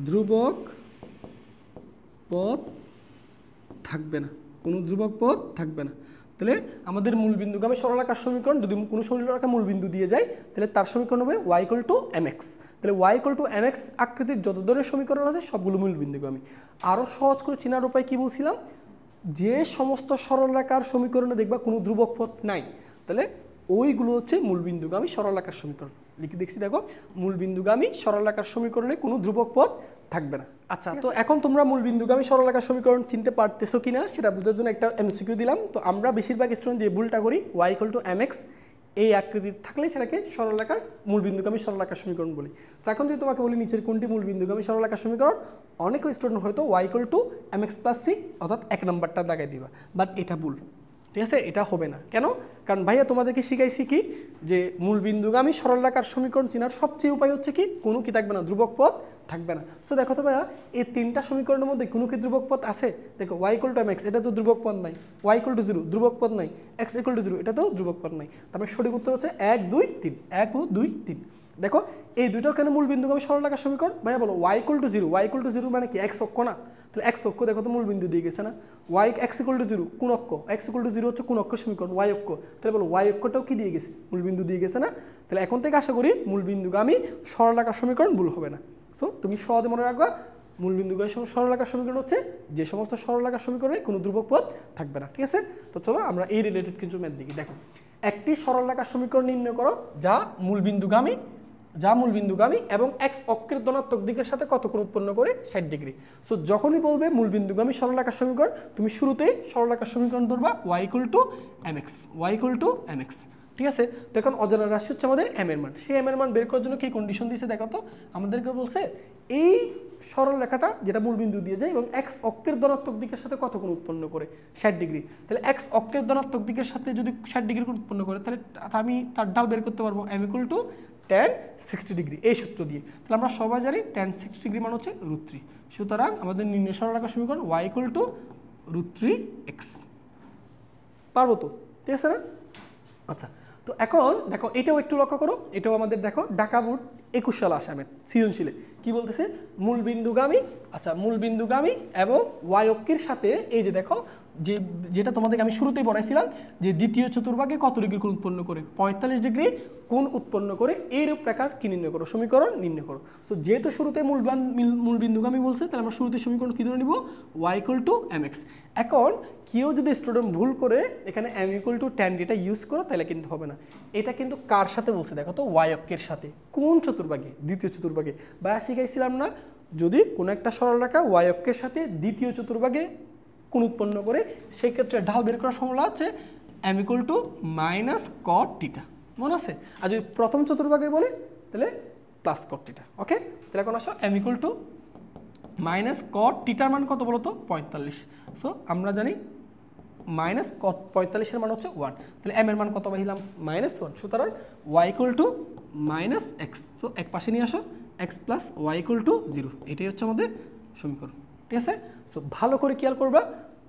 ধ্রুবক পথ থাকবে না, কোনো ধ্রুবক পথ থাকবে না। তাহলে আমাদের মূল বিন্দুগামী সরলরেখার সমীকরণ, যদি কোনো সরলরেখা মূল বিন্দু দিয়ে যায় তাহলে তার সমীকরণ হবে y = mx। তাহলে y = mx আকৃতির যত ধরনের সমীকরণ আছে সবগুলো মূল বিন্দুগামী। আরও সহজ করে চেনার উপায় কি বলছিলাম, যে সমস্ত সরলরেখার সমীকরণে দেখবা কোনো ধ্রুবক পথ নাই, তাহলে ওইগুলো হচ্ছে মূল বিন্দুগামী সরলরেখার সমীকরণ। লিখে দেখছি, দেখো মূল বিন্দুগামী সরলরেখার সমীকরণে কোনো ধ্রুবক পথ থাকবে না। আচ্ছা, তো এখন তোমরা মূল বিন্দুগামী সরলরেখার সমীকরণ চিনতে পারতেছো কিনা সেটা বোঝার জন্য একটা এমসিকিউ দিলাম। তো আমরা বেশিরভাগ স্টুডেন্ট যে ভুলটা করি, y = mx এই আকৃতির থাকলে সেটাকে সরলরেখার মূল বিন্দুগামী সরলরেখার সমীকরণ বলি। তো এখন যদি তোমাকে বলি নিচের কোনটি মূল বিন্দুগামী সরলরেখার সমীকরণ, অনেক স্টুডেন্ট হয়তো y = mx + c অর্থাৎ 1 নম্বরটা দাগাই দিবা, বাট এটা ভুল, ঠিক আছে, এটা হবে না। কেন, কারণ ভাইয়া তোমাদেরকে শিখাইছি কি, যে মূল বিন্দুগামী সরলরেখার সমীকরণ চেনার সবচেয়ে উপায় হচ্ছে কি, কোনো কি থাকবে না, ধ্রুবক পথ থাকবে না। সো দেখো তো ভাইয়া, এই তিনটা সমীকরণের মধ্যে কোনো কি ধ্রুবক পথ আছে, দেখো y = mx, এটা তো ধ্রুবক পথ নাই, y = 0 ধ্রুবক পথ নাই, x = 0 এটা তো ধ্রুবক পথ নাই। তারপরে সঠিক উত্তর হচ্ছে 1 2 3, 1 ও 2 3। দেখো এই দুটো কেন মূল বিন্দুগামী সরলরেখার সমীকরণ, ভাইয়া বলো y = 0, y = 0 মানে কি, x অক্ষ না, তাহলে x অক্ষ দেখো তো মূল বিন্দু দিয়ে গেছে না, x = 0 কোন অক্ষ, x = 0 হচ্ছে কোন অক্ষের সমীকরণ, y অক্ষ। তাহলে বলো y অক্ষটাও কি দিয়ে গেছে, মূল বিন্দু দিয়ে গেছে না। তাহলে এখন থেকে আশা করি মূল বিন্দুগামী সরলরেখার সমীকরণ ভুল হবে না। সো তুমি সহজে মনে রাখবা, মূল বিন্দুগামী সরলরেখার সমীকরণ হচ্ছে যে সমস্ত সরলরেখার সমীকরণে কোনো ধ্রুবক পথ থাকবে না, ঠিক আছে। তো চলো আমরা এই রিলেটেড কিছু ম্যাথ দেখি। দেখো একটি সরলরেখার সমীকরণ নির্ণয় করো যা মূল বিন্দুগামী এবং x অক্ষের ধনাত্মক দিকের সাথে কত কোণ উৎপন্ন করে 60 ডিগ্রি। সো যখনই বলবে মূল বিন্দুগামী সরলরেখার সমীকরণ, তুমি শুরুতেই সরলরেখার সমীকরণ ধরবা y = mx, y = mx, ঠিক আছে। তো এখন অজানা রাশি হচ্ছে আমাদের m এর মান, সেই m এর মান বের করার জন্য কি কন্ডিশন দিয়েছে দেখো তো, আমাদেরকে বলছে এই সরলরেখাটা যেটা মূল বিন্দু দিয়ে যায় এবং x অক্ষের ধনাত্মক দিকের সাথে কত কোণ উৎপন্ন করে 60 ডিগ্রি। তাহলে x অক্ষের ধনাত্মক দিকের সাথে যদি 60 ডিগ্রি কোণ উৎপন্ন করে, তাহলে আমি তার ঢাল বের করতে পারবো m = tan 60 ডিগ্রি, এই সূত্র দিয়ে। তাহলে আমরা সবাই জানি tan 60 ডিগ্রি মান হচ্ছে √3। সুতরাং আমাদের নির্ণয় সরলরেখার সমীকরণ y = √3x। পারবো তো, ঠিক আছে না। আচ্ছা, তো এখন দেখো এটাও একটু লক্ষ্য করো, এটাও আমাদের দেখো ঢাকা বোর্ড 21 সালে আসে আমাদের সৃজনশীলে কি বলতেছে, মূল বিন্দুগামী এবং y অক্ষের সাথে এই যে দেখো যেটা তোমাদেরকে আমি শুরুতেই পড়াইছিলাম যে দ্বিতীয় চতুর্ভাগে কত ডিগ্রি কোণ উৎপন্ন করে 45 ডিগ্রি কোণ উৎপন্ন করে এই রূপরেখার কি নির্ণয় করো সমীকরণ নির্ণয় করো। সো যেহেতু শুরুতে মূলবিন্দুগামী বলছে তাহলে আমরা শুরুতে সমীকরণ কী ধরে নিব y = mx। এখন কেউ যদি স্টুডেন্ট ভুল করে এখানে m = tan এটা ইউজ করো তাহলে কিন্তু হবে না। এটা কিন্তু কার সাথে বলছে দেখো তো y অক্ষের সাথে। কোন চতুর্ভাগে? দ্বিতীয় চতুর্ভাগে। বা শিখাইছিলাম না যদি কোনো একটা সরলরেখা y অক্ষের সাথে দ্বিতীয় চতুর্ভাগে কোণ উৎপন্ন করে সেই ক্ষেত্রে ঢাল বের করার ফর্মুলা হচ্ছে m = cot θ, মনে আছে? আর যদি প্রথম চতুর্ভাগে বলে তাহলে প্লাস cot θ। ওকে, তাহলে এখন আসো m - cot θ এর মান কত বলো তো 45। সো আমরা জানি cot 45 এর মান হচ্ছে 1, তাহলে m এর মান কত পাইলাম -1। সুতরাং y = x। সো এক পাশে নিয়ে আসো x + y = 0, এটাই হচ্ছে আমাদের সমীকরণ। ঠিক আছে? সো ভালো করে খেয়াল করবা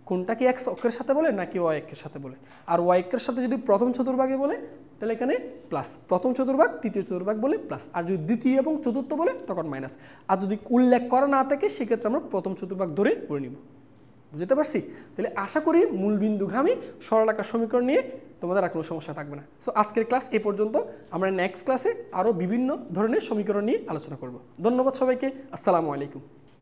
কোনটা কি x অক্ষের সাথে বলে নাকি y অক্ষের সাথে বলে। আর y অক্ষের সাথে যদি প্রথম চতুর্ভাগে বলে তাহলে এখানে প্লাস, প্রথম চতুর্ভাগ তৃতীয় চতুর্ভাগ বলে প্লাস, আর যদি দ্বিতীয় এবং চতুর্থ বলে তখন মাইনাস। আর যদি উল্লেখ করা না থাকে সেক্ষেত্রে আমরা প্রথম চতুর্ভাগ ধরে করে নিব। বুঝতে পারছি? তাহলে আশা করি মূলবিন্দুগামী সরলরেখার সমীকরণ নিয়ে তোমাদের আর কোনো সমস্যা থাকবে না। সো আজকের ক্লাস এই পর্যন্ত। আমরা নেক্সট ক্লাসে আরও বিভিন্ন ধরনের সমীকরণ নিয়ে আলোচনা করব। ধন্যবাদ সবাইকে। আসসালামু আলাইকুম।